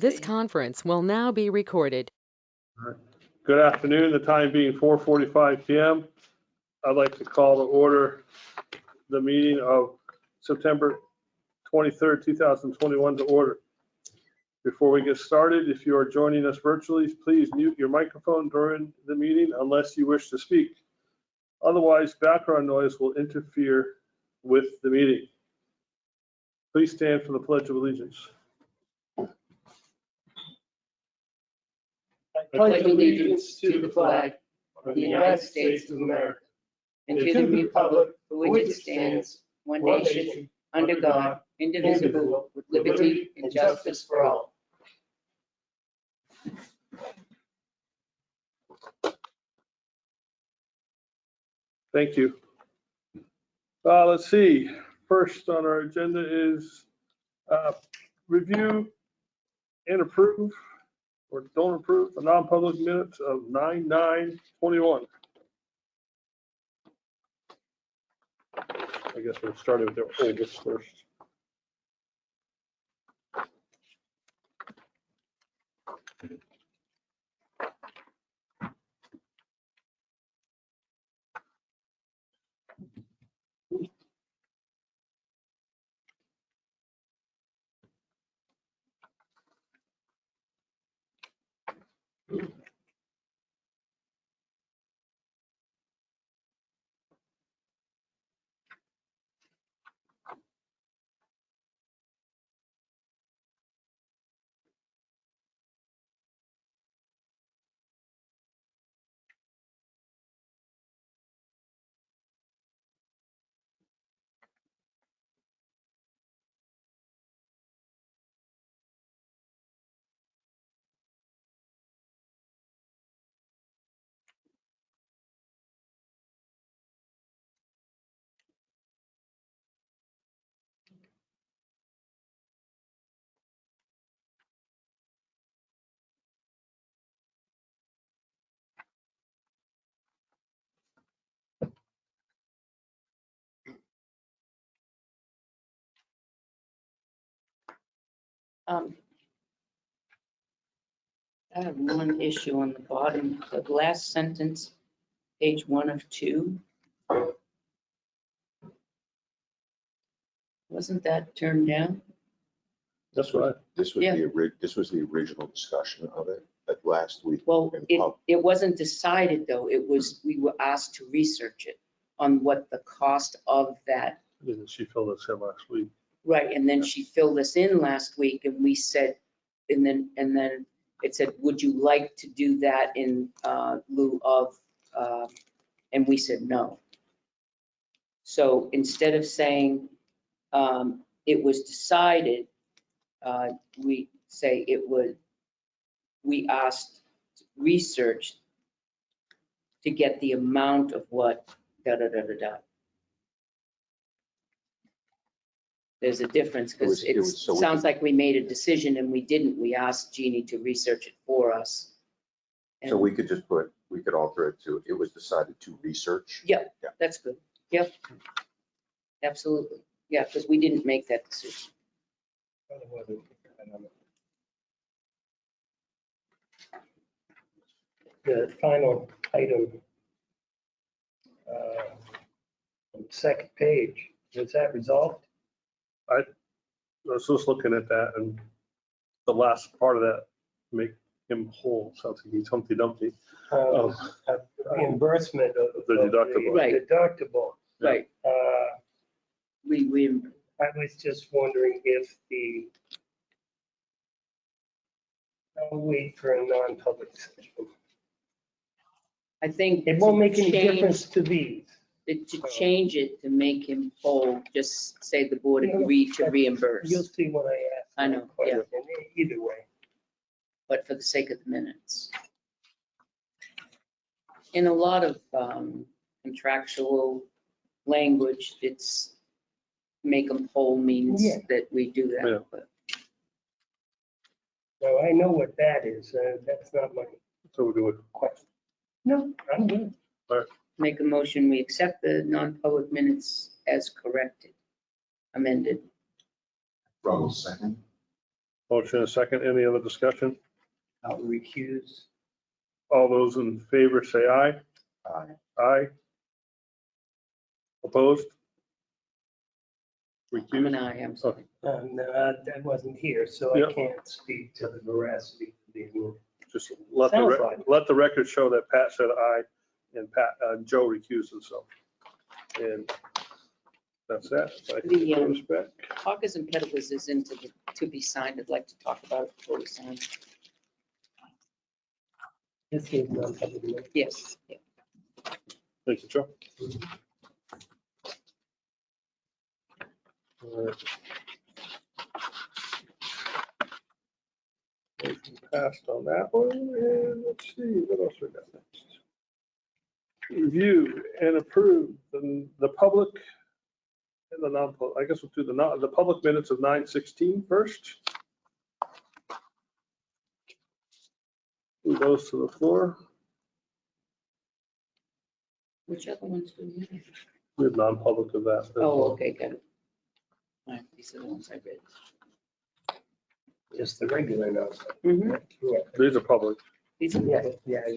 This conference will now be recorded. All right. Good afternoon, the time being 4:45 p.m. I'd like to call to order the meeting of September 23rd, 2021 to order. Before we get started, if you are joining us virtually, please mute your microphone during the meeting unless you wish to speak. Otherwise, background noise will interfere with the meeting. Please stand for the Pledge of Allegiance. I pledge allegiance to the flag of the United States of America and to the republic for which it stands, one nation, under God, indivisible, with liberty and justice for all. Thank you. Let's see. First on our agenda is review and approve or don't approve the non-public minutes of 9/9/21. I guess we're starting with the oldest first. I have one issue on the bottom, the last sentence, page 1 of 2. Wasn't that turned down? That's right. This was Yeah. this was the original discussion of it at last week. Well, it wasn't decided though. It was, we were asked to research it on what the cost of that. Didn't she fill this in last week? Right, and then she filled us in last week and we said, and then it said, would you like to do that in lieu of, and we said no. So instead of saying it was decided, we say we asked research to get the amount of what, da-da-da-da-da. There's a difference because it sounds like we made a decision and we didn't. We asked Jeannie to research it for us. So we could just we could alter it to, it was decided to research. Yep, Yeah. that's good. Yep. Absolutely. Yeah, because we didn't make that decision. The final item, on the second page, was that resolved? I was just looking at that and the last part of that, make him whole, sounds like he's Humpty Dumpty. Reimbursement of The deductible. Right. deductible. Right. We I was just wondering if I'll wait for a non-public session. I think. It won't make any change- difference to these. To change it, to make him whole, just say the board agreed to reimburse, You'll see when I ask. I know, that question. Either way. but for the sake of the minutes. In a lot of contractual language, it's make them whole means Yeah. that we do Yeah. that. But No, I know what that is. That's not my So we'll do it. question. No, I'm good. make a motion, we accept the non-public minutes as corrected, amended. Russell, second. Motion and a second. Any other discussion? I'll recuse. All those in favor say aye. Aye. Aye. Opposed? I'm Recused? an aye, I'm sorry. No, I wasn't here, so Yep. I can't speak to the veracity of the. Just let Sounds like it. let the record show that Pat said aye and Joe recused himself. And that's that. I think it goes back. Hawkers and Peddlers is into the, to be signed. I'd like to talk about it before we sign. This is non-public minute. Yes, yeah. Thank you, Joe. All right. Motion passed on that one, and let's see, what else we got next? Review and approve the public and the non-public, I guess we'll do the public minutes of 9/16 first. Who goes to the floor? Which other ones do we have? We have non-public of that. Oh, okay, got it. All right, these are the ones I read. Just the regular notes. Mhm. Yeah, These are public. These are, yeah.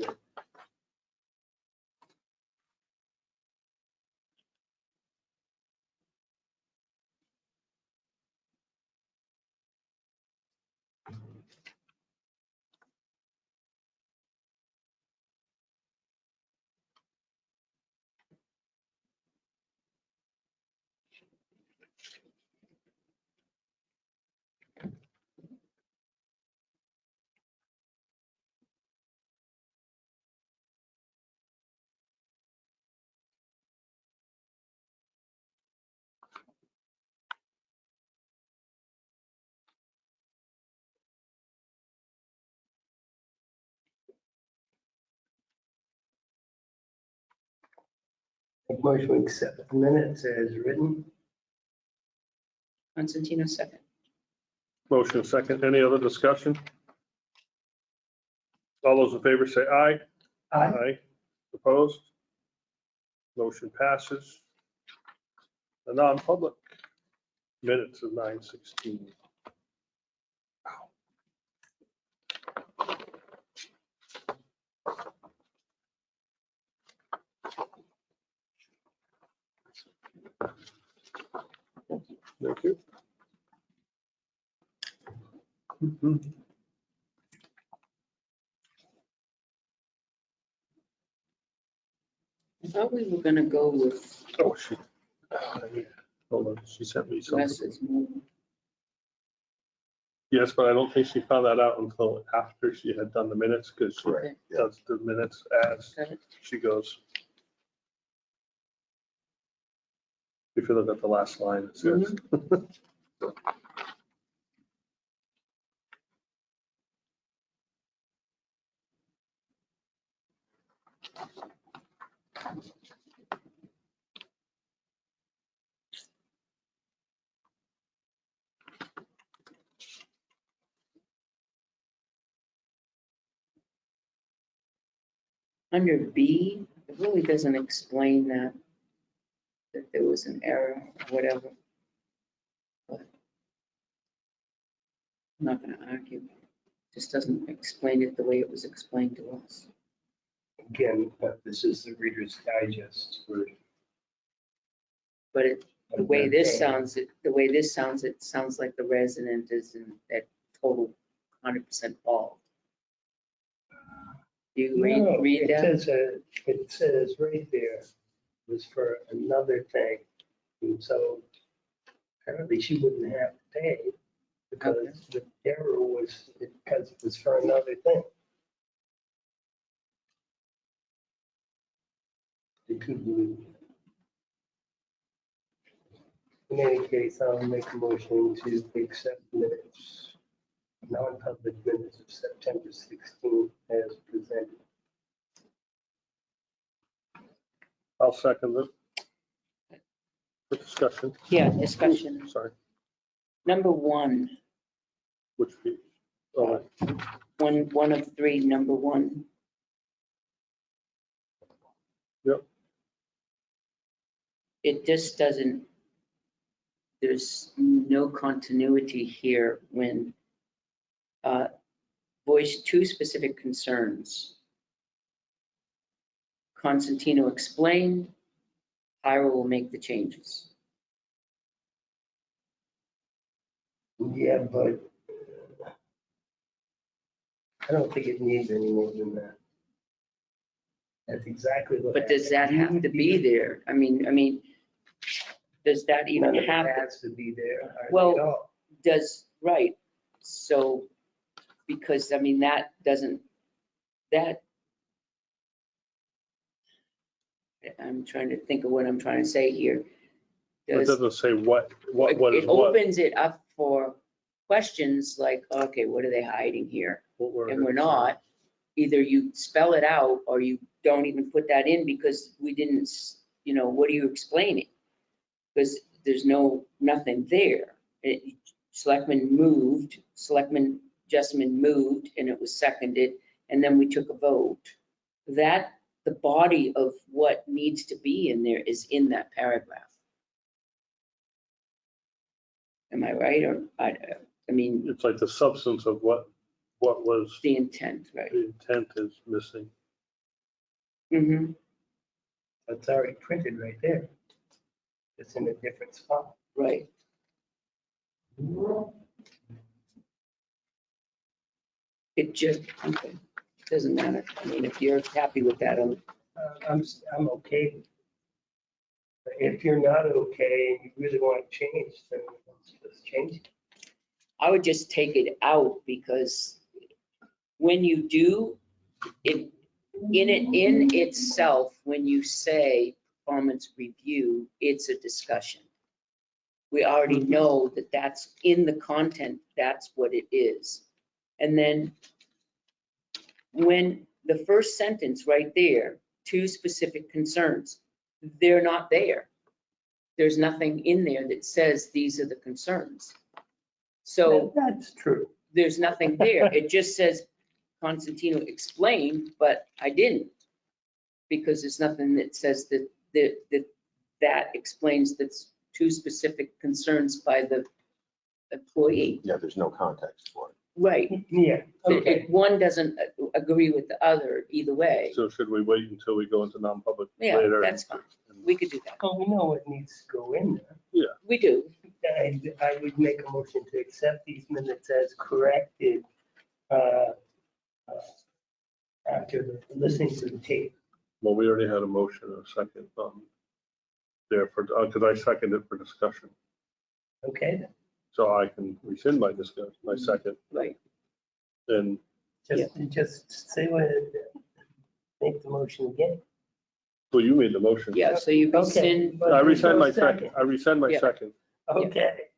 Motion to accept the minutes as written. Constantino second. Motion and second. Any other discussion? All those in favor say aye. Aye. Opposed? Motion passes. The non-public minutes of 9/16. Thank you. I thought we were gonna go with Oh, she, hold on, she sent me something. less is more. Yes, but I don't think she found that out until after she had done the minutes, because she Okay, does the minutes as got it. she goes. If you look at the last line, it says. Under B, it really doesn't explain that there was an error or whatever. But I'm not gonna argue. Just doesn't explain it the way it was explained to us. Again, this is the Reader's Digest version. But the way this sounds, it sounds like the resident is in that total 100% fault. You No, read that? It says right there, it was for another thing. And so apparently she wouldn't have to pay because the error was, because it was for another thing. It could be. In any case, I'll make a motion to accept minutes, non-public minutes of September 16th as presented. I'll second it. For discussion. Yeah, discussion. Sorry, Number one, which page? Oh, one of three, number one. Yep. It just doesn't, there's no continuity here when voiced two specific concerns. Constantino explained, Ira will make the changes. Yeah, but I don't think it needs any more than that. That's exactly what. But does that have to be there? I mean, does that even None of it have, has to be there. hardly Well- at all. right, so, because, I mean, that doesn't, that, I'm trying to think of what I'm trying to say here. It Does, doesn't say what is it what. opens it up for questions like, okay, what are they hiding here? And we're not. Either you spell it out or you don't even put that in because we didn't, what are you explaining? Because there's nothing there. Selectman Jessamine moved and it was seconded, and then we took a vote. That, the body of what needs to be in there is in that paragraph. Am I right? Or, I mean, It's like the substance of what was, the intent, right? the intent is missing. Mm-hmm. It's already printed right there. It's in a different spot. Right. It just, okay, doesn't matter. I mean, if you're happy with that, I'm okay. But if you're not okay and you really want to change, then let's just change it. I would just take it out because when you do, in itself, when you say performance review, it's a discussion. We already know that that's in the content, that's what it is. And then when the first sentence right there, two specific concerns, they're not there. There's nothing in there that says these are the concerns. So That's true. there's nothing there. It just says Constantino explained, but I didn't. Because there's nothing that says that explains that's two specific concerns by the employee. Yeah, there's no context for it. Right. Yeah, okay. One doesn't agree with the other either way. So should we wait until we go into non-public Yeah, later? that's fine. We could do that. Well, we know what needs to go in there. We do. I would make a motion to accept these minutes as corrected after listening to the tape. Well, we already had a motion and a second there for, because I seconded it for discussion. Okay, then. So I can rescind my discussion, my second, Right. and just say what, make the motion again. well, you made the motion. Yeah, so you Okay, rescind, but I there's rescind no my second. I rescind my Yeah. second. Okay.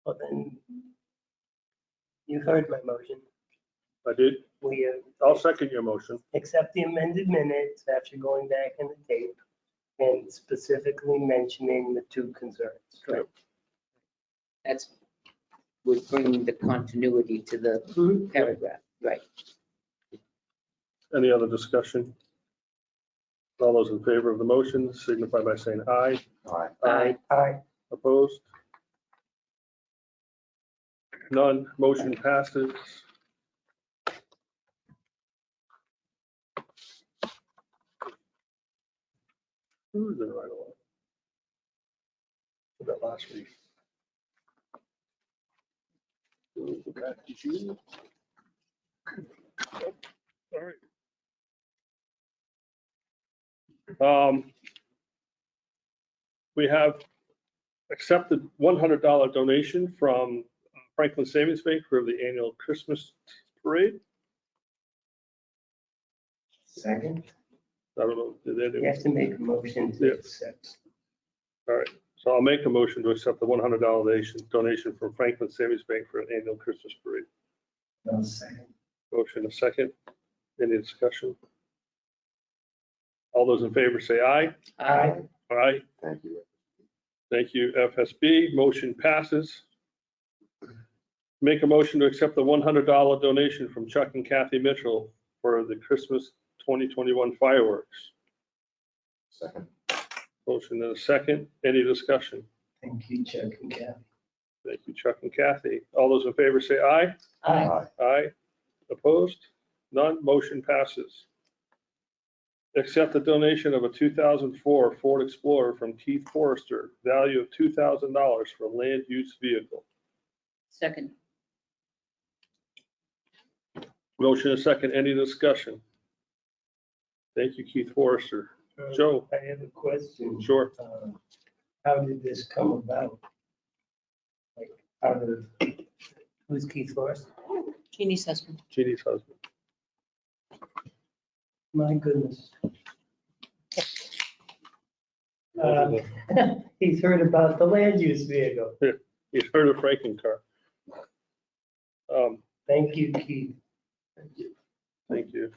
Well, then, you heard my motion. I did. We I'll second your motion. accept the amended minutes after going back in the tape and specifically mentioning the two concerns. Correct. That's, would bring the continuity to the paragraph, right? Any other discussion? All those in favor of the motion signify by saying aye. All right. Aye. Aye. Opposed? None. Motion passes. Who's in right away? For that last week. Okay. All right. We have accepted $100 donation from Franklin Savings Bank for the annual Christmas parade. Second, I don't know, did they do? you have to make a motion to Yeah. accept. All right, so I'll make a motion to accept the $100 donation from Franklin Savings Bank for an annual Christmas parade. No, second. Motion a second. Any discussion? All those in favor say aye. Aye. Aye. Thank you. Thank you, FSB. Motion passes. Make a motion to accept the $100 donation from Chuck and Kathy Mitchell for the Christmas 2021 fireworks. Second. Motion and a second. Any discussion? Thank you, Chuck and Kathy. Thank you, Chuck and Kathy. All those in favor say aye. Aye. Aye. Opposed? None. Motion passes. Accept the donation of a 2004 Ford Explorer from Keith Forrester, value of $2,000 for land use vehicle. Second, Motion is second. Any discussion? Thank you, Keith Forrester. Joe? I have a question. Sure. How did this come about? Like, out of, who's Keith Forrest? Jeannie's husband. Jeannie's husband. My goodness. He's heard about the land use vehicle. He's heard of Franken car. Thank you, Keith. Thank you.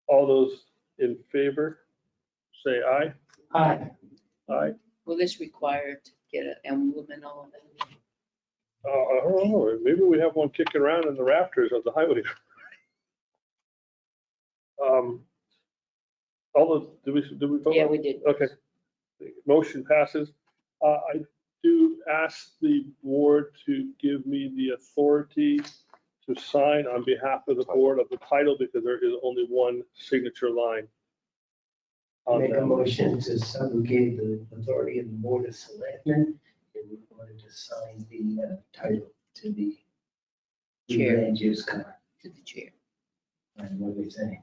All those in favor, say aye. Aye. Aye. Will this require to get an emblem and all of that? I don't know, maybe we have one kicking around in the rafters of the highway. All those, do we vote? Yeah, we did. Okay. Motion passes. I do ask the board to give me the authority to sign on behalf of the board of the title because there is only one signature line. on Make a that. motion to subrogate the authority of the Board of Selectmen in order to sign the title to the Chair. land use car. To the chair. And what do we say?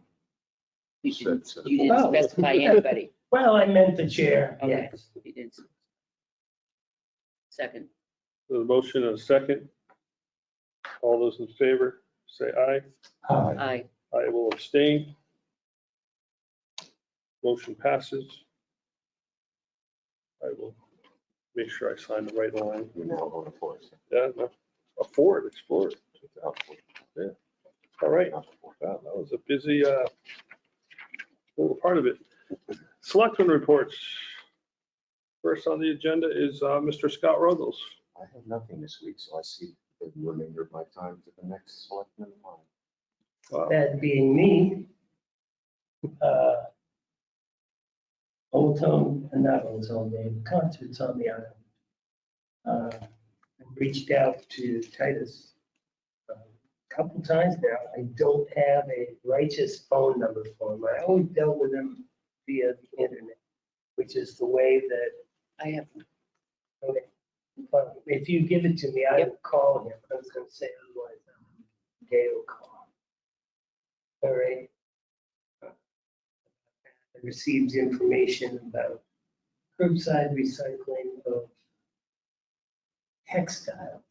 You Said didn't, to the you didn't board. specify anybody. Well, I meant the chair, Okay, yes. you didn't. Second, The motion and a second. All those in favor, say aye. aye. I will abstain. Motion passes. I will make sure I sign the right line. You now vote for it. Yeah, no, a Ford Explorer. Yeah. All right. Wow, that was a busy little part of it. Selectmen reports. First on the agenda is Mr. Scott Ruggles. I have nothing this week, so I see the remainder of my time to the next selectman line. Wow. That being me, Old Tone, not Old Tone, the concerts on the island. Reached out to Titus a couple times now. I don't have a righteous phone number for him. I always dealt with him via the internet, which is the way that, I have, okay, but if you give it to me, I will call him. I was gonna say otherwise, Dale will call. All right. I received information about curbside recycling of textiles,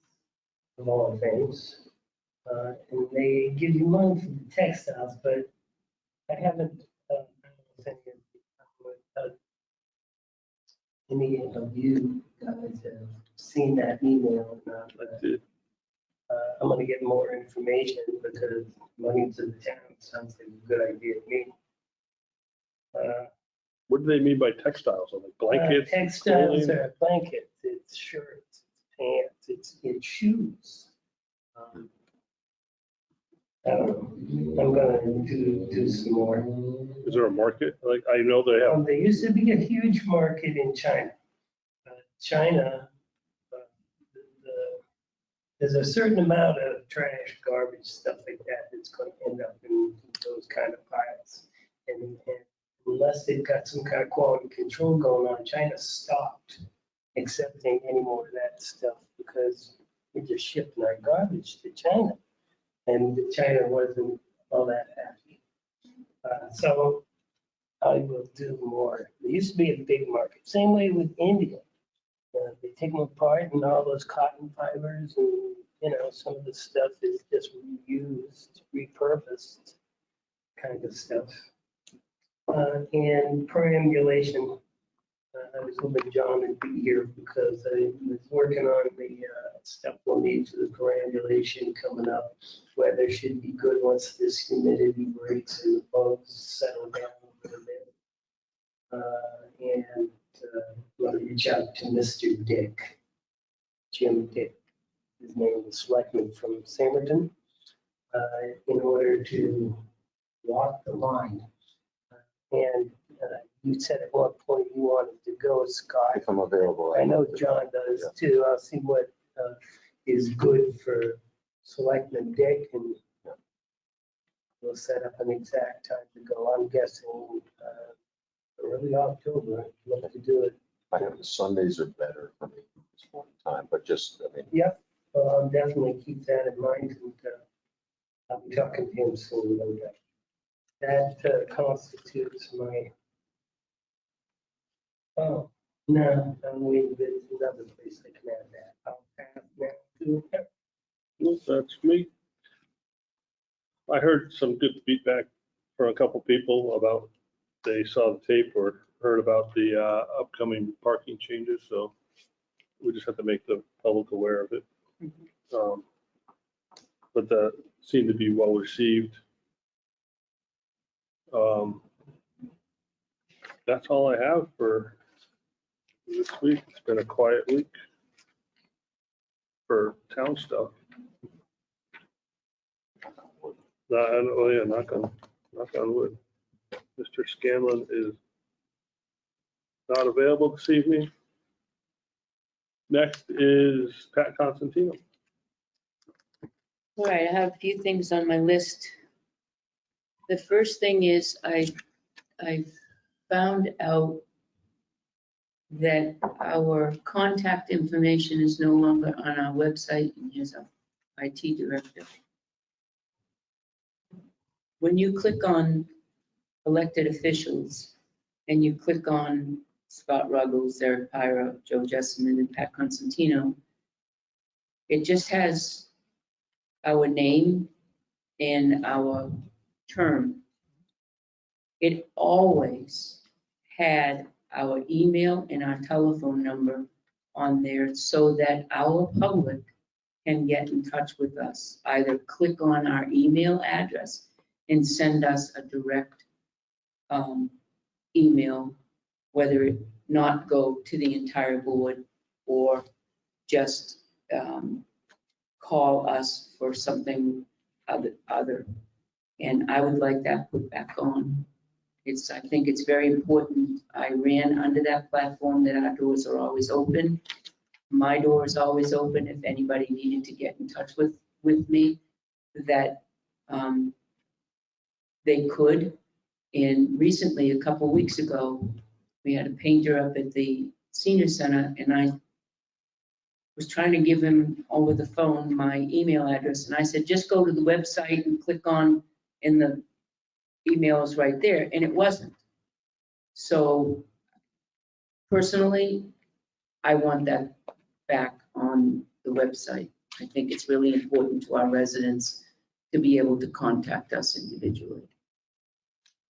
of all things. And they give you money for the textiles, but I haven't, any of you guys have seen that email or not. I did. I'm gonna get more information because money to the town sounds like a good idea to me. What do they mean by textiles? Are they blankets? Textiles clothing? are blankets, it's shirts, it's pants, it's shoes. I'm gonna do some more. Is there a market? Like, I know they have, There used to be a huge market in China. China, there's a certain amount of trash, garbage, stuff like that that's going to end up in those kind of piles. And unless they've got some kind of quality control going on, China stopped accepting any more of that stuff because we're just shipping our garbage to China. And China wasn't all that happy. So I will do more. There used to be a big market. Same way with India. They take them apart and all those cotton fibers and, some of the stuff is just reused, repurposed kind of stuff. And perambulation, I was hoping John would be here because I was working on the stuff we'll need for the perambulation coming up. Weather should be good once this humidity breaks and the bugs settle down a little bit. And I'm going to reach out to Mr. Dick, Jim Dick, his name is Selectman from Samerton, in order to walk the line. And you said at one point you wanted to go, Scott. If I'm available. I know John does too. I'll see what is good for Selectman Dick, and we'll set up an exact time to go. I'm guessing early October. I'd love to do it. I know the Sundays are better for me at this point in time, but just, I mean, Yep, well, I'll definitely keep that in mind, and I'll be talking to him soon, no doubt. That constitutes my, oh, no, I'm waiting, there's another place I can add that. I'll pass now to, Well, that's me. I heard some good feedback from a couple people about they saw the tape or heard about the upcoming parking changes, so we just have to make the public aware of it. But that seemed to be well received. That's all I have for this week. It's been a quiet week for town stuff. Oh yeah, knock on wood. Mr. Scanlon is not available this evening. Next is Pat Constantino. All right, I have a few things on my list. The first thing is I found out that our contact information is no longer on our website, and here's our IT director. When you click on elected officials and you click on Scott Ruggles, Eric Pyra, Joe Jessamine, and Pat Constantino, it just has our name and our term. It always had our email and our telephone number on there so that our public can get in touch with us. Either click on our email address and send us a direct email, whether it not go to the entire board or just call us for something other. And I would like that put back on. I think it's very important. I ran under that platform that our doors are always open. My door is always open if anybody needed to get in touch with me, that they could. And recently, a couple weeks ago, we had a painter up at the senior center, and I was trying to give him over the phone my email address. And I said, just go to the website and click on, and the email is right there, and it wasn't. So personally, I want that back on the website. I think it's really important to our residents to be able to contact us individually.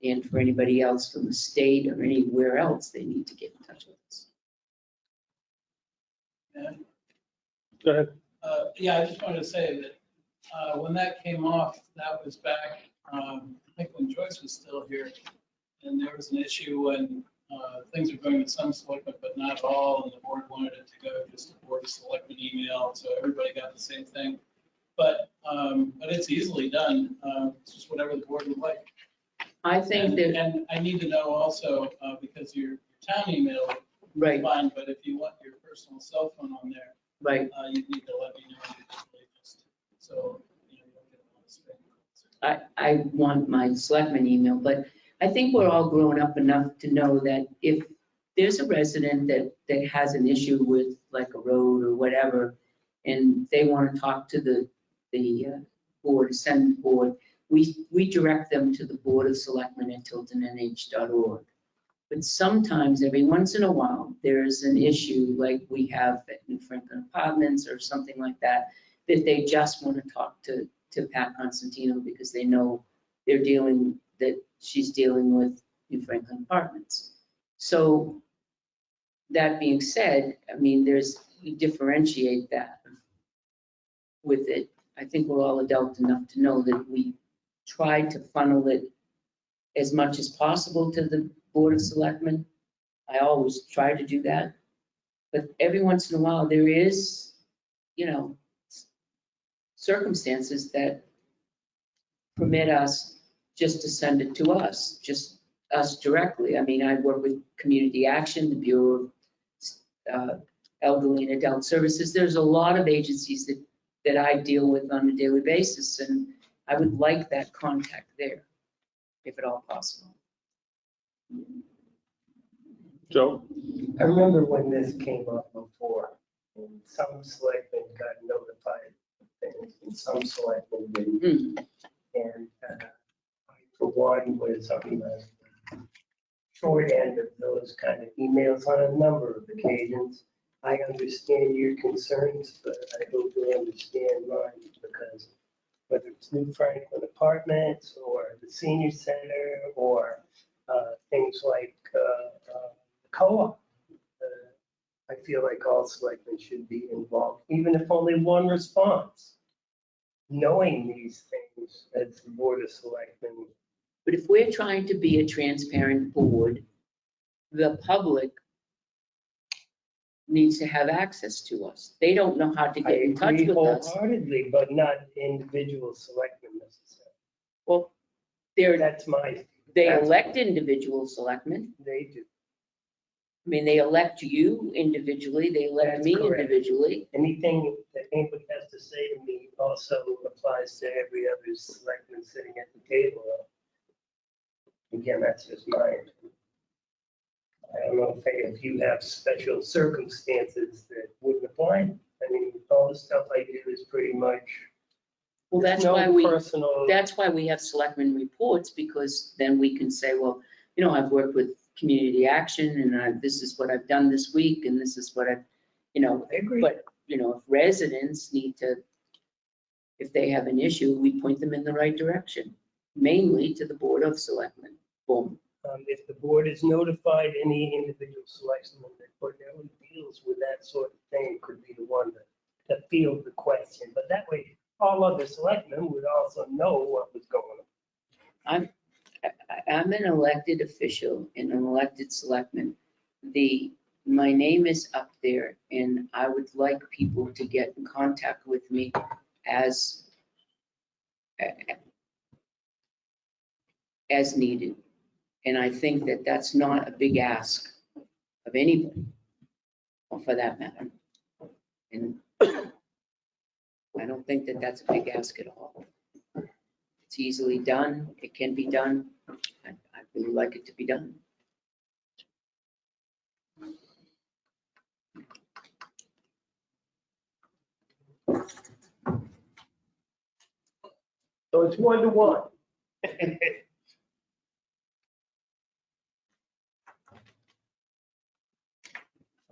And for anybody else from the state or anywhere else, they need to get in touch with us. Go ahead. Yeah, I just wanted to say that when that came off, that was back, I think when Joyce was still here. And there was an issue when things were going to some selectmen, but not all, and the board wanted it to go just to board of selectmen email, so everybody got the same thing. But it's easily done. It's just whatever the board would like. I think that, And I need to know also, because your town email right, is fine, but if you want your personal cell phone on there, right. you need to let me know individually, just so you don't get a lot of spam. I want my selectman email, but I think we're all grown up enough to know that if there's a resident that has an issue with like a road or whatever, and they want to talk to the board, send board, we direct them to the Board of Selectmen at tiltonnh.org. But sometimes, every once in a while, there's an issue like we have at New Franklin Apartments or something like that, that they just want to talk to Pat Constantino because they know she's dealing with New Franklin Apartments. So that being said, I mean, you differentiate that with it. I think we're all adult enough to know that we try to funnel it as much as possible to the Board of Selectmen. I always try to do that. But every once in a while, there is, circumstances that permit us just to send it to us, just us directly. I mean, I work with Community Action, the Bureau of elderly and adult services. There's a lot of agencies that I deal with on a daily basis, and I would like that contact there, if at all possible. Joe? I remember when this came up before, and some selectmen got notified of things, and some selectmen didn't. Hmm. And I, for one, was on the short end of those kind of emails on a number of occasions. I understand your concerns, but I hope you understand mine, because whether it's New Franklin Apartments or the senior center or things like the co-op, I feel like all selectmen should be involved, even if only one response. Knowing these things as the Board of Selectmen. But if we're trying to be a transparent board, the public needs to have access to us. They don't know how to I get in touch agree with us. wholeheartedly, but not individual selectmen necessarily. Well, That's my, they elect individual selectmen. they do. I mean, they elect you individually, they elect That's me correct. individually. Anything that anybody has to say to me also applies to every other selectman sitting at the table. Again, that's just mine. I don't know if you have special circumstances that wouldn't apply. I mean, all the stuff I do is pretty much. Well, there's that's no why personal. that's why we have selectmen reports, because then we can say, well, you know, I've worked with community action and this is what I've done this week and this is what I've, you know, I agree. but, you know, if residents need to, if they have an issue, we point them in the right direction, mainly to the Board of Selectmen. Boom. If the board is notified, any individual selectman that ordinarily deals with that sort of thing could be the one to field the question. But that way, all other selectmen would also know what was going on. I'm an elected official and an elected selectman. My name is up there and I would like people to get in contact with me as needed. And I think that that's not a big ask of anybody, or for that matter. And I don't think that that's a big ask at all. It's easily done. It can be done. I really like it to be done. So it's 1-to-1.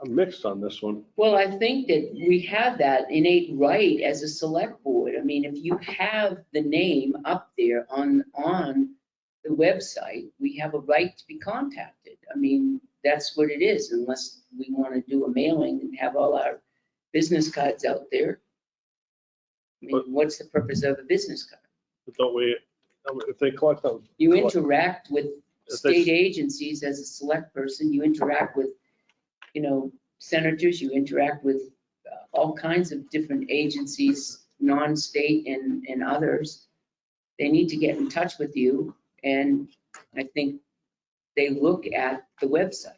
I'm mixed on this one. Well, I think that we have that innate right as a select board. I mean, if you have the name up there on the website, we have a right to be contacted. I mean, that's what it is, unless we want to do a mailing and have all our business cards out there. I mean, what's the purpose of a business card? But don't we, if they collect them. You interact with If they- state agencies as a select person, you interact with, you know, senators, you interact with all kinds of different agencies, non-state and others. They need to get in touch with you, and I think they look at the website.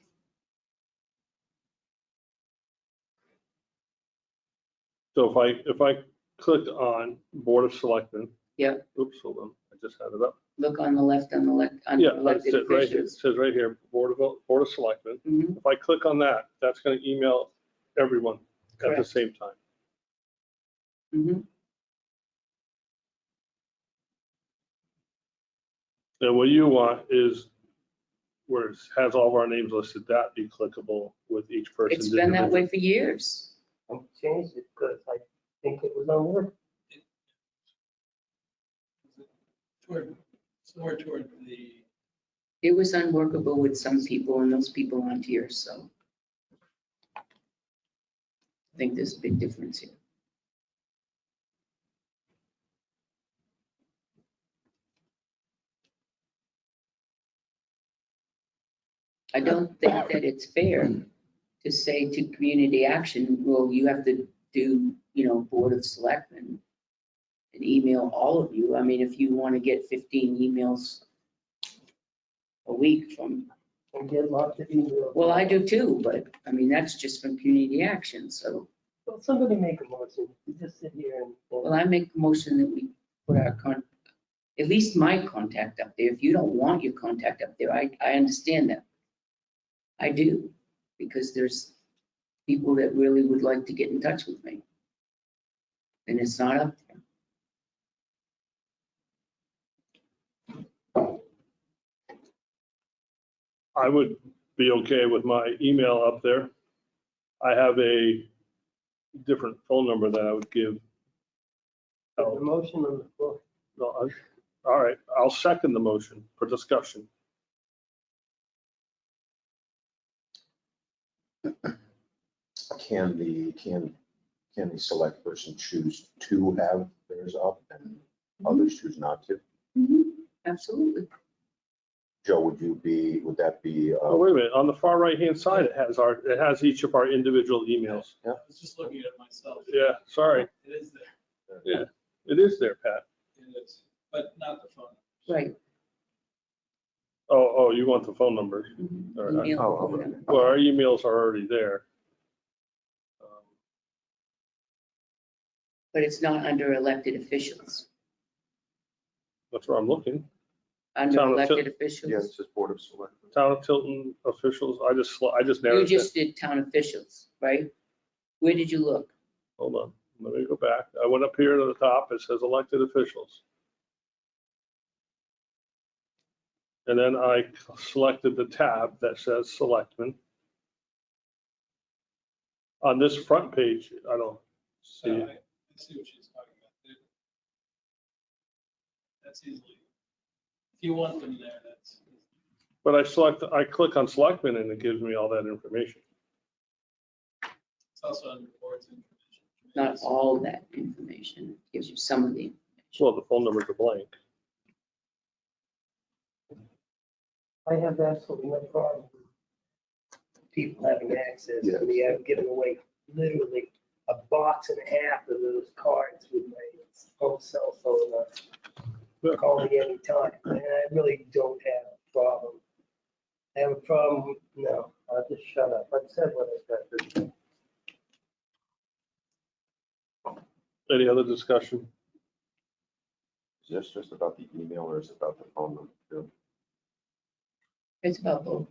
So if I click on Board of Selectmen. Yeah. Oops, hold on, I just had it up. Look on the left, on Yeah, elected it right here, it officials. says right here, Board of Selectmen. Mhm. If I click on that, that's going to email everyone at the Correct. same time. Mhm. And what you want is where it has all of our names listed, that be clickable with each person. It's been that way for years. I changed it because I think it was unworkable. It's more toward the, It was unworkable with some people, and those people aren't here, so I think there's a big difference here. I don't think that it's fair to say to community action, well, you have to do, you know, Board of Selectmen and email all of you. I mean, if you want to get 15 emails a week from and get lots of emails. Well, I do too, but I mean, that's just from community action, so. Well, somebody make a motion, you just sit here and. Well, I make a motion that we put our at least my contact up there. If you don't want your contact up there, I understand that. I do, because there's people that really would like to get in touch with me. And it's not up there. I would be okay with my email up there. I have a different phone number that I would give. The motion on the floor. No, all right, I'll second the motion for discussion. Can the select person choose to have theirs up and others choose not to? Absolutely. Joe, would that be, Oh, wait a minute, on the far right-hand side, it has each of our individual emails. I was just looking at it myself. Yeah, sorry. It is there. Yeah, it is there, Pat. It is, but not the phone. Right. Oh, you want the phone number? All right. Email, oh, phone okay. number. Well, our emails are already there. But it's not under elected officials. That's where I'm looking. Under Town of elected yeah, officials. it says Board of Selectmen. Town of Tilton officials, I just You narrowed it. just did town officials, right? Where did you look? Hold on, let me go back. I went up here to the top, it says elected officials. And then I selected the tab that says selectmen. On this front page, I don't So see, I see what she's talking about. That's easily, if you want them there, that's. but I click on selectmen and it gives me all that information. It's also under boards information. Not all that information. It gives you some of the. Well, the phone numbers are blank. I have absolutely no problem with people having access. Yes. I mean, I've given away literally a box and a half of those cards with my own cell phone. Call me anytime, and I really don't have a problem. I have a problem, no, I'll just shut up. I've said what I've got to say. Any other discussion? Is this just about the email or is it about the phone number too? It's about both.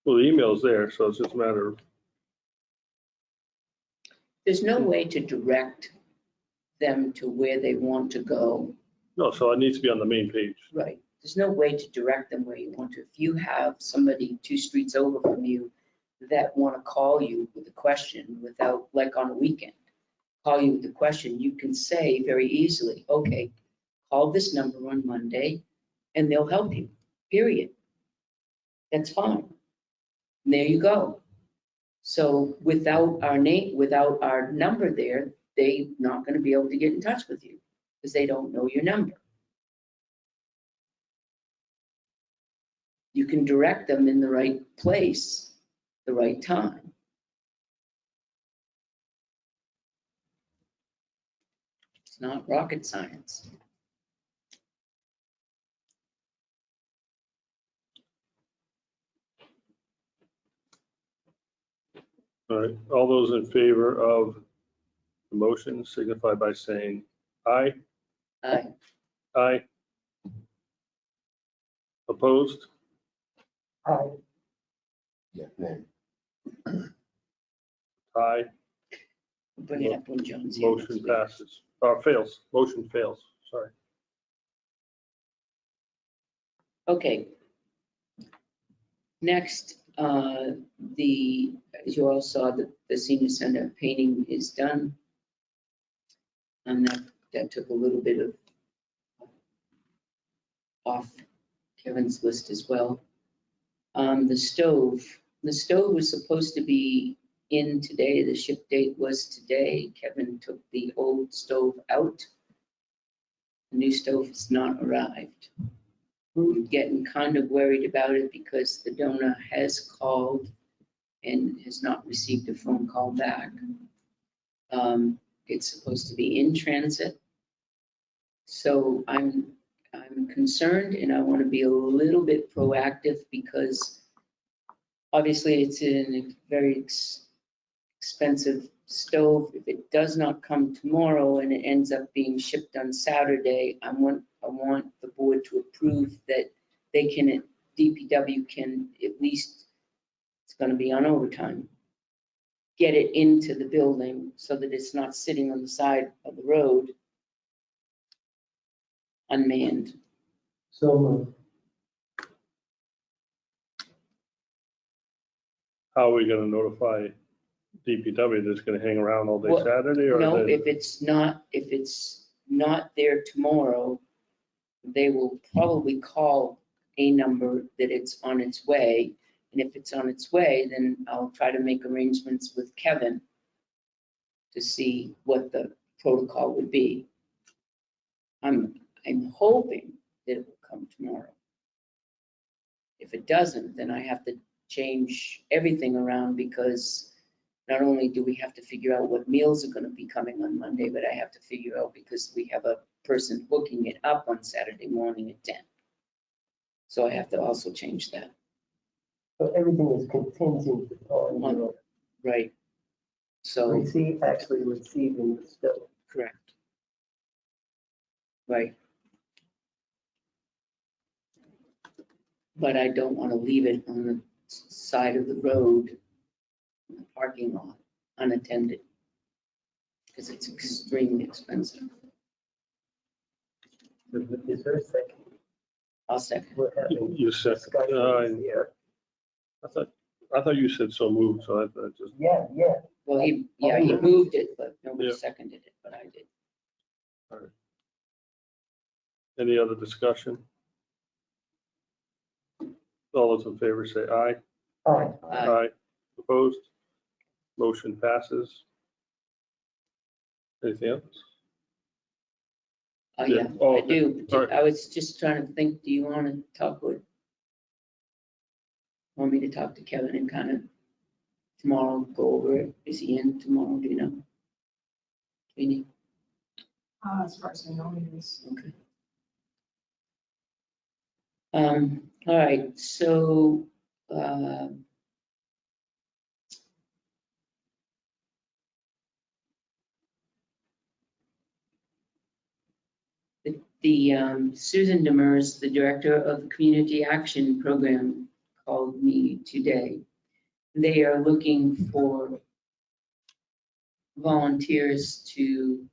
Well, the email's there, so it's just a matter of, There's no way to direct them to where they want to go. no, so it needs to be on the main page. Right. There's no way to direct them where you want to. If you have somebody 2 streets over from you that want to call you with a question without, like on a weekend, call you with a question, you can say very easily, okay, call this number on Monday and they'll help you, period. That's fine. And there you go. So without our name, without our number there, they're not going to be able to get in touch with you because they don't know your number. You can direct them in the right place, the right time. It's not rocket science. All right, all those in favor of the motion signify by saying aye. Aye. Aye. Opposed? Yeah, name. Aye. Bring it up when John's here. next Motion week. passes, fails, motion fails, sorry. Okay. Next, as you all saw, the senior center painting is done. And that took a little bit of off Kevin's list as well. The stove was supposed to be in today. The ship date was today. Kevin took the old stove out. The new stove has not arrived. I'm getting kind of worried about it because the donor has called and has not received a phone call back. It's supposed to be in transit. So I'm concerned and I want to be a little bit proactive because obviously it's a very expensive stove. If it does not come tomorrow and it ends up being shipped on Saturday, I want the board to approve that they can, DPW can at least, it's going to be on overtime, get it into the building so that it's not sitting on the side of the road unmanned. So, How are we gonna notify DPW that's gonna hang around all day Well, Saturday or? No, they- if it's not there tomorrow, they will probably call a number that it's on its way. And if it's on its way, then I'll try to make arrangements with Kevin to see what the protocol would be. I'm hoping that it will come tomorrow. If it doesn't, then I have to change everything around because not only do we have to figure out what meals are gonna be coming on Monday, but I have to figure out because we have a person hooking it up on Saturday morning at 10. So I have to also change that. so everything is contingent upon your Right. So, actually receiving the stove. correct. Right. But I don't want to leave it on the side of the road, in the parking lot, unattended. Because it's extremely expensive. Is there a second? I'll second. We're having You said, discussions here. I thought you said so moved, so I just, Yeah. Well, he moved it, but nobody Yeah. seconded it, but I did. any other discussion? All those in favor say aye. All right. Aye. Opposed? Motion passes. Anything else? Oh, Yeah. yeah, Oh, I okay. do. All right. I was just trying to think, do you want to talk with, want me to talk to Kevin and kind of tomorrow go over it? Is he in tomorrow, do you know? Any? As far as I know, it is. Okay. All right, so, Susan Demers, the director of the Community Action Program, called me today. They are looking for volunteers to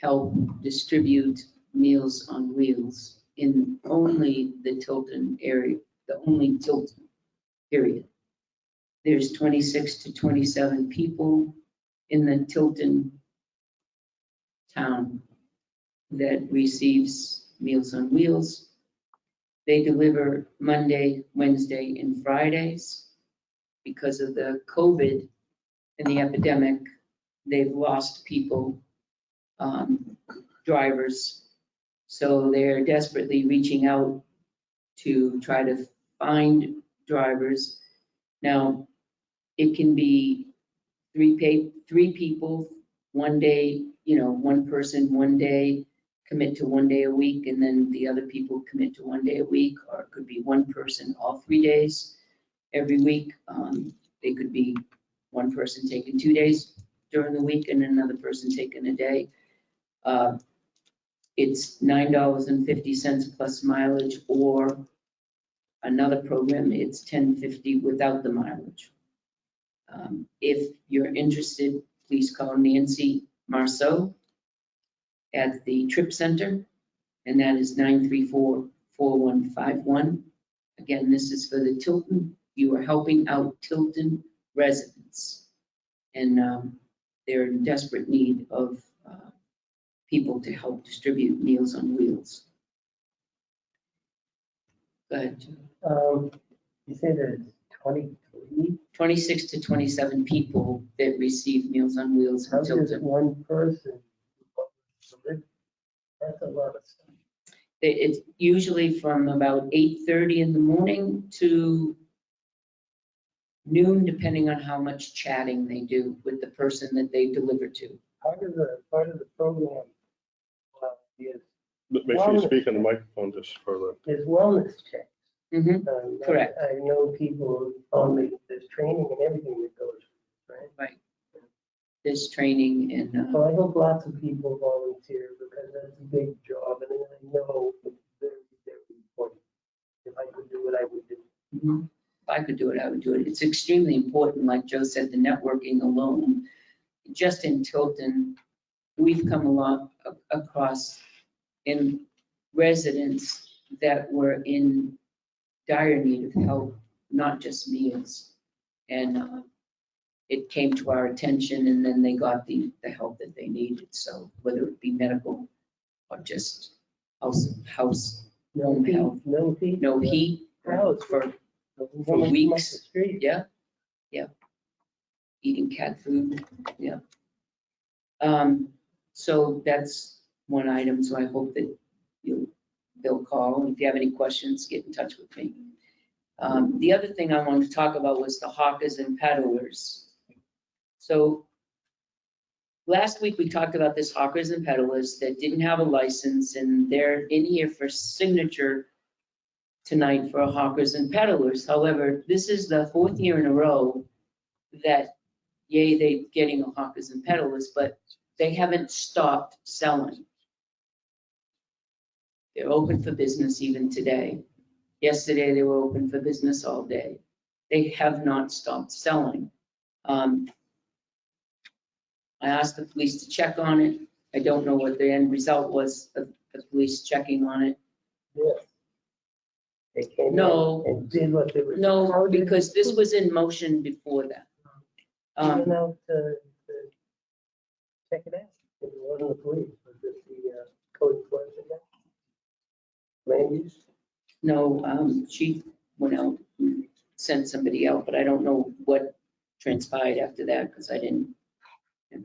help distribute Meals on Wheels in only the Tilton area, the only Tilton, period. There's 26 to 27 people in the Tilton town that receives Meals on Wheels. They deliver Monday, Wednesday, and Fridays. Because of the COVID and the epidemic, they've lost people, drivers. So they're desperately reaching out to try to find drivers. Now, it can be three people, one day, one person, one day, commit to 1 day a week, and then the other people commit to 1 day a week, or it could be one person all 3 days every week. They could be one person taking 2 days during the week and another person taking a day. It's $9.50 plus mileage, or another program, it's $10.50 without the mileage. If you're interested, please call Nancy Marceau at the Trip Center, and that is 934-4151. Again, this is for the Tilton. You are helping out Tilton residents, and they're in desperate need of people to help distribute Meals on Wheels. Go ahead. You say there's 23? 26 to 27 people that receive Meals on Wheels How in does Tilton. one person deliver? That's a lot of stuff. It's usually from about 8:30 in the morning to noon, depending on how much chatting they do with the person that they deliver to. Part of the program is But make sure you speak on the microphone just for the. There's wellness checks. Mhm. Correct. I know people on there's training and everything that goes, right? There's training and, So I hope lots of people volunteer because that's a big job and I know it's very, very important. If I could do it, I would do it. mhm. If I could do it, I would do it. It's extremely important, like Joe said, the networking alone. Just in Tilton, we've come a lot across in residents that were in dire need of help, not just meals. And it came to our attention and then they got the help that they needed. So whether it be medical or just house home health, No heat. no heat House for Women for come up the weeks. street. Yeah, yeah. Eating cat food, yeah. So that's one item, so I hope that they'll call. If you have any questions, get in touch with me. The other thing I wanted to talk about was the hawkers and peddlers. So last week, we talked about this hawkers and peddlers that didn't have a license, and they're in here for signature tonight for hawkers and peddlers. However, this is the fourth year in a row that, yay, they're getting a hawkers and peddlers, but they haven't stopped selling. They're open for business even today. Yesterday, they were open for business all day. They have not stopped selling. I asked the police to check on it. I don't know what the end result was of the police checking on it. Yeah. They came No. in and did what they were. No, How did- because this was in motion before that. You went out to check it out. It wasn't the police, was it the code enforcement guy? Land use? No, she went out and sent somebody out, but I don't know what transpired after that because I didn't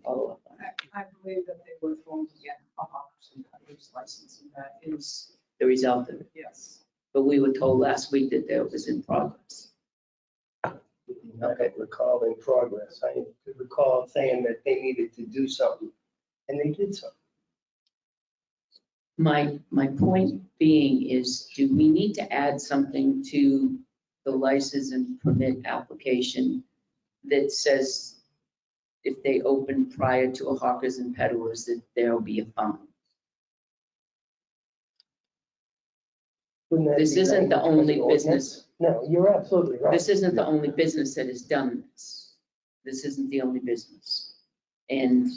follow up on it. I believe that they were going to get a hawkers and peddlers license, and that is, The result of it. yes. But we were told last week that that was in progress. I don't recall in progress. I recall saying that they needed to do something, and they did something. My point being is, do we need to add something to the license and permit application that says if they open prior to a hawkers and peddlers, that there'll be a fine? Wouldn't that This be isn't the language for only the ordinance? business. No, you're absolutely right. This isn't the only business that has done this. This isn't the only business. And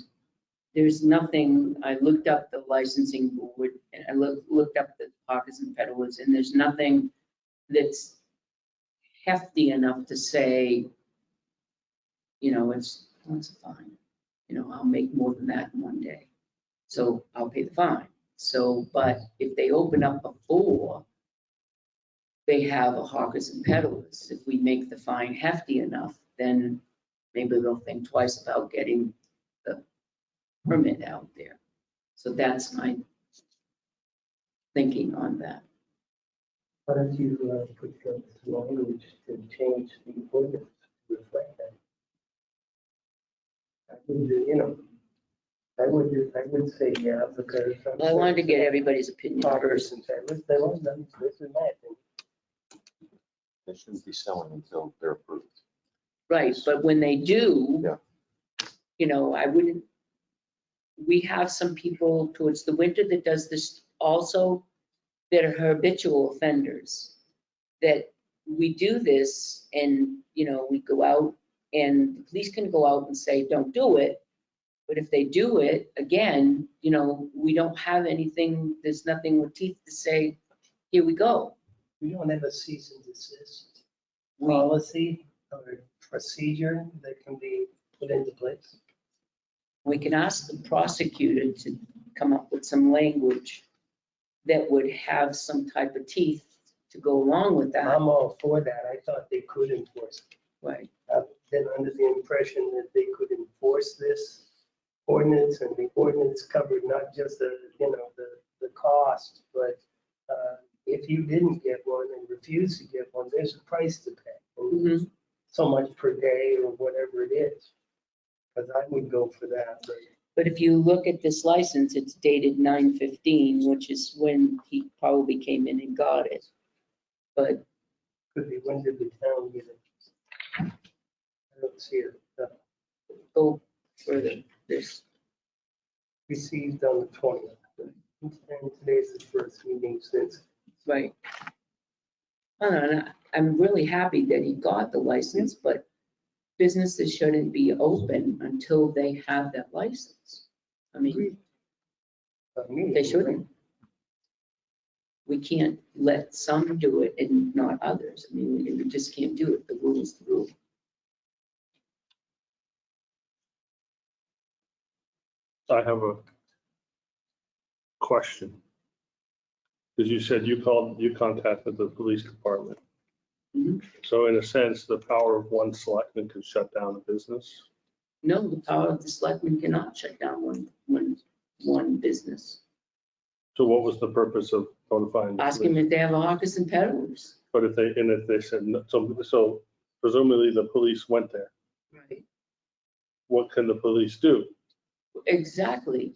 there's nothing, I looked up the licensing board and I looked up the hawkers and peddlers, and there's nothing that's hefty enough to say, it's a fine. I'll make more than that in one day. So I'll pay the fine. So, but if they open up before they have a hawkers and peddlers, if we make the fine hefty enough, then maybe they'll think twice about getting the permit out there. So that's my thinking on that. Why don't you put some language to change the ordinance to reflect that? I would say, yeah, because. Well, I wanted to get everybody's opinion Hawkers first. and peddlers, they want them, this is my opinion. They shouldn't be selling until they're approved. Right, but when they do, Yeah. I wouldn't, we have some people towards the winter that does this also, that are habitual offenders. That we do this and, we go out and the police can go out and say, don't do it. But if they do it, again, we don't have anything, there's nothing with teeth to say, here we go. We don't have a cease and desist We- policy or procedure that can be put into place. We can ask the prosecutor to come up with some language that would have some type of teeth to go along with that. I'm all for that. I thought they could enforce it. Right. I've been under the impression that they could enforce this ordinance, and the ordinance covered not just the cost, but if you didn't get one and refused to get one, there's a price to pay. And Mhm. so much per day or whatever it is. Because I would go for that, but But if you look at this license, it's dated 9/15, which is when he probably came in and got it. But Could be, when did the town get it? I don't see it. go further, this, Received on the 20th. And today's the first meeting since. right. I don't know, I'm really happy that he got the license, but businesses shouldn't be open until they have that license. I mean, they shouldn't. We can't let some do it and not others. I mean, we just can't do it. The rule is the rule. I have a question. Because you said you contacted the police department. Mhm. So in a sense, the power of one selectman can shut down a business. No, the power of the selectmen cannot shut down one business. So what was the purpose of notifying the Ask them police? if they have hawkers and peddlers. But if they said, no, so presumably the police went there. Right. What can the police do? Exactly.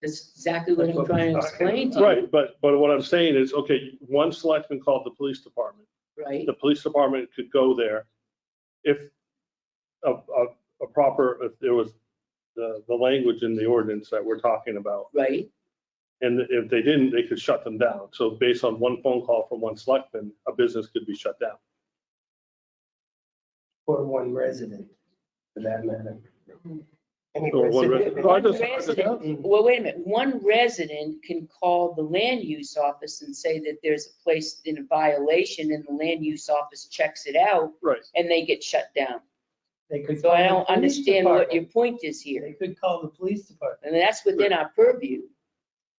That's exactly what I'm trying to explain to you. Right, but what I'm saying is, okay, one selectman called the police department. Right, The police department could go there if a proper, if there was the language in the ordinance that we're talking about. right. And if they didn't, they could shut them down. So based on one phone call from one selectman, a business could be shut down. Or one resident, for that matter. Any Or one resident. resident. No, I One just- resident, well, wait a minute, one resident can call the land use office and say that there's a place in a violation and the land use office checks it out Right. and they get shut down. They could So I call the don't police understand what your department. point is here. They could call the police department. And that's within our purview.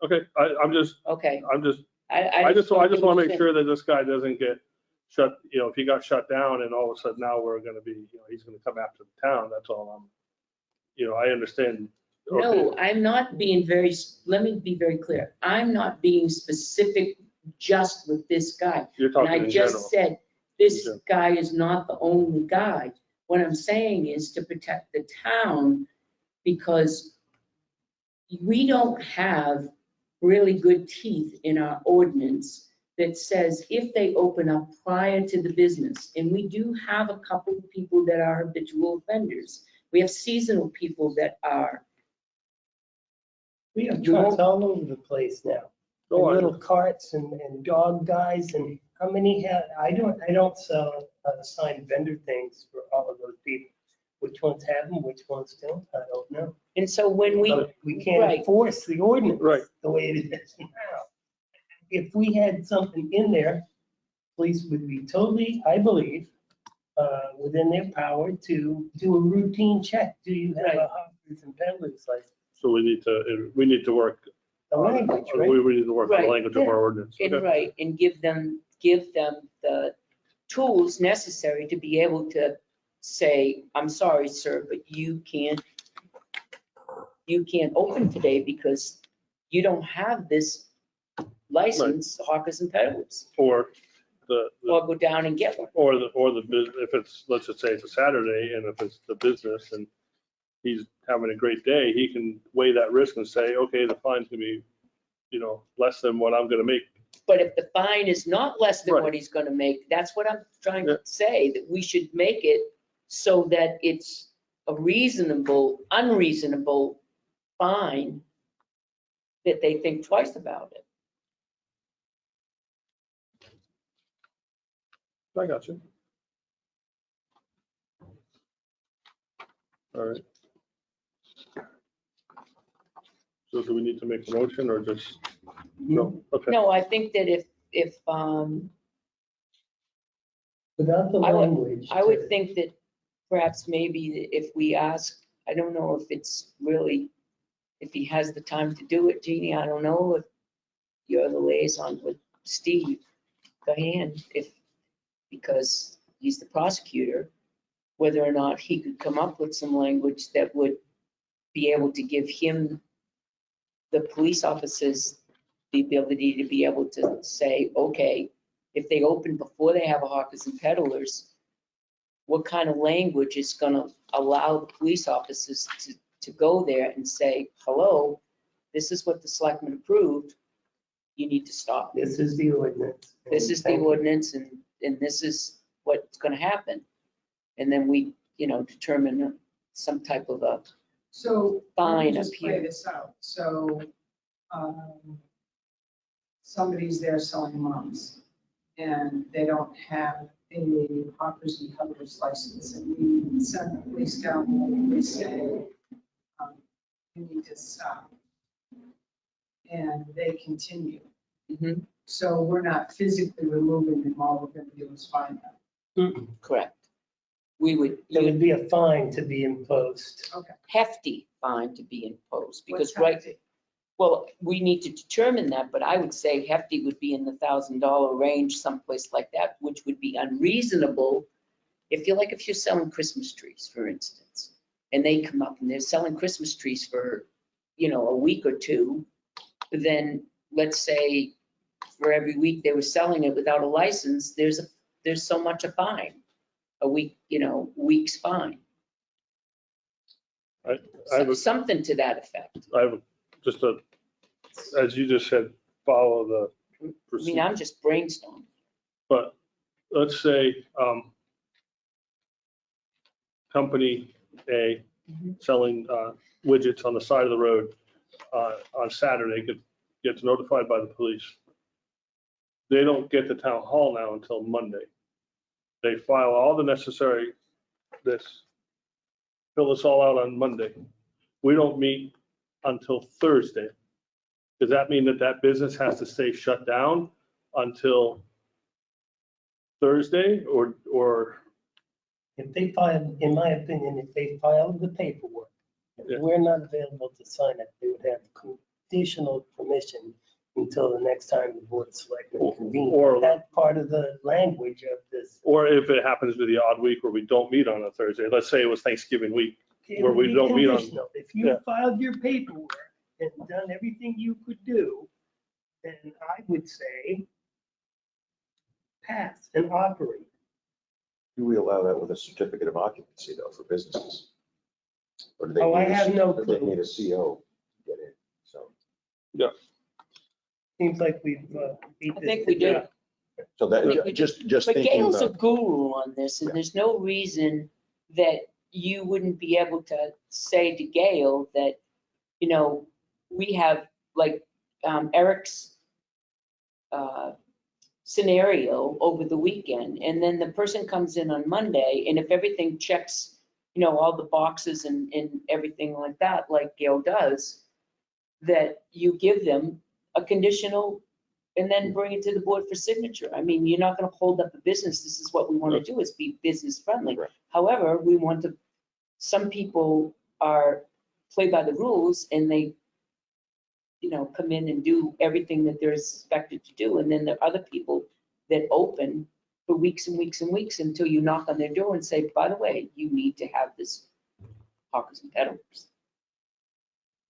Okay, I'm just, Okay. I just don't want to get what make you're sure that this guy doesn't get shut, if he got shut down and all of a sudden now we're going to be, he's going to come after the town. That's all I understand. saying. Okay. No, I'm not being let me be very clear. I'm not being specific just with this guy. You're And talking I in general. just said, this In general. guy is not the only guy. What I'm saying is to protect the town because we don't have really good teeth in our ordinance that says if they open up prior to the business, and we do have a couple of people that are habitual offenders. We have seasonal people that are. We have You trucks won't- all over the place now. And No, I- little carts and dog guys and how many have, I don't sell signed vendor things for all of those people. Which ones have them, which ones don't, I don't know. And so when we, But we can't right. enforce the ordinance. Right. The way it is now. If we had something in there, police would be totally, I believe, within their power to do a routine check. Do you have a hawkers and peddlers license? So we need to work. The language, We right? need to work on the Right. language of our ordinance. and Okay. right, and give them the tools necessary to be able to say, I'm sorry, sir, but you can't open today because you don't have this license, hawkers and peddlers, Or the, or go down and get one. or the, if it's, let's just say it's a Saturday and if it's the business and he's having a great day, he can weigh that risk and say, okay, the fine's gonna be, less than what I'm gonna make. But if the fine is not less than Right. what he's gonna make, that's what I'm trying Yeah. to say, that we should make it so that it's a unreasonable fine that they think twice about it. I got you. All right. So do we need to make a motion or just, no? Okay. No, I think that if, Without the I would- language. I would think that perhaps maybe if we ask, I don't know if it's really, if he has the time to do it, Jeannie, I don't know if you're the liaison with Steve, Diane, because he's the prosecutor, whether or not he could come up with some language that would be able to give him, the police officers, the ability to be able to say, okay, if they open before they have a hawkers and peddlers, what kind of language is gonna allow the police officers to go there and say, hello, this is what the selectmen approved. You need to stop. This is the ordinance. This is the ordinance and this is what's gonna happen. And then we, determine some type of a, So let Fine me up just play here. this out. So somebody's there selling mums and they don't have a hawkers and peddlers license. And we send the police down and we say, you need to stop. And they continue. Mhm, So we're not physically removing them. All we're going to do is find them. correct. We would, There would be a fine to be imposed. Okay. hefty fine to be imposed because What's right, hefty? well, we need to determine that, but I would say hefty would be in the $1,000 range, someplace like that, which would be unreasonable. If you're selling Christmas trees, for instance, and they come up and they're selling Christmas trees for, a week or two, then let's say for every week they were selling it without a license, there's so much a fine, a week, week's fine. I have a- Something to that effect. I have just as you just said, follow the I mean, procedure. I'm just brainstorming. But let's say, company A Mhm. selling widgets on the side of the road on Saturday gets notified by the police. They don't get to town hall now until Monday. They file all the necessary, fill this all out on Monday. We don't meet until Thursday. Does that mean that business has to stay shut down until Thursday or? If they filed, in my opinion, if they filed the paperwork, Yeah. if we're not available to sign it, they would have conditional permission until the next time the board of selectmen convenes. Or- That's part of the language of this. Or if it happens to be the odd week where we don't meet on a Thursday, let's say it was Thanksgiving week. It Where would we be don't meet on- conditional. If you Yeah. filed your paperwork and done everything you could do, then I would say pass and operate. Do we allow that with a certificate of occupancy though for businesses? Or do they Oh, I need a- have no do they clue. need a CO to get in? So, Seems like we've beat I this. think we to did. death. so I think that, we just But thinking Gail's a about, guru on this, and Yeah. there's no reason that you wouldn't be able to say to Gail that, we have like Eric's scenario over the weekend, and then the person comes in on Monday, and if everything checks, all the boxes and everything like that, like Gail does, that you give them a conditional and then bring it to the board for signature. I mean, you're not gonna hold up the business. This is what we want to do, is be business friendly. Right. However, some people play by the rules and they, come in and do everything that they're expected to do. And then there are other people that open for weeks and weeks and weeks until you knock on their door and say, by the way, you need to have this hawkers and peddlers.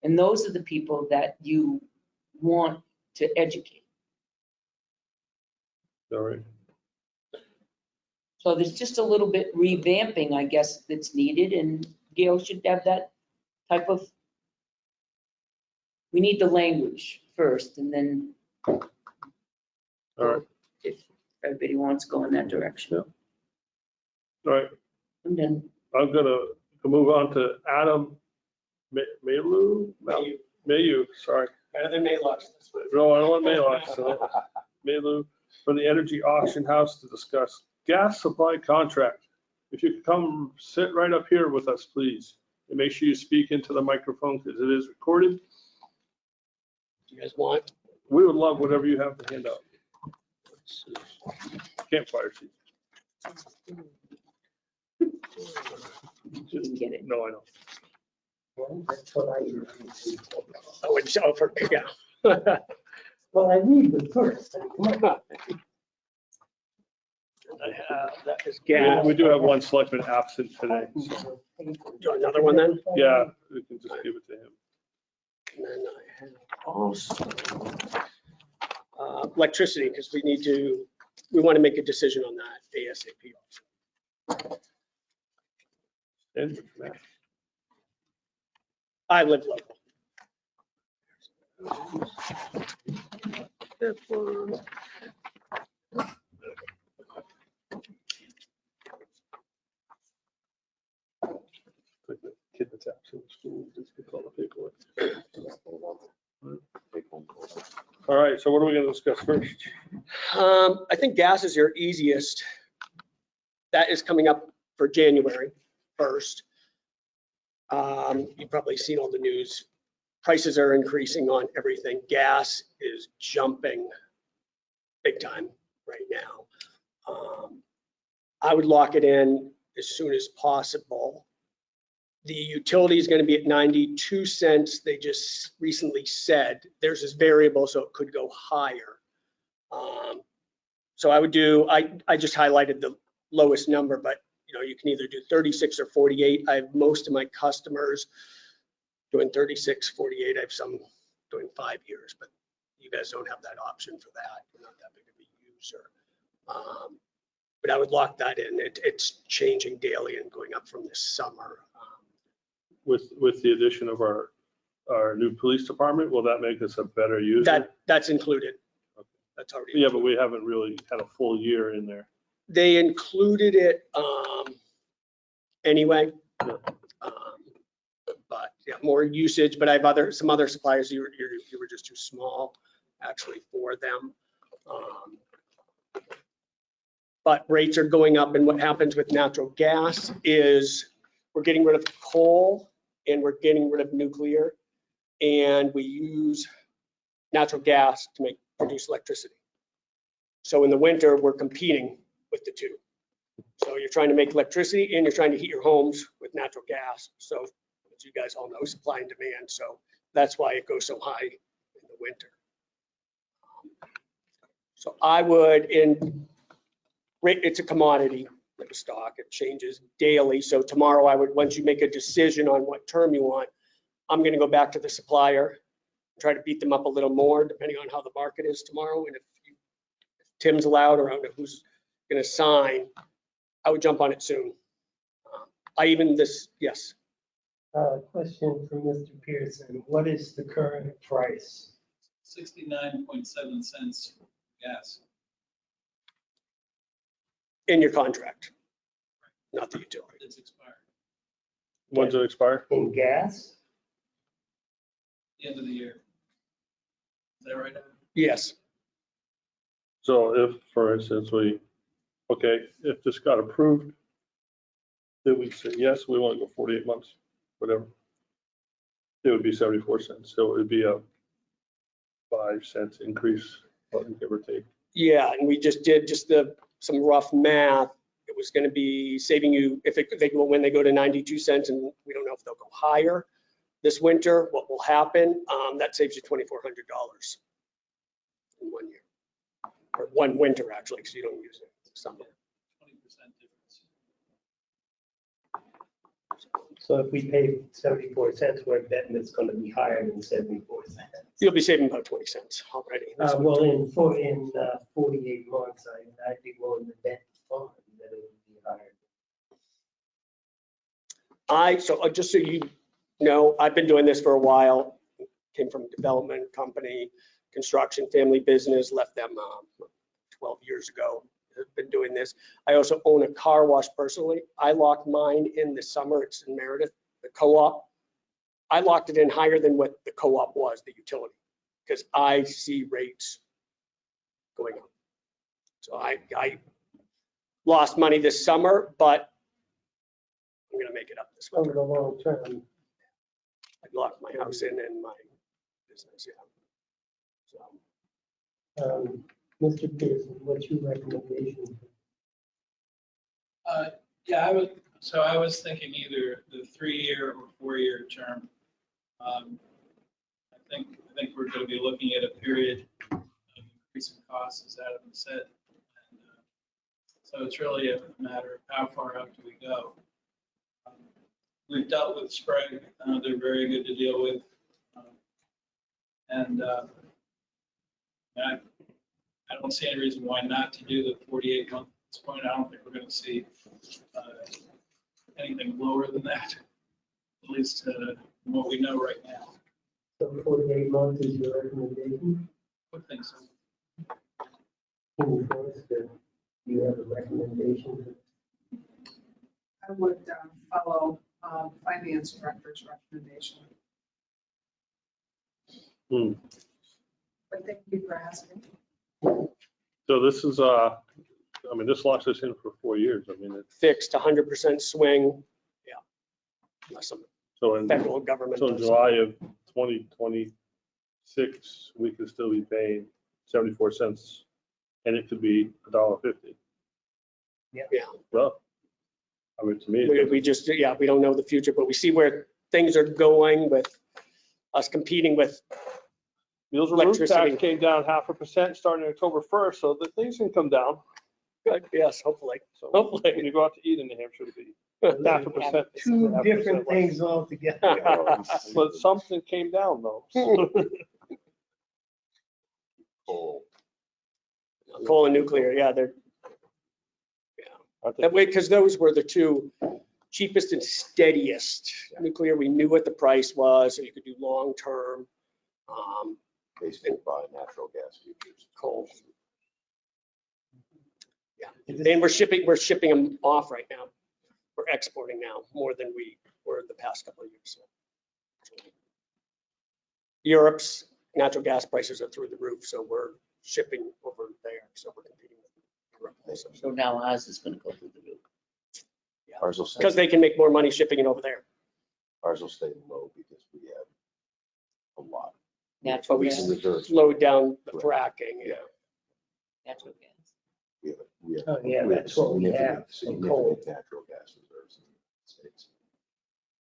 And those are the people that you want to educate. All right. So there's just a little bit revamping, I guess, that's needed, and Gail should have that type of, we need the language first, and then All right. if everybody wants to go in that direction. All right. And then, I'm gonna move on to Adam Mayu, sorry. Better than Maylocks. No, I don't want Mayock, so Mayu for the energy auction house to discuss gas supply contract. If you could come sit right up here with us, please, and make sure you speak into the microphone because it is recorded. You guys want? We would love whatever you have to hand out. Campfire sheet. you can get it. No, I know. Well, that's what I usually do. Oh, it's over, yeah. Well, I read the first. I mean, come on. That is We gas. we do have one selectman absent today. so, Another one then? Yeah, we can just give it to him. And then I have also electricity, because we want to make a decision on that ASAP. And Matt. I live local. Like the kid that's absent in school, just gets all the paperwork. All right, so what are we gonna discuss first? I think gas is your easiest. That is coming up for January 1st. You've probably seen all the news. Prices are increasing on everything. Gas is jumping big time right now. I would lock it in as soon as possible. The utility is going to be at 92 cents. They just recently said theirs is variable, so it could go higher. So I would do, I just highlighted the lowest number, but you can either do 36 or 48. I have most of my customers doing 36, 48. I have some doing 5 years, but you guys don't have that option for that. You're not that big of a user. But I would lock that in. It's changing daily and going up from this summer. With the addition of our new police department, will that make us a better user? That's included. That's already. Yeah, but we haven't really had a full year in there. They included it anyway. But yeah, more usage, but I have some other suppliers, you were just too small actually for them. But rates are going up, and what happens with natural gas is we're getting rid of coal and we're getting rid of nuclear, and we use natural gas to produce electricity. So in the winter, we're competing with the two. So you're trying to make electricity and you're trying to heat your homes with natural gas. So as you guys all know, supply and demand. So that's why it goes so high in the winter. So I would, it's a commodity, like a stock, it changes daily. So tomorrow I would, once you make a decision on what term you want, I'm going to go back to the supplier, try to beat them up a little more depending on how the market is tomorrow. And if Tim's allowed, or I don't know who's going to sign, I would jump on it soon. Yes. Question for Mr. Pearson. What is the current price? 69.7 cents gas. In your contract, not the utility. It's expired. When's it expire? In gas? The end of the year. Is that right? Yes. So if, for instance, if this got approved, then we say, yes, we want to go 48 months, whatever. It would be 74 cents. So it would be a 5 cents increase, give or take. Yeah, and we just did some rough math. It was going to be saving you, when they go to 92 cents, and we don't know if they'll go higher this winter, what will happen, that saves you $2,400 in 1 year. Or one winter, actually, because you don't use it in summer. 20% difference. So if we pay 74 cents, we're betting it's going to be higher than 74 cents. You'll be saving about 20 cents already. Well, in 48 months, I'd be willing to bet on that it would be higher. So just so you know, I've been doing this for a while. Came from a development company, construction, family business, left them 12 years ago. I've been doing this. I also own a car wash personally. I locked mine in the summer. It's in Meredith, the co-op. I locked it in higher than what the co-op was, the utility, because I see rates going up. So I lost money this summer, but I'm going to make it up this winter. Over the long term. I locked my house in and my business, yeah. So. Mr. Pearson, what's your recommendation? Yeah, I was thinking either the 3-year or 4-year term. I think we're going to be looking at a period of increasing costs, as Adam said. And, so it's really a matter of how far out do we go. We've dealt with Sprague. They're very good to deal with. I don't see any reason why not to do the 48 month at this point. I don't think we're going to see anything lower than that, at least from what we know right now. So 48 months is your recommendation? I would think so. Can you tell us that you have a recommendation? I would follow finance director's recommendation. But thank you for asking. So this is, I mean, this locks us in for 4 years. I mean, it's, Fixed 100% swing, yeah. Unless some so in, federal government so in does July of 2026, we could still be paying 74 cents and it could be $1.50. Yeah. Well, I mean, to me, We just, yeah, we don't know the future, but we see where things are going with us competing with, Meals and roof electricity. tax came down 0.5% starting October 1st, so the things can come down. good, yes, hopefully. So Hopefully. when you go out to eat in New Hampshire, it'll be 0.5%. Two 0.5% different less. things altogether. But something came down though. Coal. Coal and nuclear, yeah, they're, I think- that way, because those were the two cheapest and steadiest. Nuclear, we knew what the price was, so you could do long-term. Basically buy natural gas futures. Coal. Yeah, and we're shipping them off right now. We're exporting now more than we were the past couple of years. Europe's natural gas prices are through the roof, so we're shipping over there, so we're competing with Europe also. So now ours is gonna go through the roof. Ours will stay, Because they can make more money shipping it over there. ours will stay low because we have a lot. Natural But we gas, Reserves. slowed down the fracking, yeah. natural gas. We have Oh, yeah, we that's what we have, significant and coal. natural gas reserves in the United States.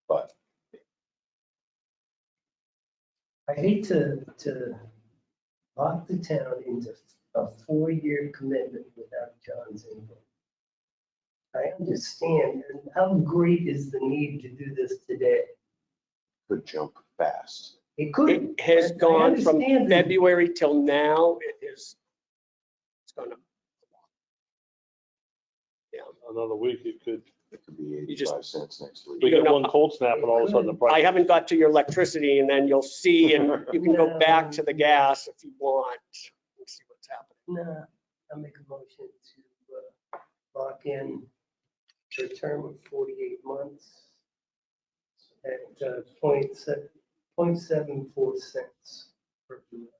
But I hate to lock the town into a 4-year commitment without John's input. I understand, and how great is the need to do this today? could jump fast. It could. It has I gone from understand that- February till now, it's gone up. Yeah, Another week, it could, It could be You just- 85 cents next week. we You get know, one cold snap and all of a sudden the price. I haven't got to your electricity, and then you'll see, and you can go back to the gas if you want and see what's happening. Nah, I'll make a motion to lock in for a term of 48 months at 0.74 cents per kilowatt.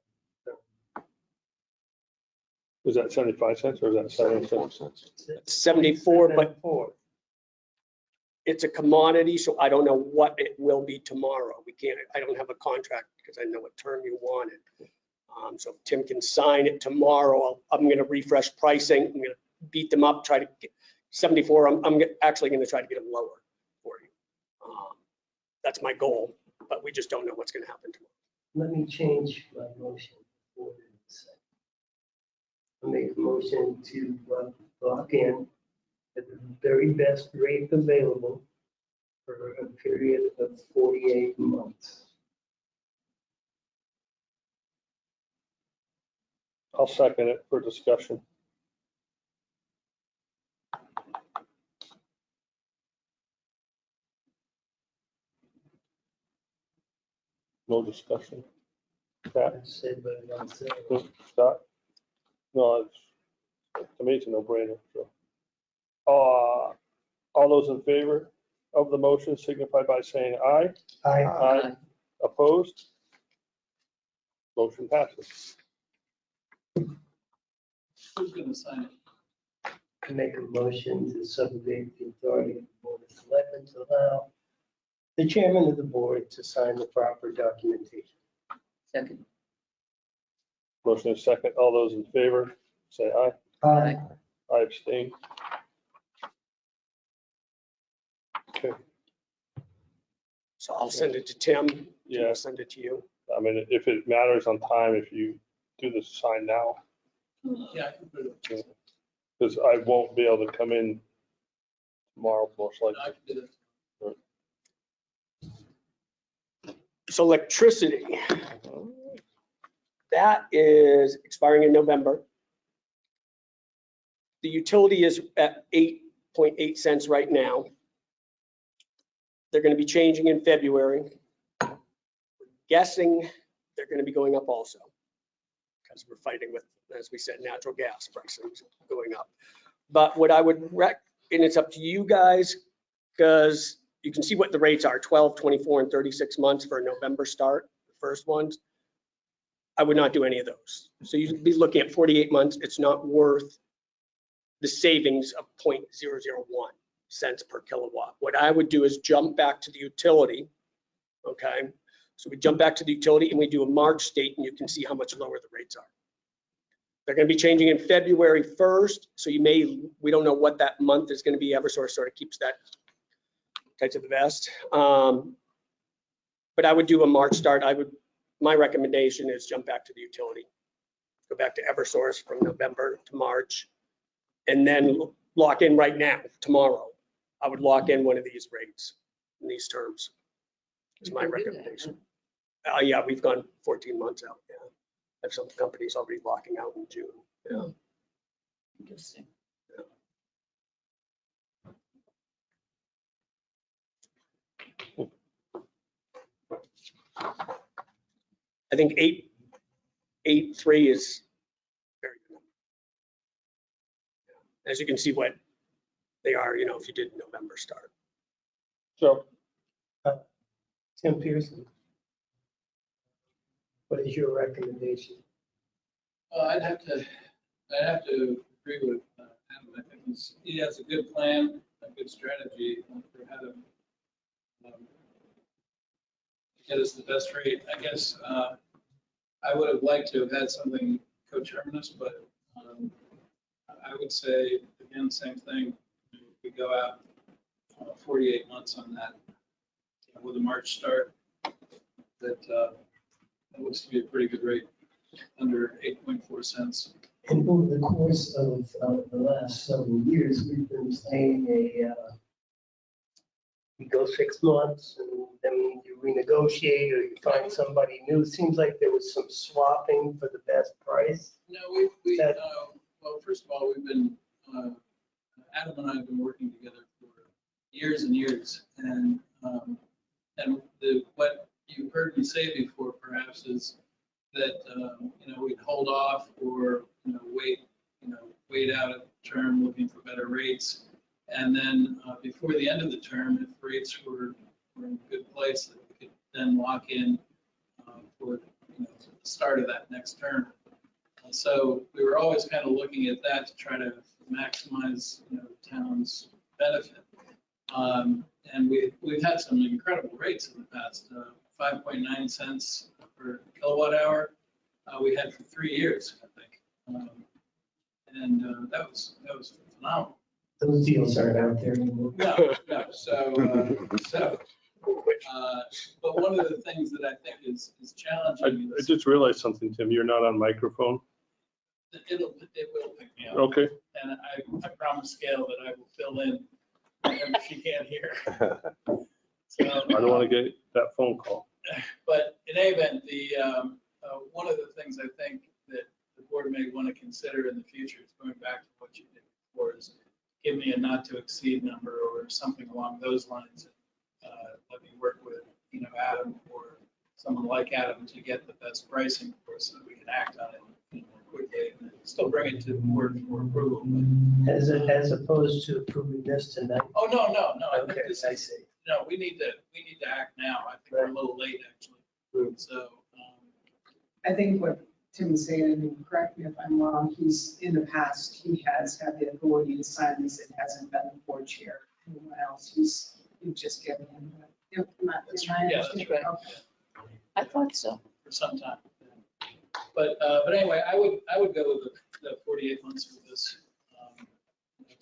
Is that 75 cents or is that 70 74 cents? cents. 74, but 0.74. it's a commodity, so I don't know what it will be tomorrow. I don't have a contract because I know what term you wanted. So if Tim can sign it tomorrow, I'm going to refresh pricing. I'm going to beat them up, try to get 74. I'm actually going to try to get them lower for you. That's my goal, but we just don't know what's going to happen tomorrow. Let me change my motion. For a second. I'll make a motion to lock in at the very best rate available for a period of 48 months. I'll second it for discussion. No discussion. Pat, I said, but I'm saying. Scott? No, to me, it's a no-brainer, so. All those in favor of the motion signify by saying aye. I Aye. Opposed? Motion passes. Who's gonna sign it? make a motion to subrogate the authority of the Board of Selectmen to allow the chairman of the board to sign the proper documentation. Second. Motion is second. All those in favor, say aye. Aye. I abstain. Okay, So I'll send it to Tim. yeah, I'll send it to you. I mean, if it matters on time, if you do the sign now, Yeah, I can put it. because I won't be able to come in tomorrow, most I likely. can do it. So electricity, that is expiring in November. The utility is at 8.8 cents right now. They're going to be changing in February. guessing they're going to be going up also. Because we're fighting with, as we said, natural gas prices going up. But what I would and it's up to you guys, because you can see what the rates are, 12, 24, and 36 months for a November start, the first ones. I would not do any of those. So you'd be looking at 48 months. It's not worth the savings of 0.001 cents per kilowatt. What I would do is jump back to the utility, okay? So we jump back to the utility and we do a March date, and you can see how much lower the rates are. They're going to be changing in February 1st, so we don't know what that month is going to be. Eversource sort of keeps that tight to the vest. But I would do a March start. My recommendation is jump back to the utility. Go back to Eversource from November to March, and then lock in right now, tomorrow. I would lock in one of these rates in these terms. Is my recommendation. Yeah, we've gone 14 months out. Yeah, I have some companies already locking out in June. Yeah. Interesting. I think 8.3 is very good. As you can see what they are, if you did November start. So, Tim Pearson. What is your recommendation? I'd have to agree with Adam. I think he has a good plan, a good strategy for how to get us the best rate. I guess I would have liked to have had something coterminous, but I would say, again, same thing. We go out 48 months on that with a March start. That looks to be a pretty good rate, under 8.4 cents. And over the course of the last several years, we've been playing you go 6 months and then you renegotiate or you find somebody new. Seems like there was some swapping for the best price. No, well, first of all, we've been, Adam and I have been working together for years and years. And what you heard me say before perhaps is that, we'd hold off or, wait out a term looking for better rates. And then before the end of the term, if rates were in a good place, that we could then lock in for the start of that next term. So we were always kind of looking at that to try to maximize the town's benefit. And we've had some incredible rates in the past. 5.9 cents per kilowatt hour we had for 3 years, I think. And that was phenomenal. Those deals aren't out there anymore. No. But one of the things that I think is challenging I is just realized something, Tim. You're not on microphone. it will pick me up. Okay. And I promise Gail that I will fill in whenever she can't hear. So, I don't want to get that phone call. But in any event, one of the things I think that the board may want to consider in the future is going back to what you did before, is give me a not to exceed number or something along those lines. Let me work with Adam or someone like Adam to get the best pricing for us so that we can act on it more quickly and still bring it to the board for approval. But, As opposed to approving this tonight. oh, no. I think Okay, this I is, see. no, we need to act now. I think we're a little late actually. So. I think what Tim is saying, and correct me if I'm wrong, in the past, he has had the authority to sign this. It hasn't been the board chair. Anyone else, you've just given him. Yeah, that's right. Okay. I thought so. For some time. But anyway, I would go with the 48 months for this.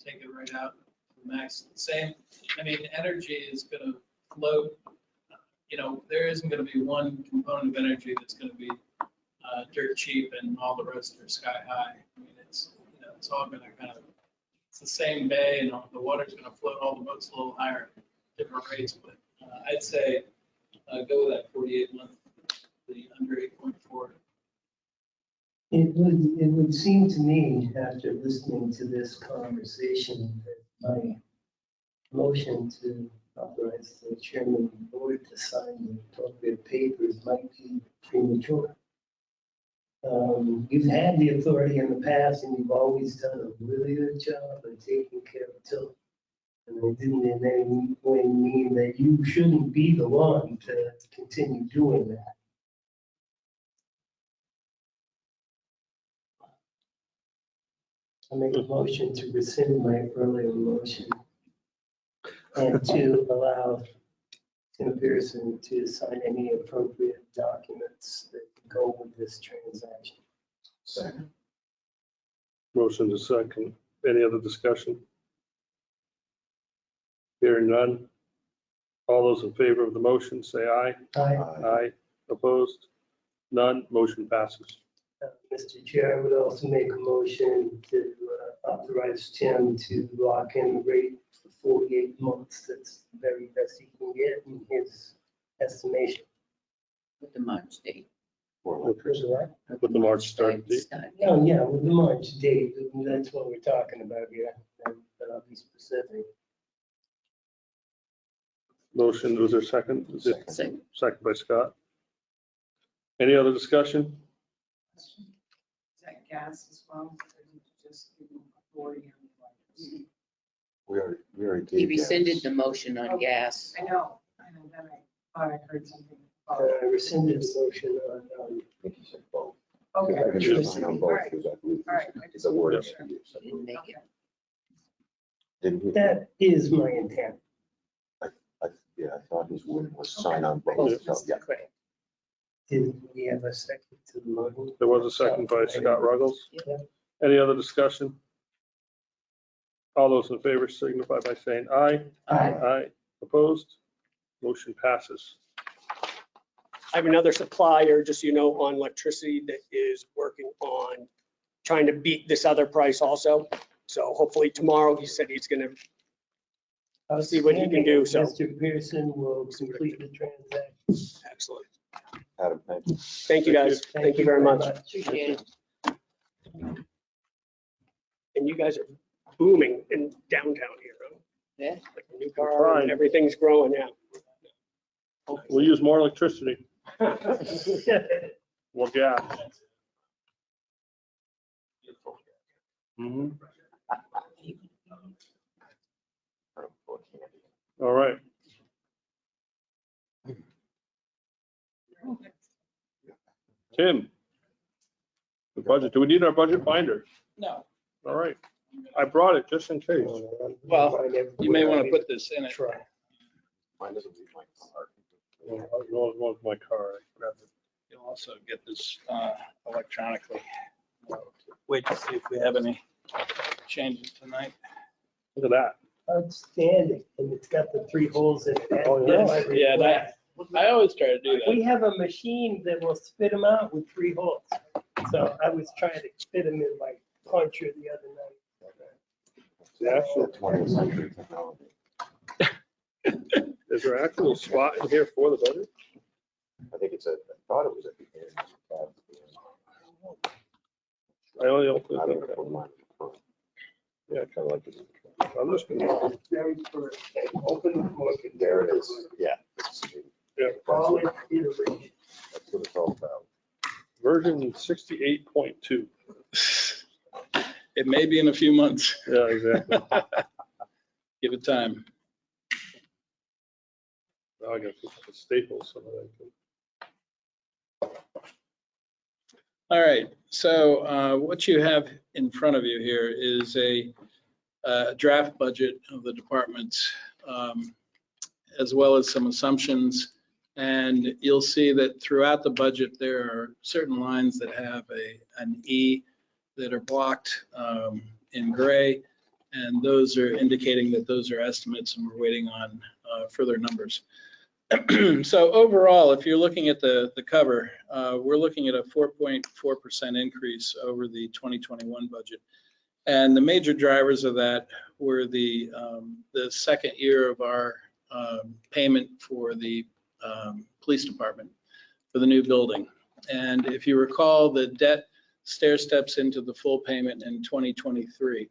Take it right out to the max. Same. I mean, energy is going to float. There isn't going to be one component of energy that's going to be dirt cheap and all the rest are sky high. I mean, it's all going to kind of, it's the same bay and the water's going to float all the boats a little higher, different rates. But I'd say go with that 48 month, the under 8.4. It would seem to me, after listening to this conversation, that my motion to authorize the chairman of the board to sign the appropriate papers might be premature. You've had the authority in the past and you've always done a really good job of taking care of Tilton. And I didn't in any way mean that you shouldn't be the one to continue doing that. I make a motion to rescind my earlier motion and to allow Tim Pearson to sign any appropriate documents that go with this transaction. Second. Motion to second. Any other discussion? Hearing none. All those in favor of the motion, say aye. Aye. Aye. Opposed? None. Motion passes. Mr. Chair, I would also make a motion to authorize Tim to lock in the rate for 48 months. That's the very best he can get in his estimation. With the March date. With the March start date. Oh, yeah, with the March date, that's what we're talking about here. But I'll be specific. Motion, was there a second? Was it Second. second by Scott? Any other discussion? Is that gas as well? Or did you just give them authority on the electricity? We already He gave rescinded gas. the motion on gas. I know, then I thought I heard something about. I rescinded the motion on, I think he said both. Okay. I can just sign on All both right, because I believe all right. it's a word. Yep. Didn't make it. Didn't he? that is my intent. Yeah, I thought his word was sign on Oh, both. So, yeah. correct. Did we have a second to the motion? There was a second by Scott Ruggles. Yeah. Any other discussion? All those in favor signify by saying aye. Aye. Aye. Opposed? Motion passes. I have another supplier, just so you know, on electricity that is working on trying to beat this other price also. So hopefully tomorrow, he said he's gonna, see what he can do, so. Mr. Pearson will complete the transaction. excellent. Adam, thank you. Thank you, guys. Thank you very much. Appreciate it. And you guys are booming in downtown here, huh? Yeah. Like a new car, and everything's growing out. We'll use more electricity, more gas. Mhm. All right. Tim, the budget, do we need our budget binder? No. All right, I brought it just in case. Well, you may want to put this in it. Try. Mine doesn't leave my car. I was going with my car. I grabbed it. You'll also get this electronically. Wait to see if we have any changes tonight. Look at that. Outstanding. And it's got the 3 holes in it. Oh, yeah. That's my Yeah, request. I always try to do We that. have a machine that will spit them out with 3 holes. So I was trying to fit them in my puncher the other night. The actual, 20th century technology. is there actual spot in here for the budget? I think I thought it was at the end. I only opened I it. would put mine in the front. Yeah, kind of like it. I'm just gonna, Very first, open look at There it is. Yeah. yeah, all it iteration. That's what it's all about. version 68.2. It may be in a few months. Yeah, exactly. Give it time. Now I gotta put the staples so that I can. All right, so what you have in front of you here is a draft budget of the departments, as well as some assumptions. And you'll see that throughout the budget, there are certain lines that have an E that are blocked in gray. And those are indicating that those are estimates and we're waiting on further numbers. So overall, if you're looking at the cover, we're looking at a 4.4% increase over the 2021 budget. And the major drivers of that were the second year of our payment for the police department for the new building. And if you recall, the debt stair steps into the full payment in 2023.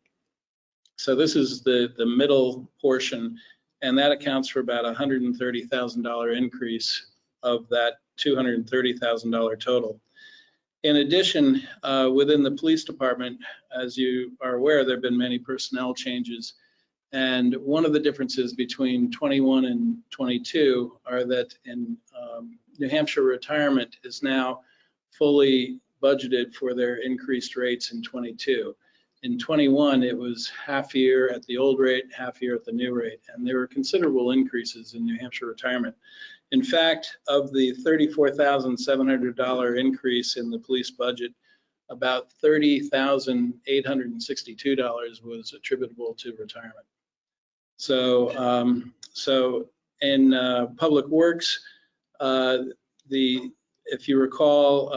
So this is the middle portion, and that accounts for about $130,000 increase of that $230,000 total. In addition, within the police department, as you are aware, there have been many personnel changes. And one of the differences between 21 and 22 are that in New Hampshire retirement is now fully budgeted for their increased rates in 22. In 21, it was half year at the old rate, half year at the new rate, and there were considerable increases in New Hampshire retirement. In fact, of the $34,700 increase in the police budget, about $30,862 was attributable to retirement. So, in Public Works, if you recall,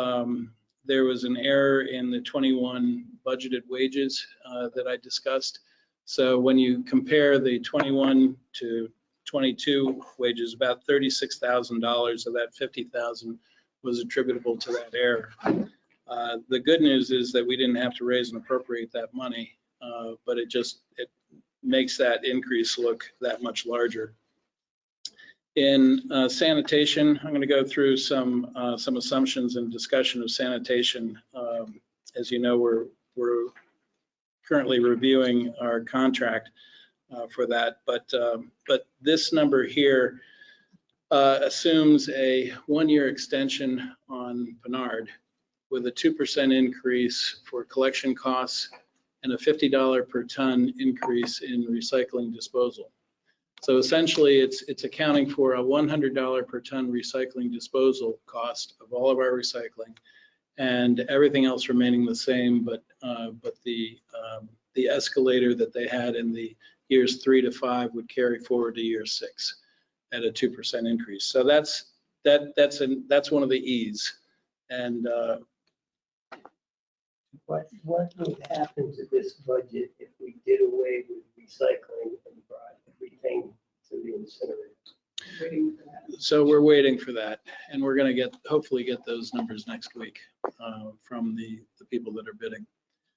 there was an error in the 21 budgeted wages that I discussed. So when you compare the 21 to 22 wages, about $36,000 of that $50,000 was attributable to that error. The good news is that we didn't have to raise and appropriate that money, but it makes that increase look that much larger. In sanitation, I'm going to go through some assumptions and discussion of sanitation. As you know, we're currently reviewing our contract for that, but this number here assumes a 1-year extension on Bernard with a 2% increase for collection costs and a $50 per ton increase in recycling disposal. So essentially, it's accounting for a $100 per ton recycling disposal cost of all of our recycling, and everything else remaining the same, but the escalator that they had in the years 3 to 5 would carry forward to year 6 at a 2% increase. So that's one of the E's. And What would happen to this budget if we did away with recycling and brought everything to the incinerator? Waiting for that. so we're waiting for that, and we're going to hopefully get those numbers next week from the people that are bidding.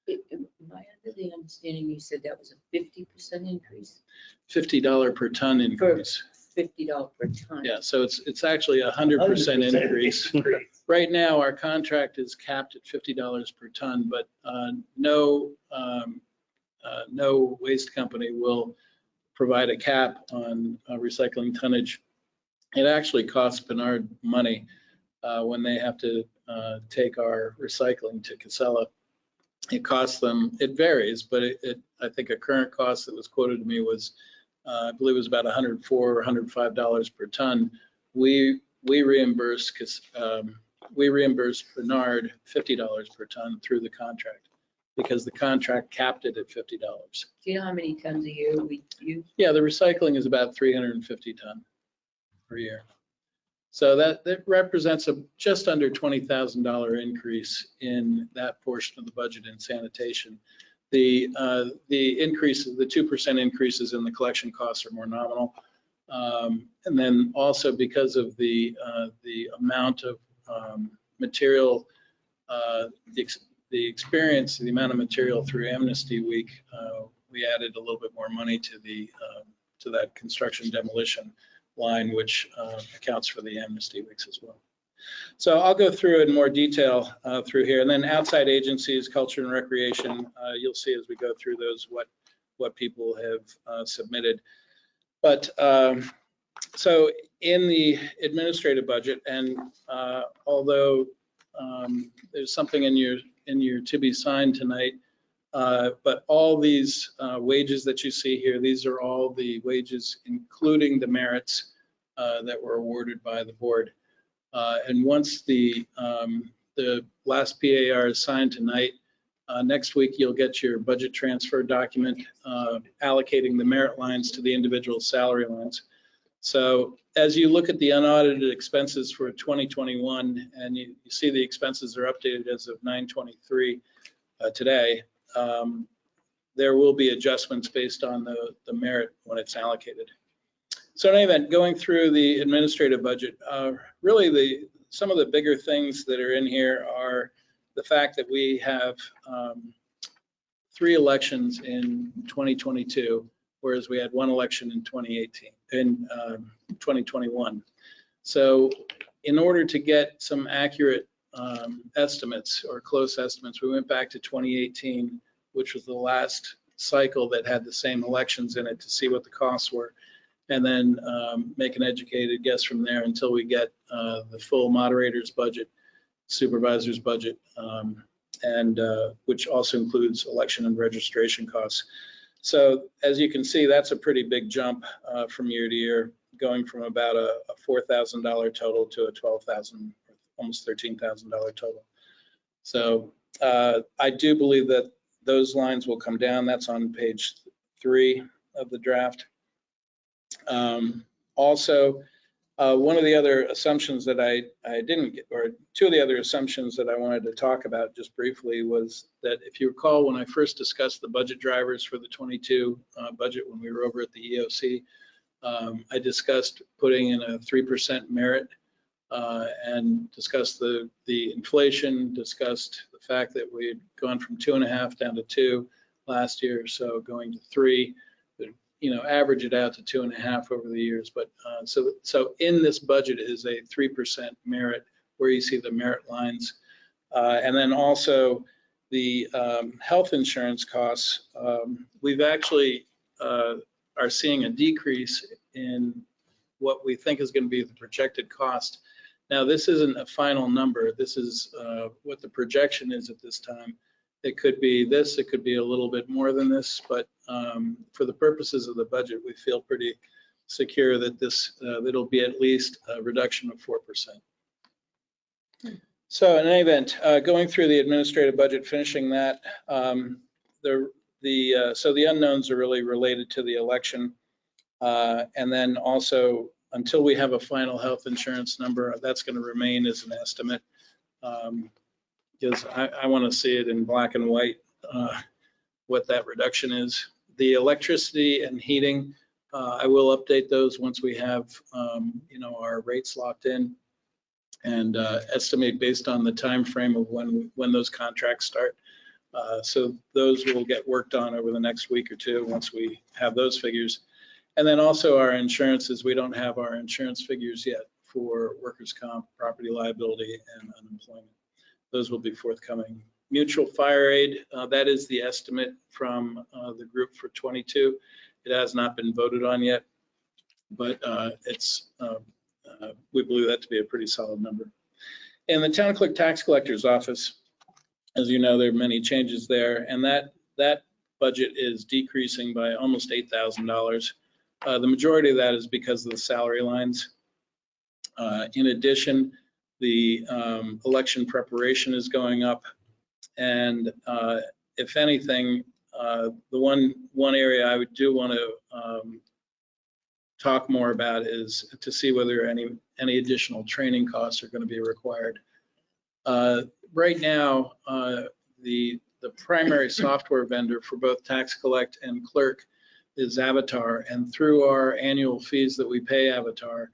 Am I under the understanding you said that was a 50% increase? $50 per ton increase. $50 per ton? Yeah, so it's actually a 100% increase. Right now, our contract is capped at $50 per ton, but no waste company will provide a cap on recycling tonnage. It actually costs Bernard money when they have to take our recycling to Casella. It costs them, it varies, but I think a current cost that was quoted to me was, I believe it was about $104 or $105 per ton. We reimburse Bernard $50 per ton through the contract because the contract capped it at $50. Do you know how many tons a year we use? Yeah, the recycling is about 350 ton per year. So that represents a just under $20,000 increase in that portion of the budget in sanitation. The increases, the 2% increases in the collection costs are more nominal. And then also because of the amount of material, the experience, the amount of material through Amnesty Week, we added a little bit more money to that construction demolition line, which accounts for the Amnesty Weeks as well. So I'll go through in more detail through here, and then outside agencies, culture and recreation, you'll see as we go through those what people have submitted. But so in the administrative budget, and although there's something in your to be signed tonight, but all these wages that you see here, these are all the wages, including the merits that were awarded by the board. And once the last PAR is signed tonight, next week you'll get your budget transfer document allocating the merit lines to the individual salary lines. So as you look at the unaudited expenses for 2021, and you see the expenses are updated as of 9/23 today, there will be adjustments based on the merit when it's allocated. So in any event, going through the administrative budget, really some of the bigger things that are in here are the fact that we have 3 elections in 2022 whereas we had one election in 2021. So in order to get some accurate estimates or close estimates, we went back to 2018, which was the last cycle that had the same elections in it, to see what the costs were, and then make an educated guess from there until we get the full moderator's budget, supervisor's budget, and which also includes election and registration costs. So as you can see, that's a pretty big jump from year to year, going from about a $4,000 total to a $12,000, almost $13,000 total. So I do believe that those lines will come down. That's on page 3 of the draft. Also, one of the other assumptions that I didn't get, or two of the other assumptions that I wanted to talk about just briefly, was that if you recall, when I first discussed the budget drivers for the 22 budget when we were over at the EOC, I discussed putting in a 3% merit and discussed the inflation, discussed the fact that we had gone from 2.5 down to 2 last year, so going to 3. Average it out to 2.5 over the years. But so in this budget is a 3% merit, where you see the merit lines. And then also the health insurance costs. We've actually are seeing a decrease in what we think is going to be the projected cost. Now, this isn't a final number. This is what the projection is at this time. It could be this, it could be a little bit more than this, but for the purposes of the budget, we feel pretty secure that it'll be at least a reduction of 4%. So in any event, going through the administrative budget, finishing that, so the unknowns are really related to the election. And then also, until we have a final health insurance number, that's going to remain as an estimate. Because I want to see it in black and white, what that reduction is. The electricity and heating, I will update those once we have, our rates locked in, and estimate based on the time frame of when those contracts start. So those will get worked on over the next week or two once we have those figures. And then also our insurances, we don't have our insurance figures yet for workers' comp, property liability, and unemployment. Those will be forthcoming. Mutual fire aid, that is the estimate from the group for 22. It has not been voted on yet, but we believe that to be a pretty solid number. In the town clerk tax collector's office, as you know, there are many changes there, and that budget is decreasing by almost $8,000. The majority of that is because of the salary lines. In addition, the election preparation is going up, and if anything, the one area I do want to talk more about is to see whether any additional training costs are going to be required. Right now, the primary software vendor for both tax collect and clerk is Avatar, and through our annual fees that we pay Avatar,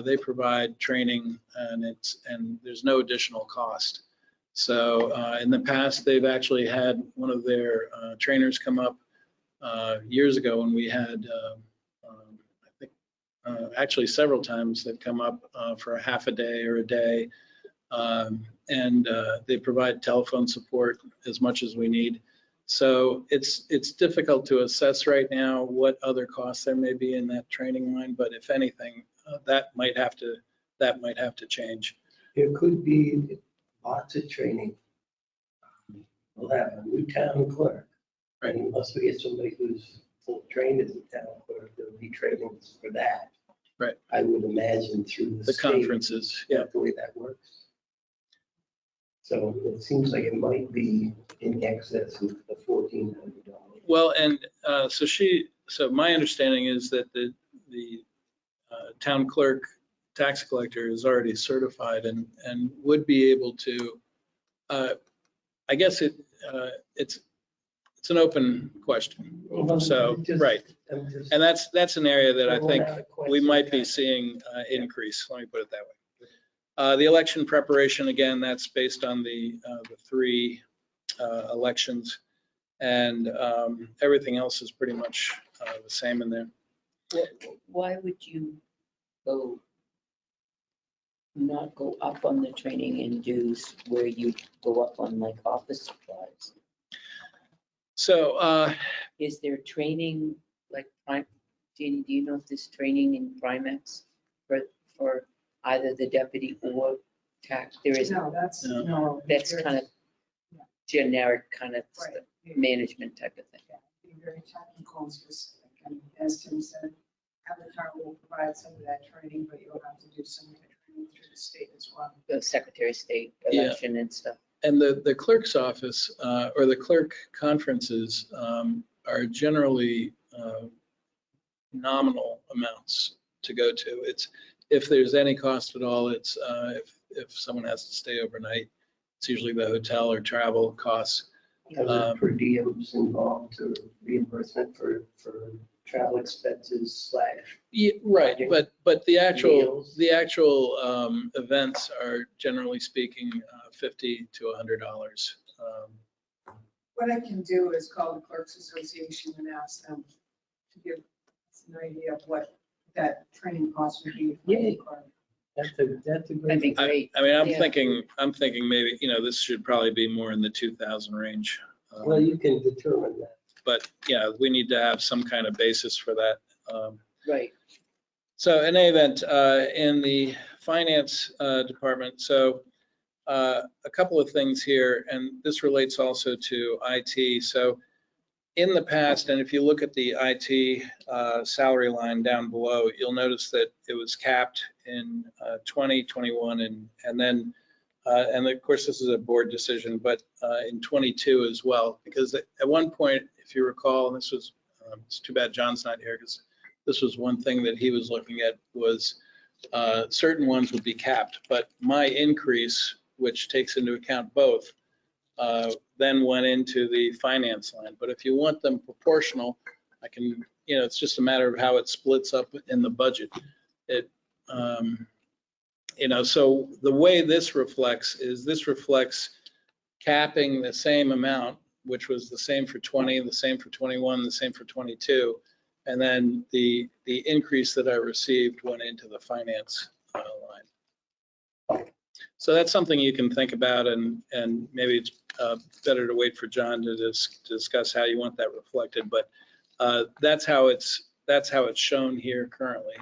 they provide training, and there's no additional cost. So in the past, they've actually had one of their trainers come up years ago, and we had, I think, actually several times they've come up for a half a day or a day, and they provide telephone support as much as we need. So it's difficult to assess right now what other costs there may be in that training line, but if anything, that might have to change. There could be lots of training. We'll have a new town clerk. Right. And unless we get somebody who's full trained as a town clerk, there'll be trainings for that. Right. I would imagine through the state, Conferences, yeah. the way that works. So it seems like it might be in excess of the $1,400. Well, and so my understanding is that the town clerk tax collector is already certified and would be able to, I guess it's an open question. So, right. And that's an area that I think we might be seeing increase. Let me put it that way. The election preparation, again, that's based on the 3 elections, and everything else is pretty much the same in there. Why would you not go up on the training and dues where you go up on like office supplies? So, Is there training, like, Jeannie, do you know if there's training in Primex for either the deputy or tax? There is, No, that's, No. no. that's kind of generic kind of Right. management type of thing. Be very technical and specific. And as Tim said, Avatar will provide some of that training, but you'll have to do some of the training through the state as well. The Secretary of State Yeah. election and stuff. and the clerk's office or the clerk conferences are generally nominal amounts to go to. It's, if there's any cost at all, it's if someone has to stay overnight, it's usually the hotel or travel costs. Are there per diems involved or reimbursement for travel expenses / Yeah, right, but the actual Meals. events are generally speaking $50 to $100. What I can do is call the Clerks Association and ask them to give us an idea of what that training cost would be. for the clerk. That's a That'd great. be great. I mean, I'm Yeah. thinking maybe, this should probably be more in the 2,000 range. Well, you can determine that. But yeah, we need to have some kind of basis for that. Right. So in any event, in the finance department, so a couple of things here, and this relates also to IT. So in the past, and if you look at the IT salary line down below, you'll notice that it was capped in 2021, and then, and of course, this is a board decision, but in 22 as well, because at one point, if you recall, and this was, it's too bad John's not here, because this was one thing that he was looking at was certain ones would be capped, but my increase, which takes into account both, then went into the finance line. But if you want them proportional, I can, it's just a matter of how it splits up in the budget. So the way this reflects is this reflects capping the same amount, which was the same for 20, the same for 21, the same for 22. And then the increase that I received went into the finance line. So that's something you can think about, and maybe it's better to wait for John to discuss how you want that reflected. But that's how it's shown here currently.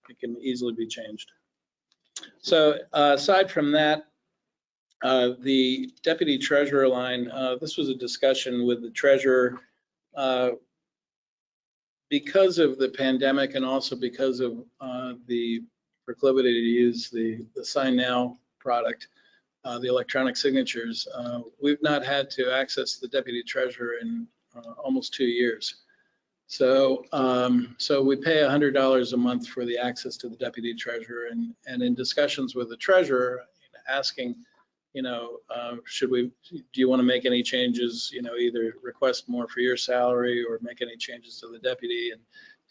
It can easily be changed. So aside from that, the deputy treasurer line, this was a discussion with the treasurer. Because of the pandemic and also because of the proclivity to use the Sign Now product, the electronic signatures, we've not had to access the deputy treasurer in almost 2 years. So we pay $100 a month for the access to the deputy treasurer, and in discussions with the treasurer, asking, do you want to make any changes, either request more for your salary or make any changes to the deputy?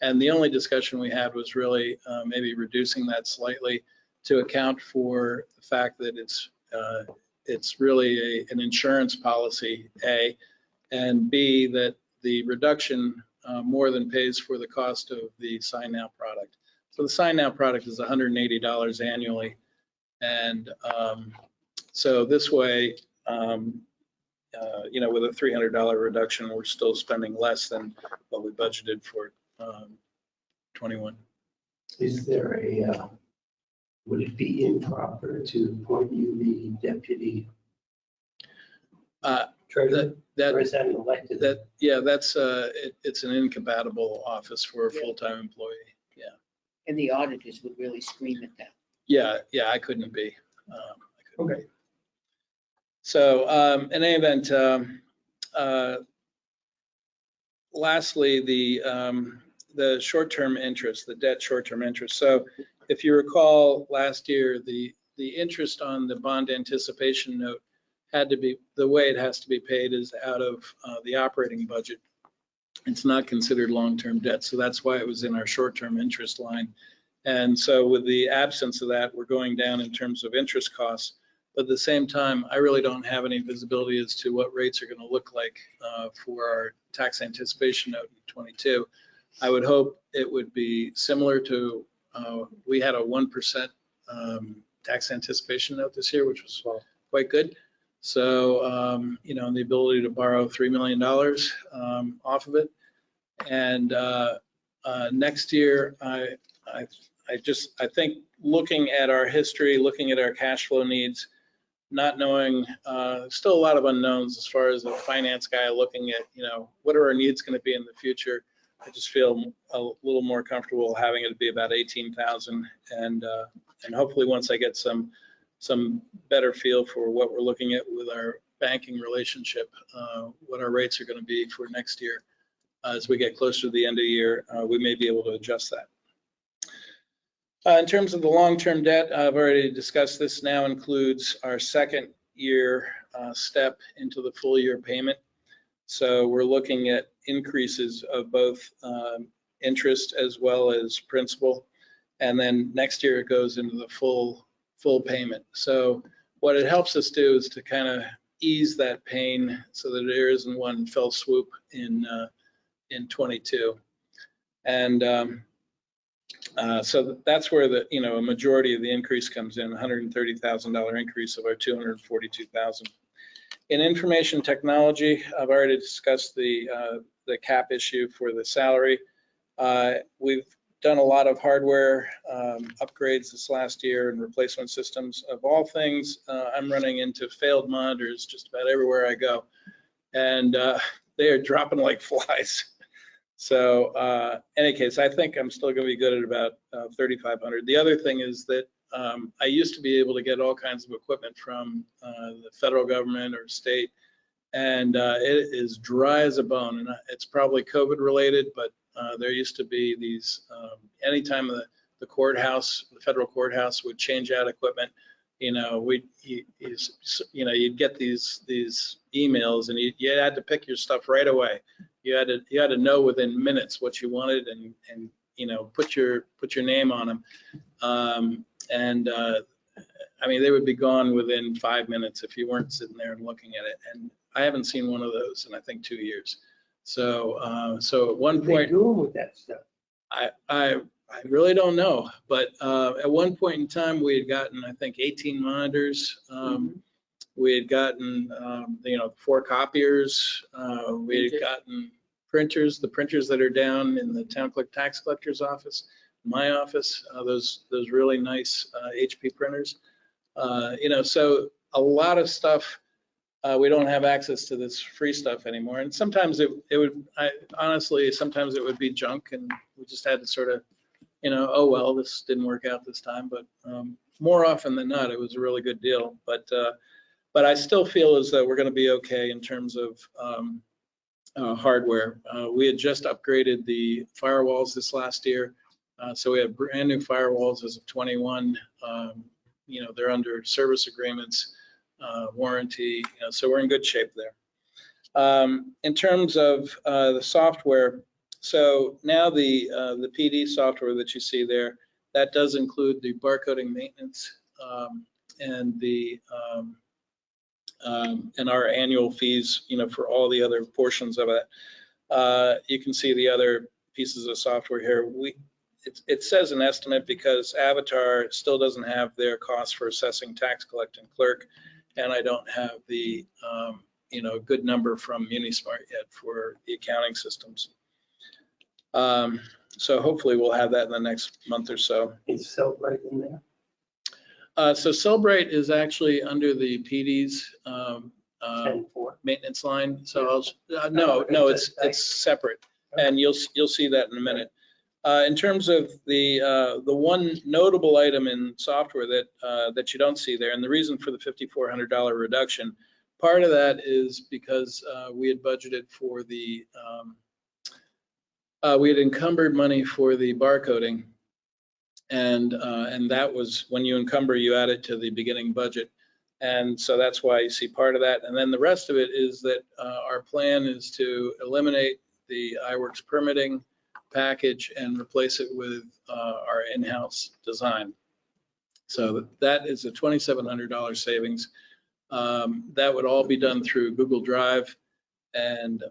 And the only discussion we had was really maybe reducing that slightly to account for the fact that it's really an insurance policy, A, and B, that the reduction more than pays for the cost of the Sign Now product. So the Sign Now product is $180 annually. And so this way, with a $300 reduction, we're still spending less than what we budgeted for 21. Is there would it be improper to appoint you the deputy treasurer? Or is that an elected? It's an incompatible office for a full-time employee. Yeah. And the auditors would really scream at that. Yeah, I couldn't be. Okay. So in any event, lastly, the short-term interest, the debt short-term interest. So if you recall last year, the interest on the bond anticipation note had to be, the way it has to be paid is out of the operating budget. It's not considered long-term debt. So that's why it was in our short-term interest line. And so with the absence of that, we're going down in terms of interest costs. But at the same time, I really don't have any visibility as to what rates are going to look like for our tax anticipation note in 22. I would hope it would be similar to, we had a 1% tax anticipation note this year, which was quite good. So, you know, the ability to borrow $3 million off of it. And next year, I think looking at our history, looking at our cash flow needs, not knowing, still a lot of unknowns as far as a finance guy looking at, you know, what are our needs going to be in the future. I just feel a little more comfortable having it be about 18,000, and hopefully once I get some better feel for what we're looking at with our banking relationship, what our rates are going to be for next year, as we get closer to the end of the year, we may be able to adjust that. In terms of the long-term debt, I've already discussed this. Now includes our second year step into the full year payment. So we're looking at increases of both interest as well as principal. And then next year it goes into the full payment. So what it helps us do is to kind of ease that pain so that there isn't one fell swoop in 22. And so that's where the, you know, a majority of the increase comes in, $130,000 increase of our $242,000. In information technology, I've already discussed the cap issue for the salary. We've done a lot of hardware upgrades this last year and replacement systems. Of all things, I'm running into failed monitors just about everywhere I go, and they are dropping like flies. So any case, I think I'm still going to be good at about 3,500. The other thing is that I used to be able to get all kinds of equipment from the federal government or state, and it is dry as a bone. And it's probably COVID related, but there used to be these, anytime the courthouse, the federal courthouse would change out equipment, you know, you'd get these emails, and you had to pick your stuff right away. You had to know within minutes what you wanted, and you know, put your name on them. I mean, they would be gone within 5 minutes if you weren't sitting there and looking at it. And I haven't seen one of those in, I think, 2 years. So at one point, What are they doing with that stuff? I really don't know, but at one point in time, we had gotten, I think, 18 monitors. We had gotten, you know, 4 copiers. We had gotten printers, the printers that are down in the town clerk tax collector's office, my office, those really nice HP printers. You know, so a lot of stuff, we don't have access to this free stuff anymore. And sometimes honestly, sometimes it would be junk, and we just had to sort of, you know, oh, well, this didn't work out this time. But more often than not, it was a really good deal. But I still feel as though we're going to be okay in terms of hardware. We had just upgraded the firewalls this last year. So we have brand new firewalls as of 21. You know, they're under service agreements, warranty, you know, so we're in good shape there. In terms of the software, so now the PD software that you see there, that does include the barcoding maintenance and the and our annual fees, you know, for all the other portions of it. You can see the other pieces of software here. It says an estimate because Avatar still doesn't have their costs for assessing, tax collect, and clerk, and I don't have the you know, good number from Unismart yet for the accounting systems. So hopefully we'll have that in the next month or so. Is Celebrate in there? So Celebrate is actually under the PD's 10-4. maintenance line. So no, it's separate, and you'll see that in a minute. In terms of the one notable item in software that you don't see there, and the reason for the $5,400 reduction, part of that is because we had budgeted for the we had encumbered money for the barcoding, and that was, when you encumber, you add it to the beginning budget, and so that's why you see part of that. And then the rest of it is that our plan is to eliminate the iWorks permitting package and replace it with our in-house design. So that is a $2,700 savings. That would all be done through Google Drive, and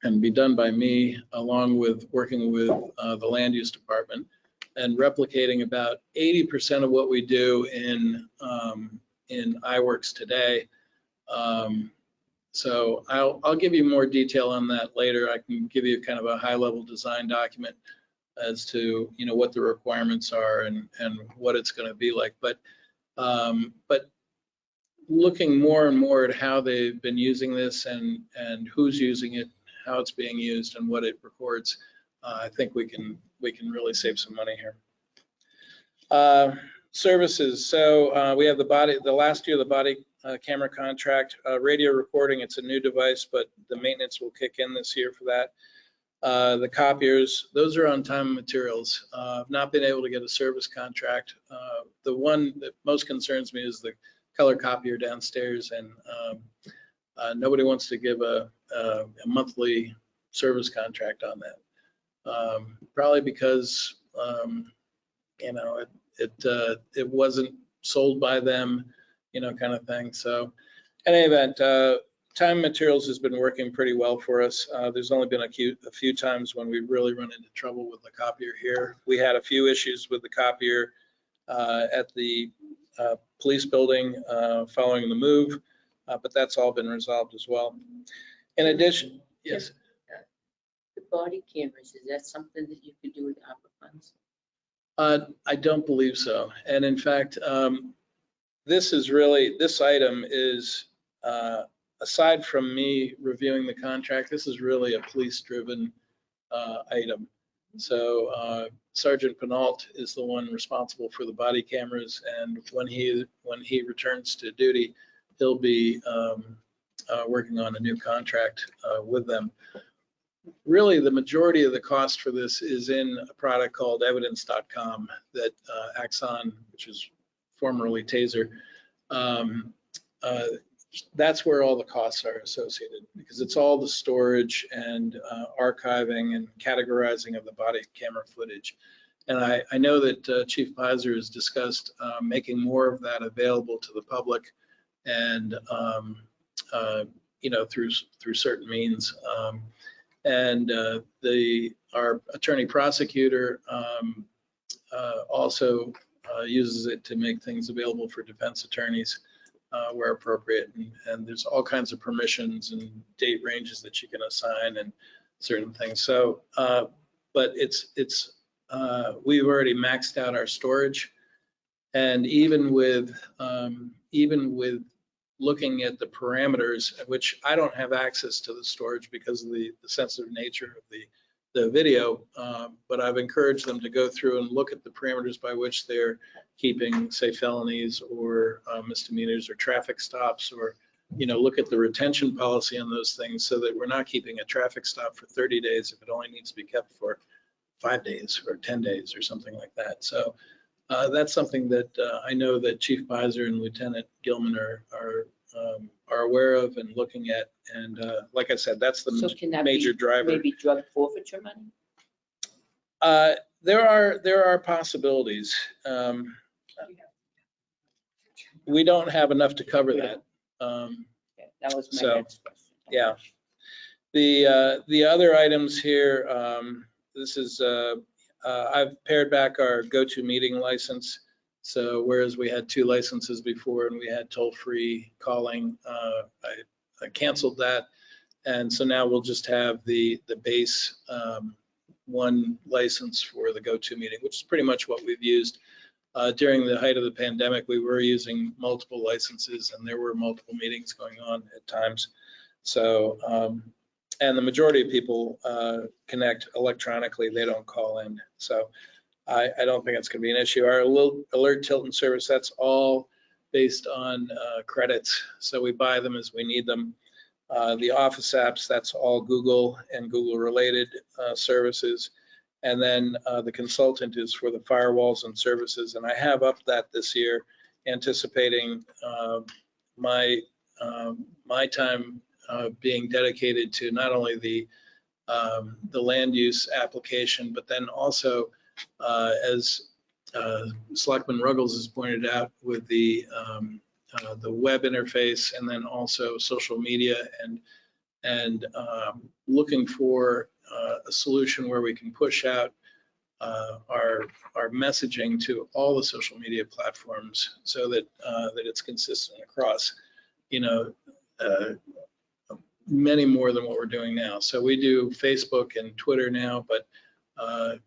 and be done by me, along with working with the land use department, and replicating about 80% of what we do in iWorks today. So I'll give you more detail on that later. I can give you kind of a high-level design document as to, you know, what the requirements are and what it's going to be like. But looking more and more at how they've been using this and who's using it, how it's being used, and what it records, I think we can really save some money here. Services. So we have the last year, the body camera contract, radio recording. It's a new device, but the maintenance will kick in this year for that. The copiers, those are on time and materials. I've not been able to get a service contract. The one that most concerns me is the color copier downstairs, and nobody wants to give a monthly service contract on that. Probably because you know, it wasn't sold by them, you know, kind of thing. So in any event, time materials has been working pretty well for us. There's only been a few times when we really run into trouble with the copier here. We had a few issues with the copier at the police building following the move, but that's all been resolved as well. In addition, yes. The body cameras, is that something that you could do with ARPA funds? I don't believe so. And in fact, this item is, aside from me reviewing the contract, this is really a police-driven item. So Sergeant Penault is the one responsible for the body cameras, and when he returns to duty, he'll be working on a new contract with them. Really, the majority of the cost for this is in a product called evidence.com that Axon, which is formerly Taser, that's where all the costs are associated, because it's all the storage and archiving and categorizing of the body camera footage. And I know that Chief Pizer has discussed making more of that available to the public, and you know, through certain means. And our attorney prosecutor also uses it to make things available for defense attorneys where appropriate. And there's all kinds of permissions and date ranges that you can assign and certain things. So, but we've already maxed out our storage, and even with looking at the parameters, which I don't have access to the storage because of the sensitive nature of the video, but I've encouraged them to go through and look at the parameters by which they're keeping, say, felonies or misdemeanors or traffic stops, or, you know, look at the retention policy on those things, so that we're not keeping a traffic stop for 30 days if it only needs to be kept for 5 days or 10 days or something like that. So that's something that I know that Chief Pizer and Lieutenant Gilman are aware of and looking at. And like I said, that's the major driver. Maybe drug forfeiture money? There are possibilities. We don't have enough to cover that. Okay, that was my So, next question. Yeah. The other items here, this is I've pared back our go-to-meeting license. So whereas we had 2 licenses before and we had toll-free calling, I canceled that. And so now we'll just have the base 1 license for the go-to-meeting, which is pretty much what we've used. During the height of the pandemic, we were using multiple licenses, and there were multiple meetings going on at times. So, and the majority of people connect electronically, they don't call in. So I don't think it's going to be an issue. Our alert Tilton service, that's all based on credits. So we buy them as we need them. The Office apps, that's all Google and Google related services. And then the consultant is for the firewalls and services. And I have upped that this year, anticipating my time being dedicated to not only the land use application, but then also as Selectman Ruggles has pointed out, with the web interface, and then also social media and and looking for a solution where we can push out our messaging to all the social media platforms so that that it's consistent across, you know, many more than what we're doing now. So we do Facebook and Twitter now, but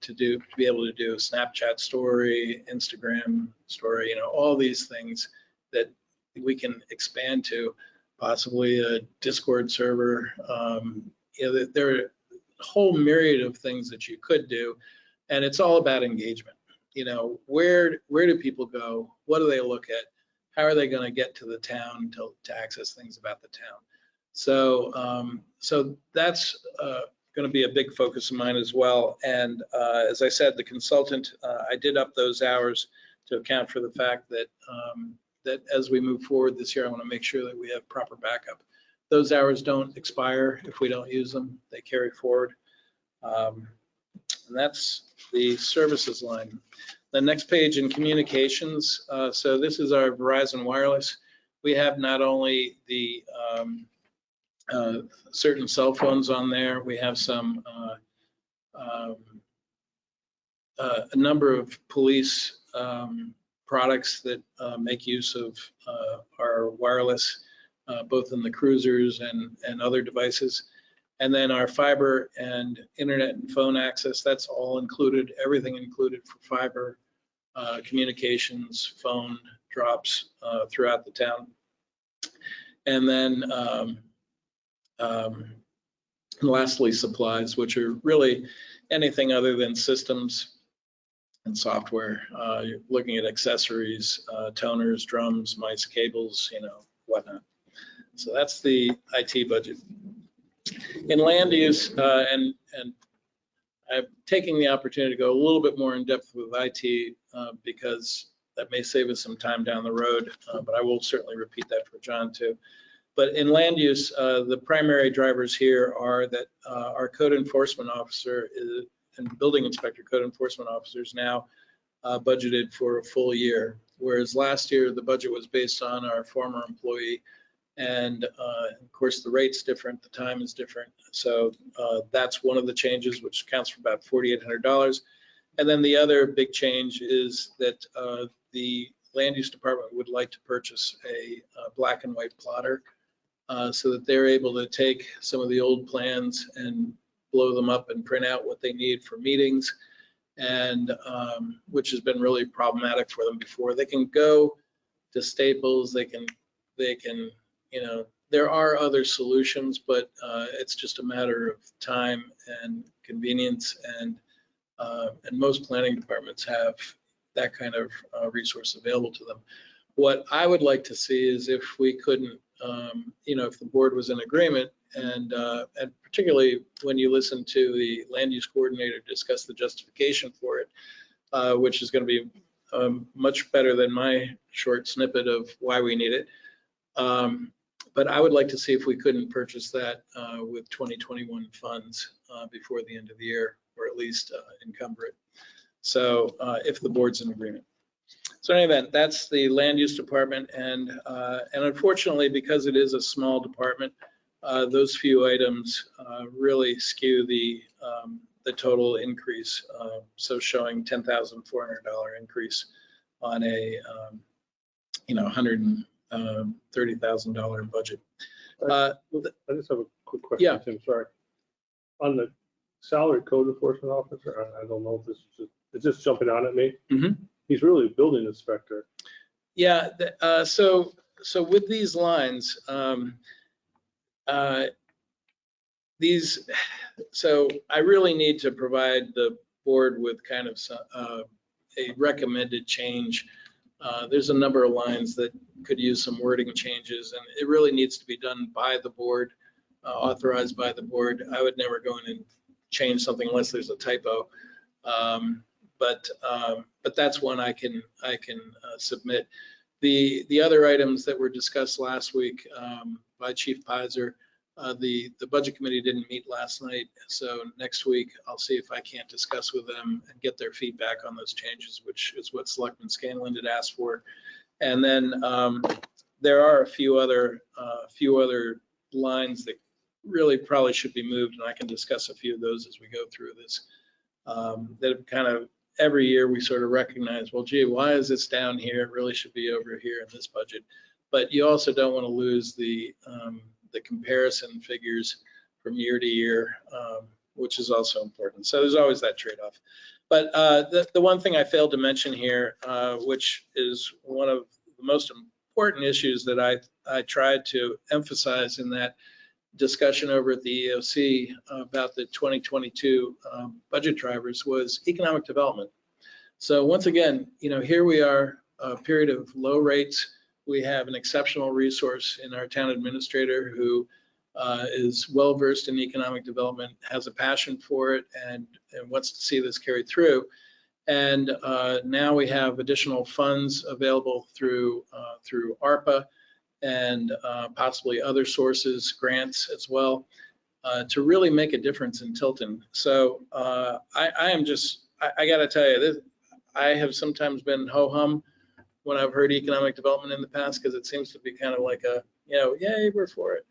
to be able to do a Snapchat story, Instagram story, you know, all these things that we can expand to, possibly a Discord server. You know, there are a whole myriad of things that you could do, and it's all about engagement. You know, where do people go? What do they look at? How are they going to get to the town to access things about the town? So so that's going to be a big focus of mine as well. And as I said, the consultant, I did up those hours to account for the fact that that as we move forward this year, I want to make sure that we have proper backup. Those hours don't expire if we don't use them; they carry forward. And that's the services line. The next page in communications. So this is our Verizon Wireless. We have not only the certain cell phones on there. We have some a number of police products that make use of our wireless, both in the cruisers and other devices. And then our fiber and internet and phone access, that's all included, everything included for fiber, communications, phone drops throughout the town. And then lastly, supplies, which are really anything other than systems and software. You're looking at accessories, toners, drums, mice, cables, you know, whatnot. So that's the IT budget. In land use, and I'm taking the opportunity to go a little bit more in depth with IT because that may save us some time down the road, but I will certainly repeat that for John too. But in land use, the primary drivers here are that our code enforcement officer and building inspector code enforcement officers now budgeted for a full year, whereas last year the budget was based on our former employee. And of course, the rate's different, the time is different. So that's one of the changes, which accounts for about $4,800. And then the other big change is that the land use department would like to purchase a black and white plotter so that they're able to take some of the old plans and blow them up and print out what they need for meetings, and which has been really problematic for them before. They can go to Staples, they can, you know, there are other solutions, but it's just a matter of time and convenience, and most planning departments have that kind of resource available to them. What I would like to see is if we couldn't, you know, if the board was in agreement, and particularly when you listen to the land use coordinator discuss the justification for it, which is going to be much better than my short snippet of why we need it. But I would like to see if we couldn't purchase that with 2021 funds before the end of the year, or at least encumber it. So if the board's in agreement. So in any event, that's the land use department, and unfortunately, because it is a small department, those few items really skew the total increase. So showing $10,400 increase on a you know, $130,000 budget. I just have a quick question, Yeah. Tim, sorry. On the salary code enforcement officer, I don't know if this is it's just jumping out at me. Mm-hmm. He's really a building inspector. Yeah, so with these lines, so I really need to provide the board with kind of a recommended change. There's a number of lines that could use some wording changes, and it really needs to be done by the board, authorized by the board. I would never go in and change something unless there's a typo. But that's one I can submit. The other items that were discussed last week by Chief Pizer, the budget committee didn't meet last night, so next week I'll see if I can't discuss with them and get their feedback on those changes, which is what Selectman Scanlon had asked for. And then there are a few other lines that really probably should be moved, and I can discuss a few of those as we go through this. That have kind of, every year we sort of recognize, well, gee, why is this down here? It really should be over here in this budget. But you also don't want to lose the comparison figures from year to year, which is also important. So there's always that trade-off. But the one thing I failed to mention here, which is one of the most important issues that I tried to emphasize in that discussion over at the EOC about the 2022 budget drivers, was economic development. So once again, here we are, a period of low rates. We have an exceptional resource in our town administrator who is well versed in economic development, has a passion for it, and wants to see this carried through. And now we have additional funds available through ARPA and possibly other sources, grants as well, to really make a difference in Tilton. So I got to tell you, this, I have sometimes been ho-hum when I've heard economic development in the past, because it seems to be kind of like a, yay, we're for it,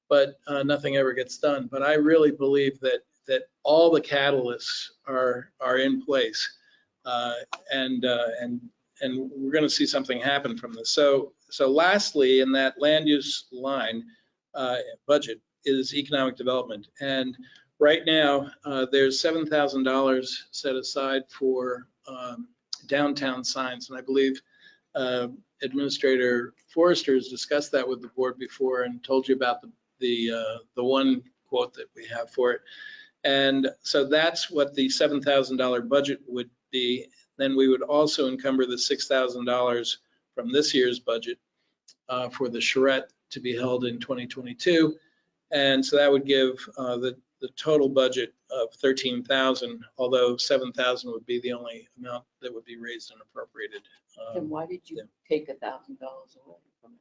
but nothing ever gets done. But I really believe that all the catalysts are in place, and we're going to see something happen from this. So lastly, in that land use line budget is economic development. And right now, there's $7,000 set aside for downtown signs. And I believe Administrator Forrester has discussed that with the board before and told you about the one quote that we have for it. And so that's what the $7,000 budget would be. Then we would also encumber the $6,000 from this year's budget for the charrette to be held in 2022. And so that would give the total budget of $13,000, although $7,000 would be the only amount that would be raised and appropriated. Then why did you take $1,000 away from it?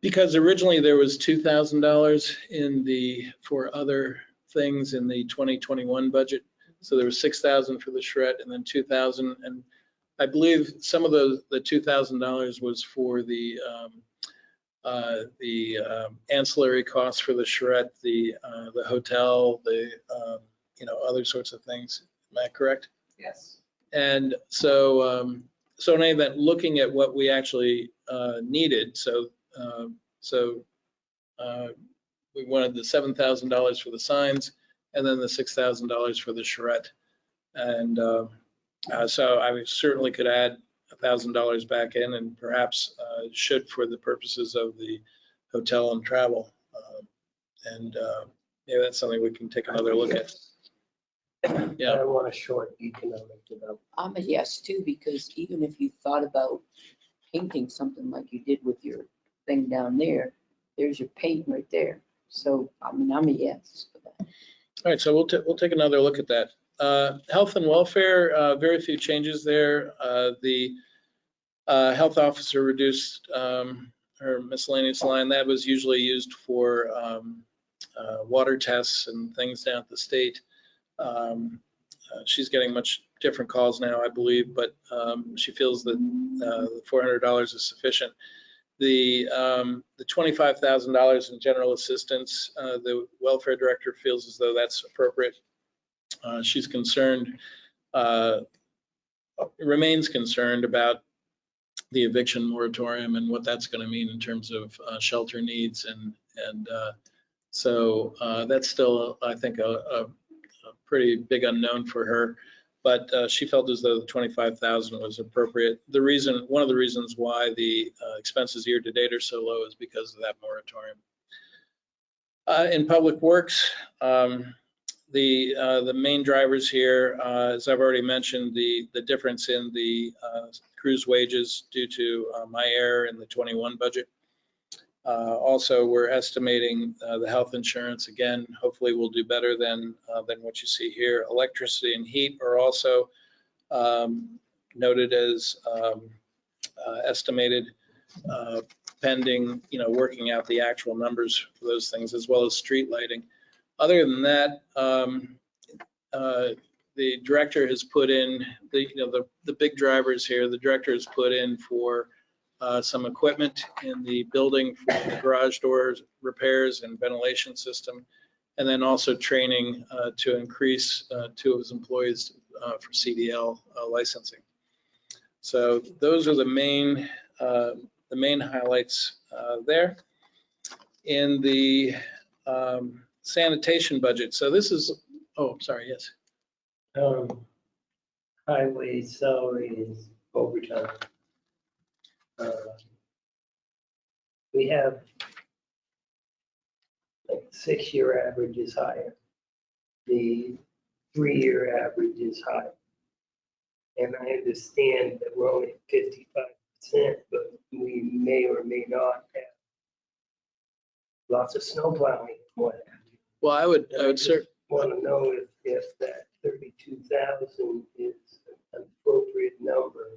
Because originally there was $2,000 for other things in the 2021 budget. So there was $6,000 for the charrette and then $2,000. And I believe some of the $2,000 was for the ancillary costs for the charrette, the hotel, the other sorts of things. Am I correct? Yes. And so in any event, looking at what we actually needed, so we wanted the $7,000 for the signs, and then the $6,000 for the charrette. And so I certainly could add $1,000 back in, and perhaps should for the purposes of the hotel and travel. Yeah, that's something we can take another look at. Yeah. I want a short economic development. I'm a yes too, because even if you thought about painting something like you did with your thing down there, there's your paint right there. So I'm a yes for that. All right, so we'll take another look at that. Health and welfare, very few changes there. The health officer reduced her miscellaneous line. That was usually used for water tests and things down at the state. She's getting much different calls now, I believe, but she feels that the $400 is sufficient. The $25,000 in general assistance, the welfare director feels as though that's appropriate. She's concerned, remains concerned about the eviction moratorium and what that's going to mean in terms of shelter needs, and so that's still, I think, a pretty big unknown for her. But she felt as though the $25,000 was appropriate. One of the reasons why the expenses year to date are so low is because of that moratorium. In public works, the main drivers here, as I've already mentioned, the difference in the crew's wages due to my error in the 21 budget. Also, we're estimating the health insurance. Again, hopefully we'll do better than what you see here. Electricity and heat are also noted as estimated, pending, working out the actual numbers for those things, as well as street lighting. Other than that, the director has put in the big drivers here. The director has put in for some equipment in the building for the garage doors repairs and ventilation system, and then also training to increase 2 of his employees for CDL licensing. So those are the main highlights there. In the sanitation budget, so this is, oh, I'm sorry, yes. Highway salary is overtime. We have like 6-year average is higher. The 3-year average is higher. And I understand that we're only at 55%, but we may or may not have lots of snow plowing and what have you. Well, I would Want to know if that 32,000 is an appropriate number.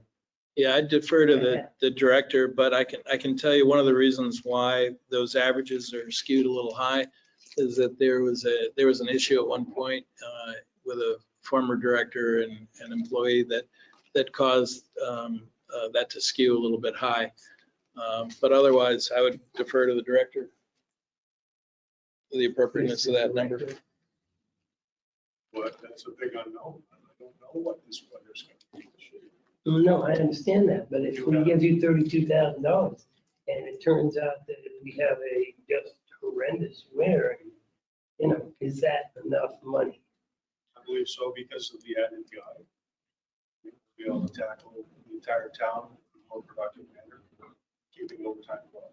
Yeah, I defer to the director, but I can tell you one of the reasons why those averages are skewed a little high is that there was an issue at one point with a former director and an employee that caused that to skew a little bit high. But otherwise, I would defer to the director for the appropriateness of that number. But that's a big unknown. I don't know what this weather's going to be this year. No, I understand that, but if we give you $32,000 and it turns out that we have a just horrendous winter, is that enough money? I believe so because of the added guide. We'll be able to tackle the entire town in a more productive manner, keeping overtime low.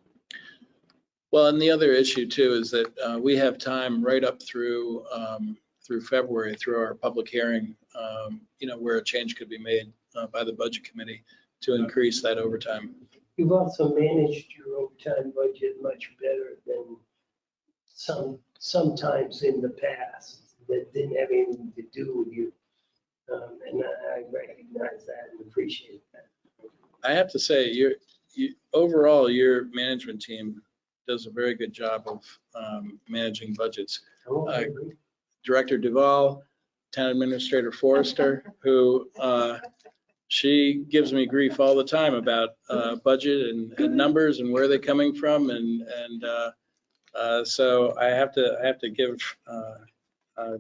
Well, and the other issue too is that we have time right up through February, through our public hearing, where a change could be made by the budget committee to increase that overtime. You've also managed your overtime budget much better than sometimes in the past that didn't have anything to do with you. And I recognize that and appreciate that. I have to say, overall, your management team does a very good job of managing budgets. I agree. Director Duval, Town Administrator Forrester, who she gives me grief all the time about budget and numbers and where they're coming from, and so I have to give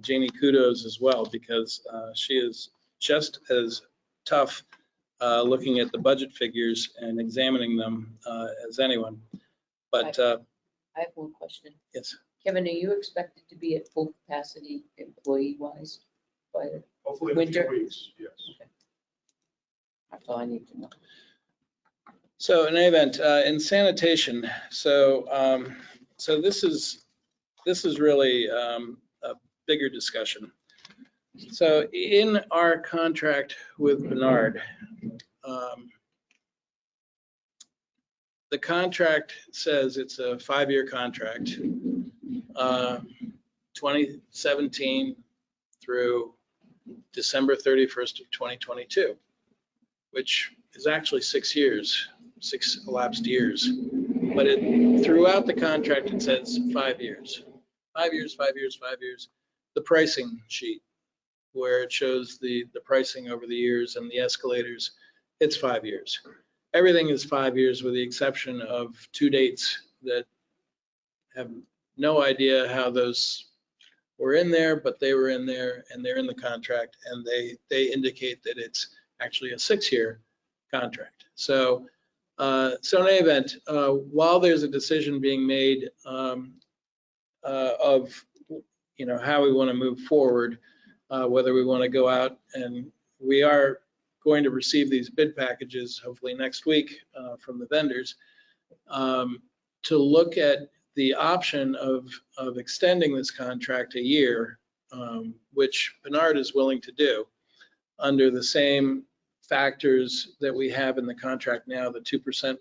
Jeannie kudos as well, because she is just as tough looking at the budget figures and examining them as anyone. But I have one question. yes. Kevin, are you expected to be at full capacity employee-wise by the Hopefully in a few winter? weeks, yes. That's all I need to know. So in any event, in sanitation, so this is really a bigger discussion. So in our contract with Bernard, the contract says it's a 5-year contract, 2017 through December 31st of 2022, which is actually 6 years, 6 elapsed years. But throughout the contract, it says 5 years. 5 years, 5 years, 5 years. The pricing sheet, where it shows the pricing over the years and the escalators, it's 5 years. Everything is 5 years with the exception of 2 dates that have no idea how those were in there, but they were in there and they're in the contract, and they indicate that it's actually a 6-year contract. So in any event, while there's a decision being made of how we want to move forward, whether we want to go out, and we are going to receive these bid packages hopefully next week from the vendors, to look at the option of extending this contract a year, which Bernard is willing to do under the same factors that we have in the contract now, the 2%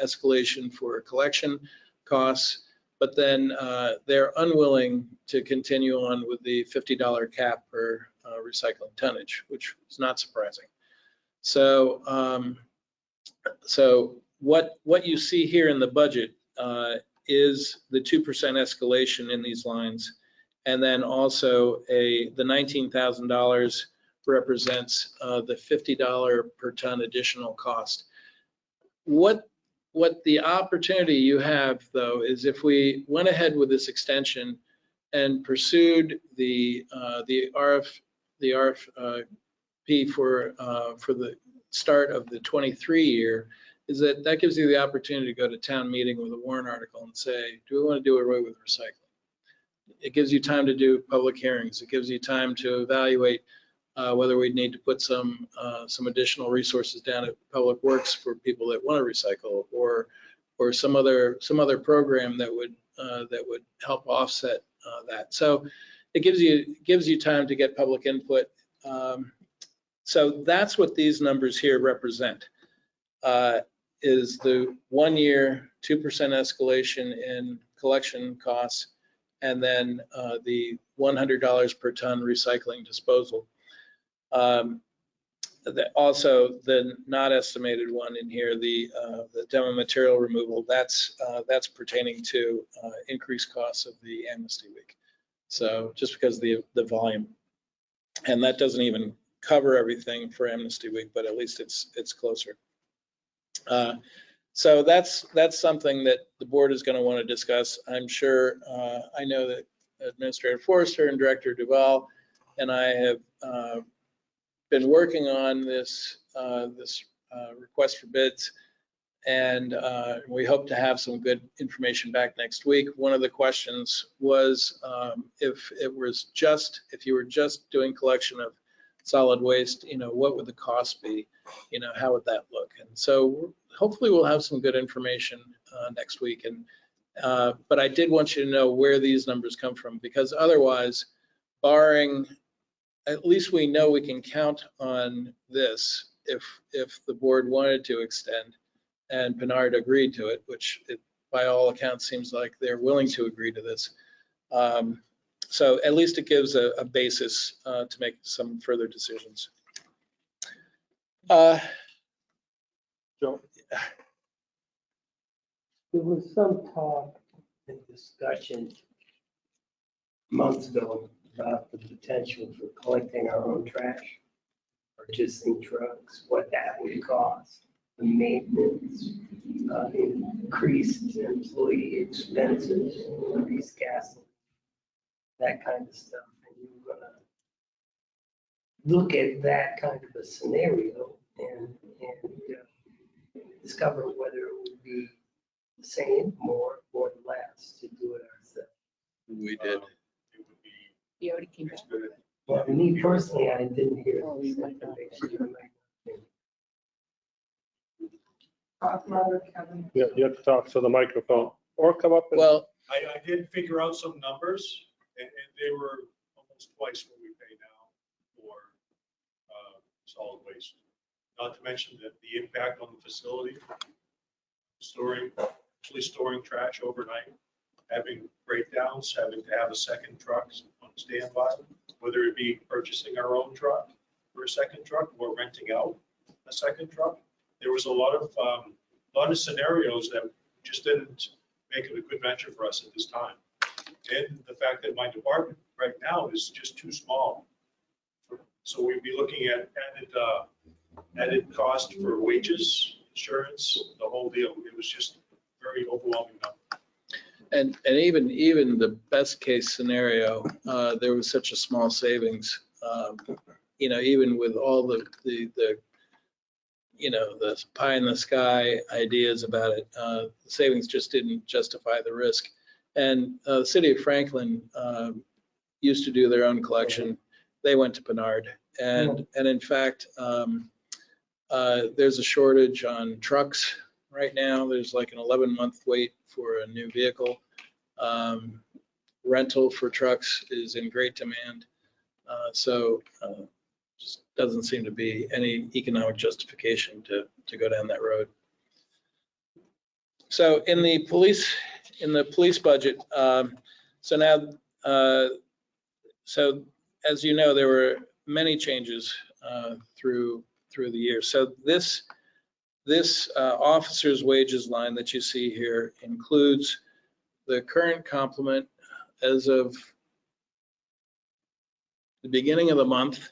escalation for collection costs, but then they're unwilling to continue on with the $50 cap per recycling tonnage, which is not surprising. So what you see here in the budget is the 2% escalation in these lines, and then also the $19,000 represents the $50 per ton additional cost. What what the opportunity you have, though, is if we went ahead with this extension and pursued the RFP for the start of the 23 year, is that gives you the opportunity to go to town meeting with a warrant article and say, do we want to do away with recycling? It gives you time to do public hearings. It gives you time to evaluate whether we need to put some additional resources down at Public Works for people that want to recycle, or some other program that would help offset that. So it gives you time to get public input. So that's what these numbers here represent. Is the 1 year 2% escalation in collection costs, and then the $100 per ton recycling disposal. Also, the not estimated one in here, the demo material removal, that's pertaining to increased costs of the amnesty week. So just because of the volume, and that doesn't even cover everything for amnesty week, but at least it's closer. So that's something that the board is going to want to discuss. I'm sure, I know that Administrator Forrester and Director Duval and I have been working on this request for bids, and we hope to have some good information back next week. One of the questions was if you were just doing collection of solid waste, what would the cost be? How would that look? And so hopefully we'll have some good information next week. And but I did want you to know where these numbers come from, because otherwise, barring, at least we know we can count on this if the board wanted to extend and Pinard agreed to it, which by all accounts seems like they're willing to agree to this. So at least it gives a basis to make some further decisions. Joe? There was some talk and discussion months ago about the potential for collecting our own trash, purchasing trucks, what that would cost, the maintenance, increased employee expenses, increased gas, that kind of stuff. And you're gonna look at that kind of a scenario and discover whether it would be the same, more, or less to do it ourselves. We did. It would be You already came back. expedited. Well, me personally, I didn't hear Oh, this you might not. information. Talk louder, Kevin. Yeah, you have to talk to the microphone or come up and. Well, I did figure out some numbers, and they were almost twice what we pay now for solid waste. Not to mention that the impact on the facility, actually storing trash overnight, having breakdowns, having to have a second truck on standby, whether it be purchasing our own truck for a second truck or renting out a second truck. There was a lot of scenarios that just didn't make it a good venture for us at this time. And the fact that my department right now is just too small. So we'd be looking at added cost for wages, insurance, the whole deal. It was just very overwhelming number. and even the best case scenario, there was such a small savings, even with all the pie in the sky ideas about it, the savings just didn't justify the risk. And the city of Franklin used to do their own collection. They went to Pinard, and in fact, there's a shortage on trucks right now. There's like an 11-month wait for a new vehicle. Rental for trucks is in great demand. So just doesn't seem to be any economic justification to go down that road. So in the police budget, so now, so as you know, there were many changes through the year. So this officer's wages line that you see here includes the current complement as of the beginning of the month,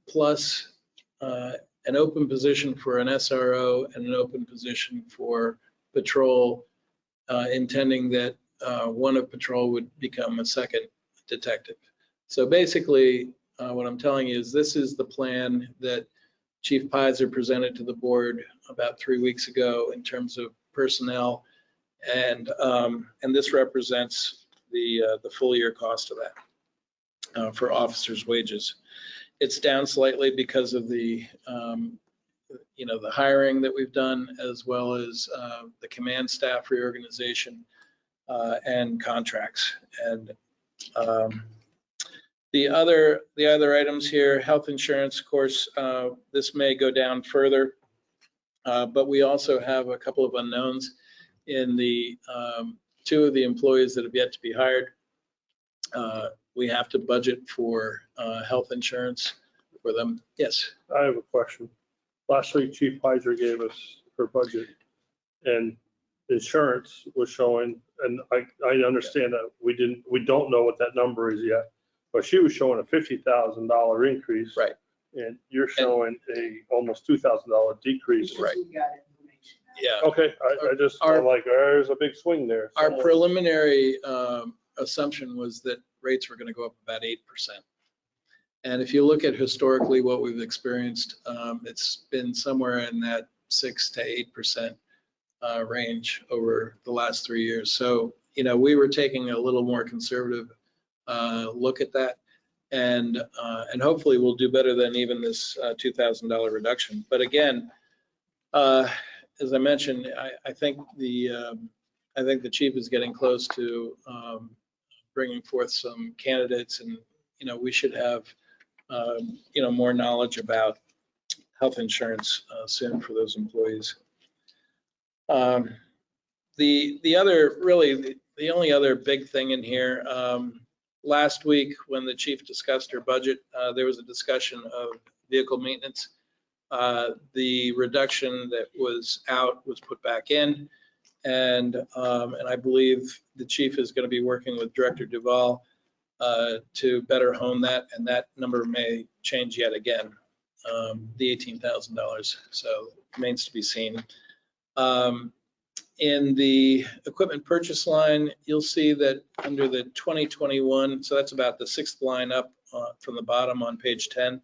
plus an open position for an SRO and an open position for patrol, intending that one of patrol would become a second detective. So basically, what I'm telling you is this is the plan that Chief Pizer presented to the board about 3 weeks ago in terms of personnel, and this represents the full year cost of that for officers' wages. It's down slightly because of the the hiring that we've done, as well as the command staff reorganization and contracts. And the other items here, health insurance, of course, this may go down further, but we also have a couple of unknowns in the 2 of the employees that have yet to be hired. We have to budget for health insurance for them. Yes. I have a question. Last week, Chief Pizer gave us her budget, and insurance was showing, and I understand that we don't know what that number is yet, but she was showing a $50,000 increase. Right. And you're showing a almost $2,000 decrease. Because we got information. Yeah. Okay, I'm like, there's a big swing there. Our preliminary assumption was that rates were going to go up about 8%. And if you look at historically what we've experienced, it's been somewhere in that 6 to 8% range over the last 3 years. So, we were taking a little more conservative look at that, and hopefully we'll do better than even this $2,000 reduction. But again, as I mentioned, I think the chief is getting close to bringing forth some candidates, and we should have more knowledge about health insurance soon for those employees. The only other big thing in here, last week when the chief discussed her budget, there was a discussion of vehicle maintenance. The reduction that was out was put back in, and I believe the chief is going to be working with Director Duval to better hone that, and that number may change yet again, the $18,000. So remains to be seen. In the equipment purchase line, you'll see that under the 2021, so that's about the 6th line up from the bottom on page 10,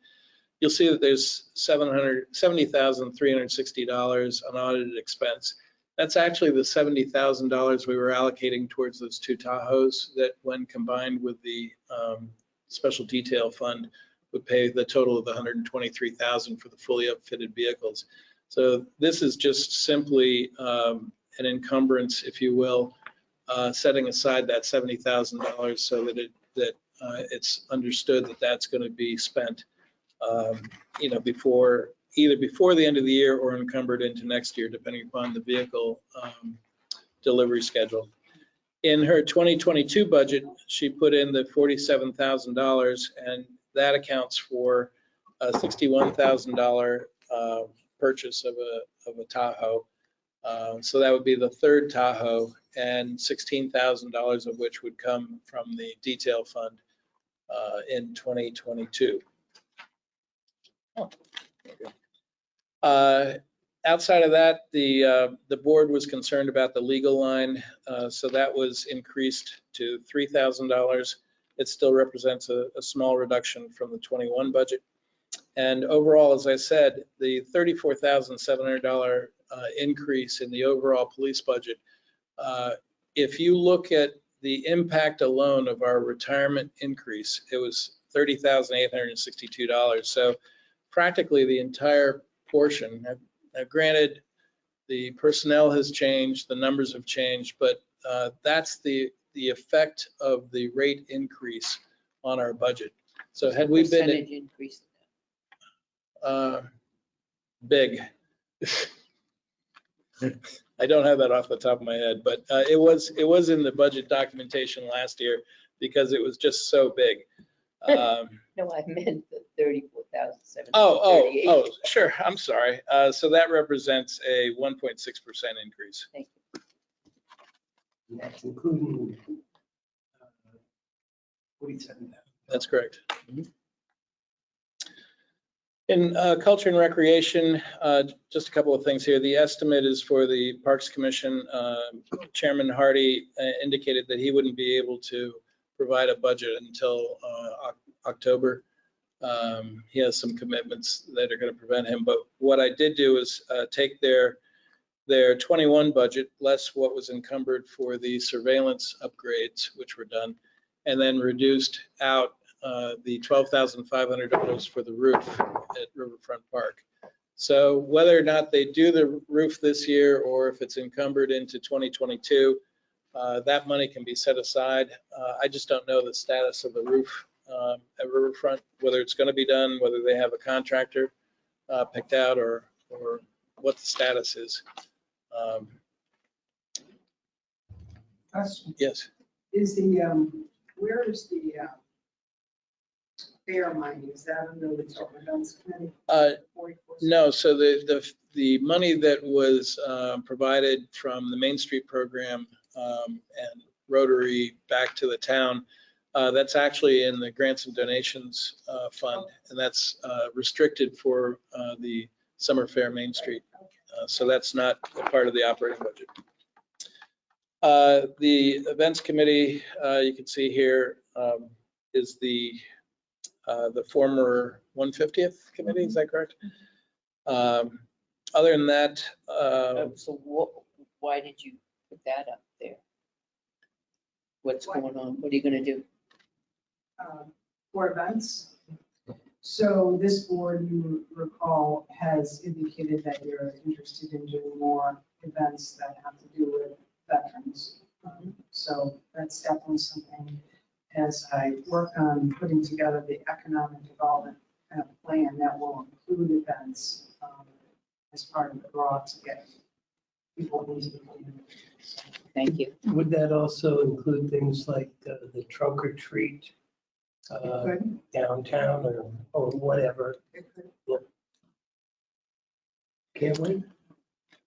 you'll see that there's $70,360 unaudited expense. That's actually the $70,000 we were allocating towards those 2 Tahoes that, when combined with the special detail fund, would pay the total of the $123,000 for the fully upfitted vehicles. So this is just simply an encumbrance, if you will, setting aside that $70,000 so that it's understood that that's going to be spent, either before the end of the year or encumbered into next year, depending upon the vehicle delivery schedule. In her 2022 budget, she put in the $47,000, and that accounts for a $61,000 purchase of a Tahoe. So that would be the 3rd Tahoe, and $16,000 of which would come from the detail fund in 2022. Outside of that, the board was concerned about the legal line, so that was increased to $3,000. It still represents a small reduction from the 21 budget. And overall, as I said, the $34,700 increase in the overall police budget, if you look at the impact alone of our retirement increase, it was $30,862. So practically the entire portion. Now, granted, the personnel has changed, the numbers have changed, but that's the effect of the rate increase on our budget. So had we been percentage increase? Big. I don't have that off the top of my head, but it was in the budget documentation last year because it was just so big. No, I meant the 34,738. Oh, sure. I'm sorry. So that represents a 1.6% increase. Thank you. And that's including 47,000. That's correct. In Culture and Recreation, just a couple of things here. The estimate is for the Parks Commission. Chairman Hardy indicated that he wouldn't be able to provide a budget until October. He has some commitments that are going to prevent him. But what I did do is take their 21 budget, less what was encumbered for the surveillance upgrades, which were done, and then reduced out the $12,500 for the roof at Riverfront Park. So whether or not they do the roof this year or if it's encumbered into 2022, that money can be set aside. I just don't know the status of the roof at Riverfront, whether it's going to be done, whether they have a contractor picked out, or what the status is. Question, Yes. is the, where is the fair money? Is that under the Tilton Events Committee? 44? No, so the money that was provided from the Main Street program and Rotary back to the town, that's actually in the grants and donations fund, and that's restricted for the Summer Fair Main Street. So that's not a part of the operating budget. The Events Committee, you can see here, is the former 150th committee, is that correct? Other than that, So why did you put that up there? What's going on? What are you gonna do? For events. So this board, you recall, has indicated that you're interested in doing more events that have to do with veterans. So that's definitely something, as I work on putting together the economic development kind of plan that will include events as part of the draw to get people into the community. So, Thank you. Would that also include things like the trunk or treat Good. downtown or whatever? It could. Can't we?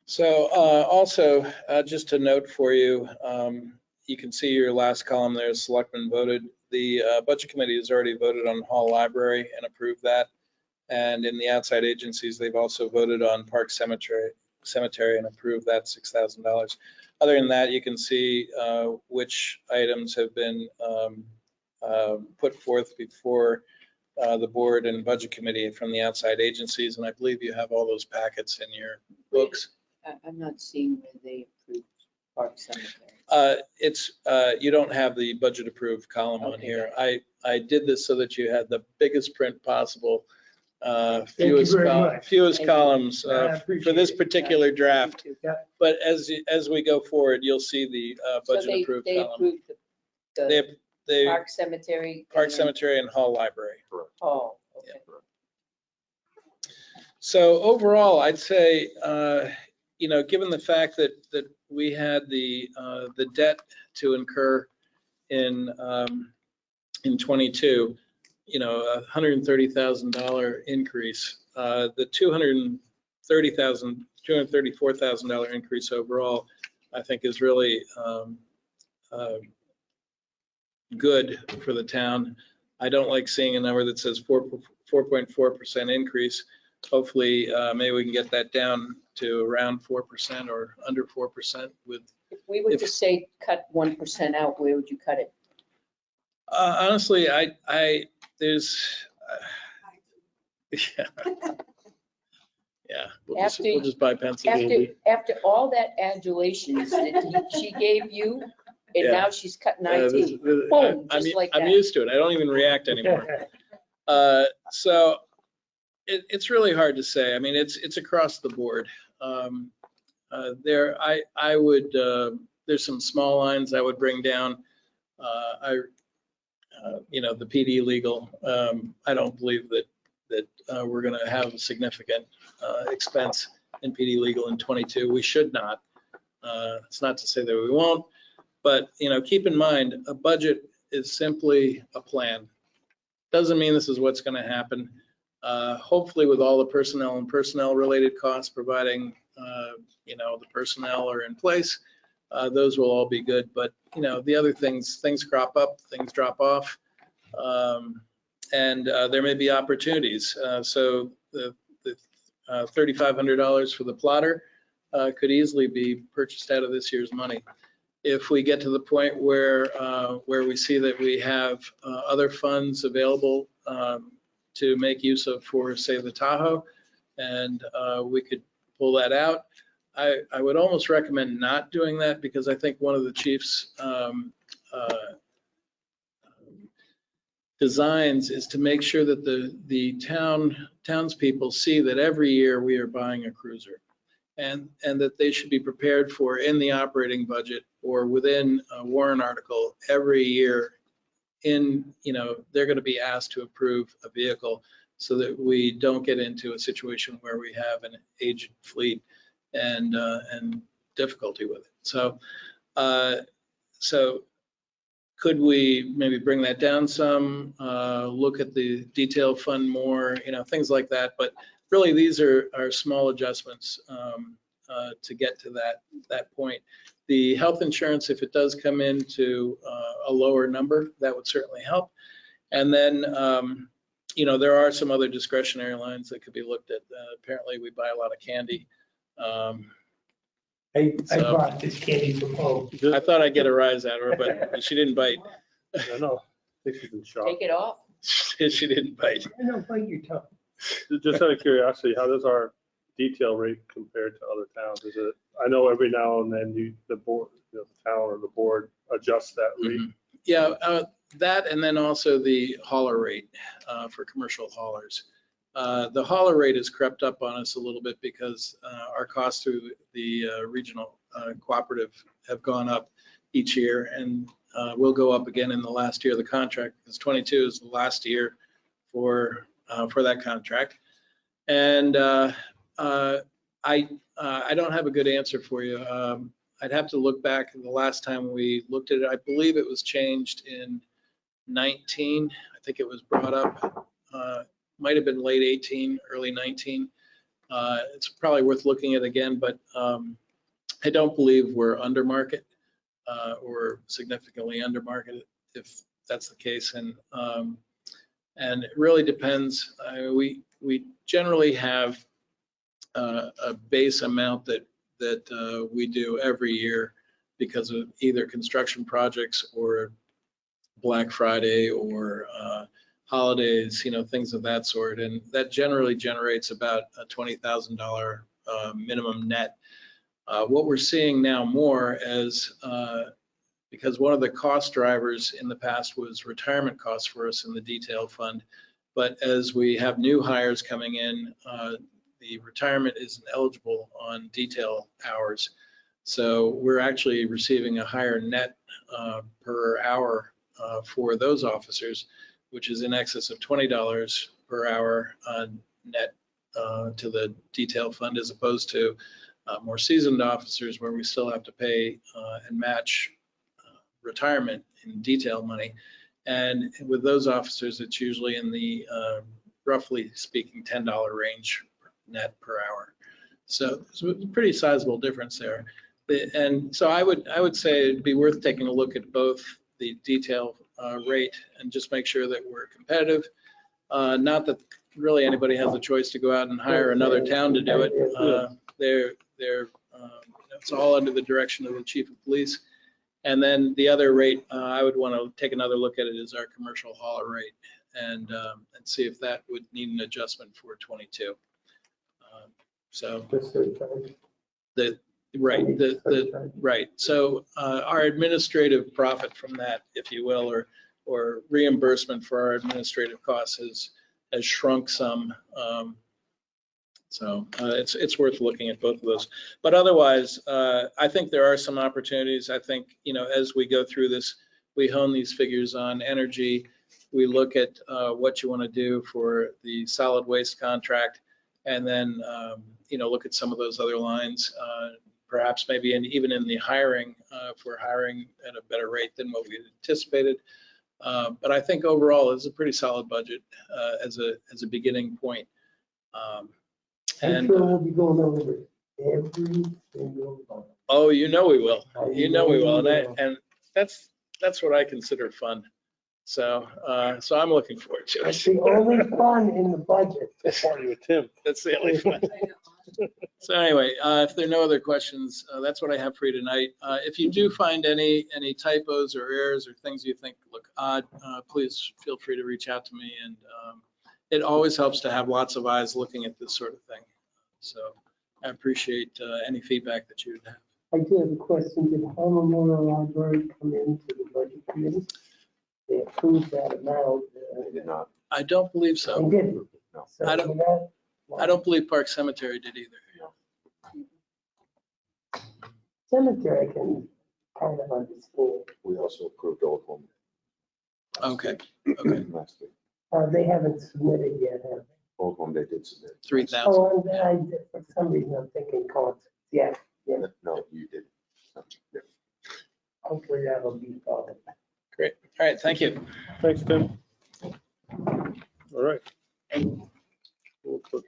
so also, just a note for you, you can see your last column there, Selectmen voted. The Budget Committee has already voted on Hall Library and approved that. And in the outside agencies, they've also voted on Park Cemetery and approved that $6,000. Other than that, you can see which items have been put forth before the board and Budget Committee from the outside agencies. And I believe you have all those packets in your books. I'm not seeing where they approved Park Cemetery. It's you don't have the budget approved column on Okay. here. I did this so that you had the biggest print possible, you fewest very much. fewest Thank you. columns I for appreciate this it. particular draft. Yeah. But as we go forward, you'll see the So budget approved they column. approved the They Park Cemetery. Park and then- Cemetery and Hall Library. Oh, okay. So overall, I'd say, given the fact that we had the debt to incur in 22, $130,000 increase, the $234,000 increase overall, I think is really good for the town. I don't like seeing a number that says 4.4% increase. Hopefully, maybe we can get that down to around 4% or under 4% with. If we were to say cut 1% out, where would you cut it? Honestly, there's, yeah. Yeah, we'll just buy pencils. After all that adulation that she gave you, and Yeah. now she's cutting IT. Boom, just like I'm that. used to it. I don't even react anymore. So it's really hard to say. I mean, it's across the board. There's some small lines I would bring down. The PD legal. I don't believe that we're going to have a significant expense in PD legal in 22. We should not. It's not to say that we won't, but keep in mind, a budget is simply a plan. Doesn't mean this is what's going to happen. Hopefully, with all the personnel and personnel-related costs, providing the personnel are in place, those will all be good. But the other things crop up, things drop off, and there may be opportunities. So $3,500 for the plotter could easily be purchased out of this year's money. If we get to the point where we see that we have other funds available to make use of for, say, the Tahoe, and we could pull that out, I would almost recommend not doing that, because I think one of the chief's designs is to make sure that the townspeople see that every year we are buying a cruiser, and that they should be prepared for, in the operating budget or within a warrant article every year, they're going to be asked to approve a vehicle, so that we don't get into a situation where we have an aged fleet and difficulty with it. So could we maybe bring that down some, look at the detail fund more, things like that. But really, these are small adjustments to get to that point. The health insurance, if it does come into a lower number, that would certainly help. And then, there are some other discretionary lines that could be looked at. Apparently, we buy a lot of candy. I brought this candy from home. I thought I'd get a rise out of her, but she didn't bite. I know. I think she's in shock. Take it off. She didn't bite. I don't bite your tongue. Just out of curiosity, how does our detail rate compare to other towns? Is it, I know every now and then the board, the town or the board adjusts that rate. Yeah, that, and then also the hauler rate for commercial haulers. The hauler rate has crept up on us a little bit because our costs through the regional cooperative have gone up each year, and will go up again in the last year of the contract, because 22 is the last year for that contract. And I don't have a good answer for you. I'd have to look back at the last time we looked at it. I believe it was changed in 19. I think it was brought up. Might have been late 18, early 19. It's probably worth looking at again, but I don't believe we're under market or significantly under market, if that's the case. And it really depends. We generally have a base amount that we do every year because of either construction projects or Black Friday or holidays, things of that sort. And that generally generates about a $20,000 minimum net. What we're seeing now more is, because one of the cost drivers in the past was retirement costs for us in the detail fund. But as we have new hires coming in, the retirement isn't eligible on detail hours. So we're actually receiving a higher net per hour for those officers, which is in excess of $20 per hour net to the detail fund, as opposed to more seasoned officers where we still have to pay and match retirement in detail money. And with those officers, it's usually in the, roughly speaking, $10 range net per hour. So it's a pretty sizable difference there. And so I would say it'd be worth taking a look at both the detail rate and just make sure that we're competitive. Not that really anybody has a choice to go out and hire another town to do it. It's all under the direction of the chief of police. And then the other rate, I would want to take another look at it, is our commercial hauler rate, and see if that would need an adjustment for 22. So right. So our administrative profit from that, if you will, or reimbursement for our administrative costs has shrunk some. So it's worth looking at both of those. But otherwise, I think there are some opportunities. I think, as we go through this, we hone these figures on energy. We look at what you want to do for the solid waste contract, and then, look at some of those other lines, perhaps maybe even in the hiring, if we're hiring at a better rate than what we had anticipated. But I think overall it's a pretty solid budget as a beginning point. I'm sure we'll be going over every single one. Oh, we will. We will, and that's what I consider fun. So I'm looking forward to It's it. the only fun in the budget. Party with Tim. That's the only fun. So anyway, if there are no other questions, that's what I have for you tonight. If you do find any typos or errors or things you think look odd, please feel free to reach out to me. And it always helps to have lots of eyes looking at this sort of thing. So I appreciate any feedback that you would have. I do have a question. Did Home Memorial Library come into the budget committee? They approved that amount. They did not. I don't believe They so. didn't. No. So I don't- that- I don't believe Park Cemetery did either. Cemetery I can kind of understand. We also approved Old Home. Okay, okay. Last week. They haven't submitted yet, have they? Old Home, they did submit. 3,000. Oh, for some reason I'm thinking concerts. Yeah, yeah. No, you did. Yeah. Hopefully that'll be followed. Great. All right, thank you. Thanks, Tim. All right. We'll put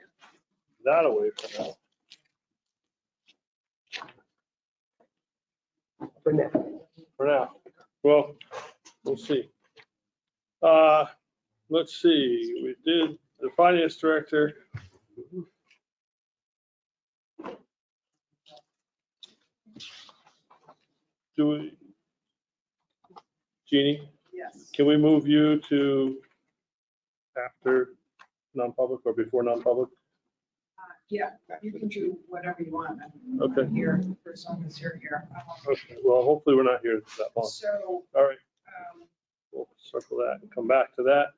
that away for now. For now. For now. Well, we'll see. Let's see, we did the finance director. Do we, Jeannie, Yes. can we move you to after non-public or before non-public? Yeah, you can do whatever you want. I'm Okay. here, for as long as you're here. Okay, well, hopefully we're not here that long. So, All right, we'll circle that and come back to that.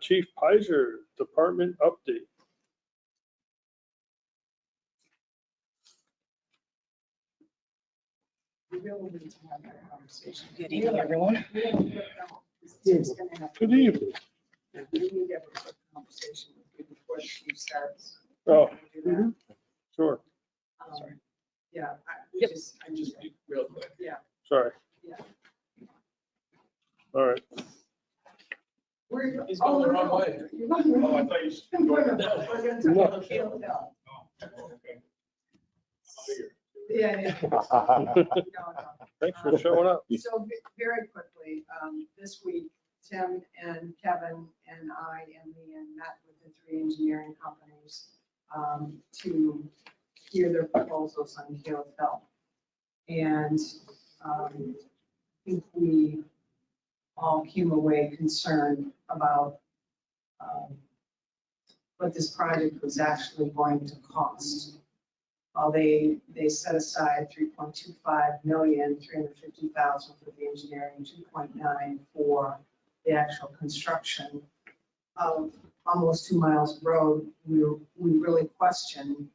Chief Pizer, department update. we really need to have that conversation. Good evening, everyone. Tim's gonna have to Good leave. evening. We need to have a quick conversation with you before the chief starts. Oh, Do that. sure, Yeah, Yep. I just, Real quick. yeah. sorry. Yeah. All right. We're- He's going the wrong way. You're going the wrong way. I thought you said. We're gonna talk about Caleb Hill. Okay. Yeah, yeah. No, no. Thanks for showing up. So very quickly, this week, Tim and Kevin and I and Leanne met with the 3 engineering companies to hear their proposals on Caleb Hill. And I think we all came away concerned about what this project was actually going to cost. Well, they set aside 3.25 million, 350,000 for the engineering, 2.9 for the actual construction of almost 2 miles of road. We really question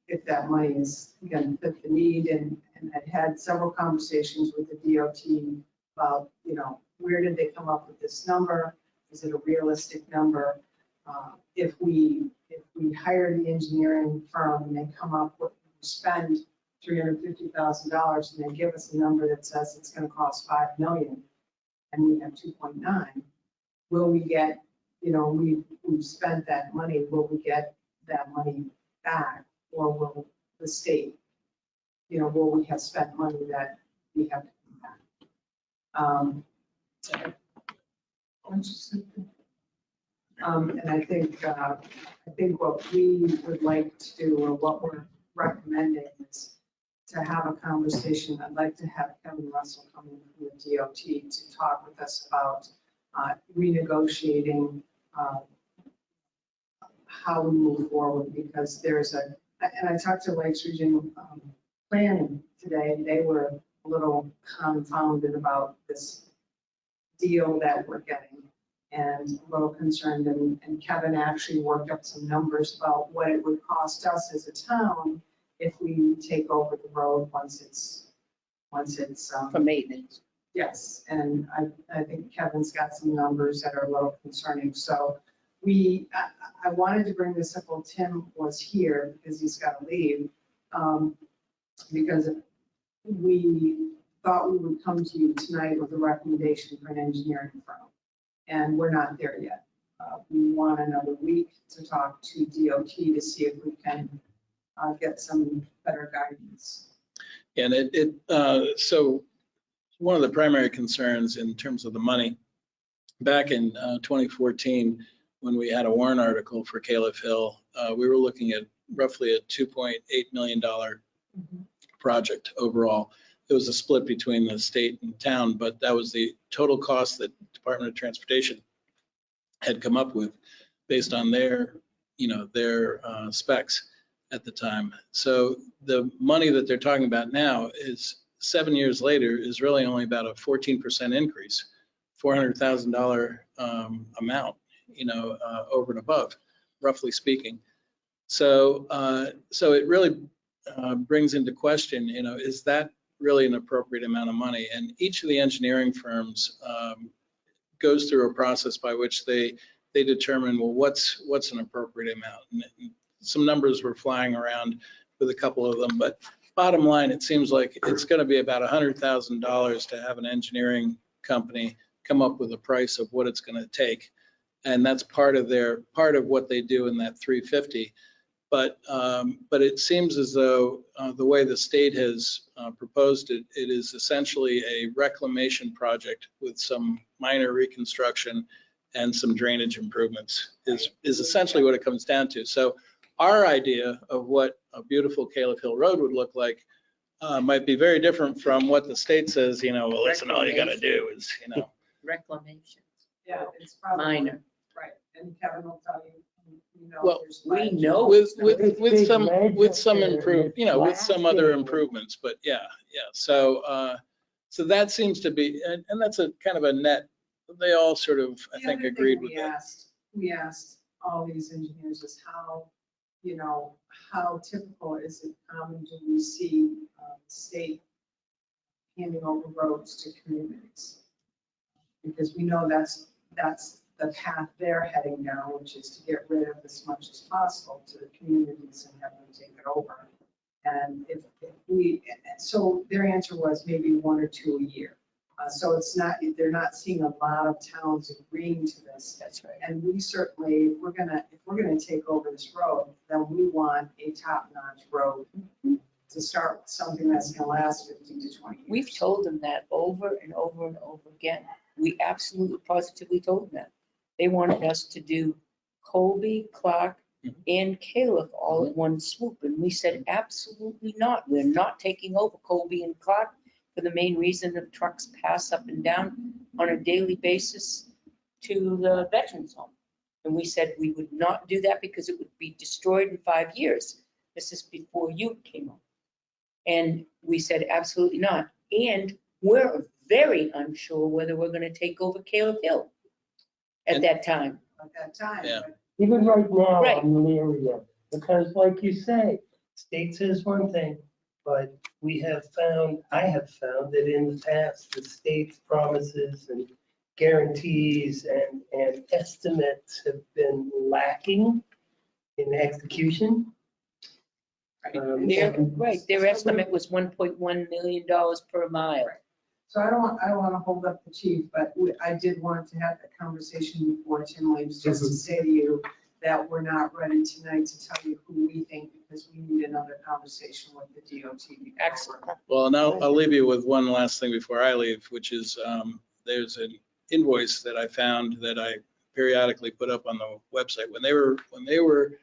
if that money is going to fit the need, and I'd had several conversations with the DOT about, where did they come up with this number? Is it a realistic number? If we hire the engineering firm and they come up with, spend $350,000 and they give us a number that says it's going to cost $5 million and we have 2.9, will we get, we've spent that money, will we get that money back? Or will the state, will we have spent money that we have to pay back? And I think what we would like to do, or what we're recommending, is to have a conversation. I'd like to have Kevin Russell come in from the DOT to talk with us about renegotiating how we move forward, because and I talked to Lakes Region Planning today, and they were a little confounded about this deal that we're getting and a little concerned. And Kevin actually worked up some numbers about what it would cost us as a town if we take over the road once it's. For maintenance. Yes, and I think Kevin's got some numbers that are a little concerning. So I wanted to bring this up while Tim was here because he's got to leave. Because we thought we would come to you tonight with a recommendation for an engineering firm. And we're not there yet. We want another week to talk to DOT to see if we can get some better guidance. And so one of the primary concerns in terms of the money, back in 2014, when we had a warrant article for Caleb Hill, we were looking at roughly a $2.8 million project overall. It was a split between the state and town, but that was the total cost that Department of Transportation had come up with based on their specs at the time. So the money that they're talking about now is 7 years later is really only about a 14% increase, $400,000 amount, over and above, roughly speaking. So it really brings into question, is that really an appropriate amount of money? And each of the engineering firms goes through a process by which they determine, well, what's an appropriate amount? And some numbers were flying around with a couple of them, but bottom line, it seems like it's going to be about $100,000 to have an engineering company come up with a price of what it's going to take, and that's part of what they do in that 350. But it seems as though the way the state has proposed it, it is essentially a reclamation project with some minor reconstruction and some drainage improvements is essentially what it comes down to. So our idea of what a beautiful Caleb Hill Road would look like might be very different from what the state says, well, listen, all you got to do is, Reclamation. Yeah, it's probably. Minor. Right, and Kevin will tell you, Well, there's we ledge. know. with Big some ledge with up some there, improve, and with some other blasting. improvements, but yeah. So that seems to be, and that's a kind of a net. They all sort of, I think, agreed with that. We asked all these engineers is how typical is it common do we see state handing over roads to communities? Because we know that's the path they're heading down, which is to get rid of as much as possible to the communities and have them take it over. And so their answer was maybe 1 or 2 a year. So they're not seeing a lot of towns agreeing to this. That's right. And we certainly, if we're gonna take over this road, then we want a top-notch road to start with, something that's gonna last 15 to 20 years. We've told them that over and over and over again. We absolutely positively told them that. They wanted us to do Colby, Clark, and Caleb all at one swoop. And we said, absolutely not. We're not taking over Colby and Clark for the main reason that trucks pass up and down on a daily basis to the veterans home. And we said we would not do that because it would be destroyed in 5 years. This is before you came on. And we said, absolutely not. And we're very unsure whether we're going to take over Caleb Hill at that time. At that time. Yeah. But Even right now, Right. I'm leery of it, because like you say, state says one thing, but I have found that in the past, the state's promises and guarantees and estimates have been lacking in execution. Their estimate was $1.1 million per mile. So I don't want to hold up the chief, but I did want to have that conversation before Tim leaves, just to say to you that we're not ready tonight to tell you who we think, because we need another conversation with the DOT. Excellent. Well, now I'll leave you with one last thing before I leave, which is there's an invoice that I found that I periodically put up on the website. When they were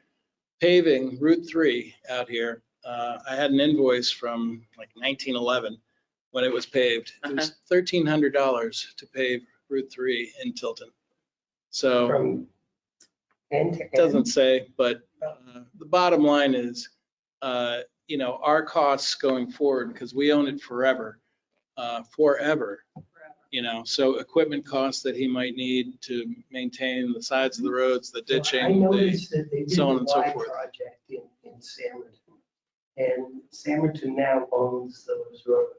paving Route 3 out here, I had an invoice from like 1911 when it was paved. It was $1,300 to pave Route 3 in Tilton. So From end to it end. doesn't say, but the bottom line is, our costs going forward, because we own it forever. So equipment costs that he might need to maintain the sides of the roads, the I ditching, noticed that they did so on the and so Y forth. project in Samerton. And Samerton now owns those roads.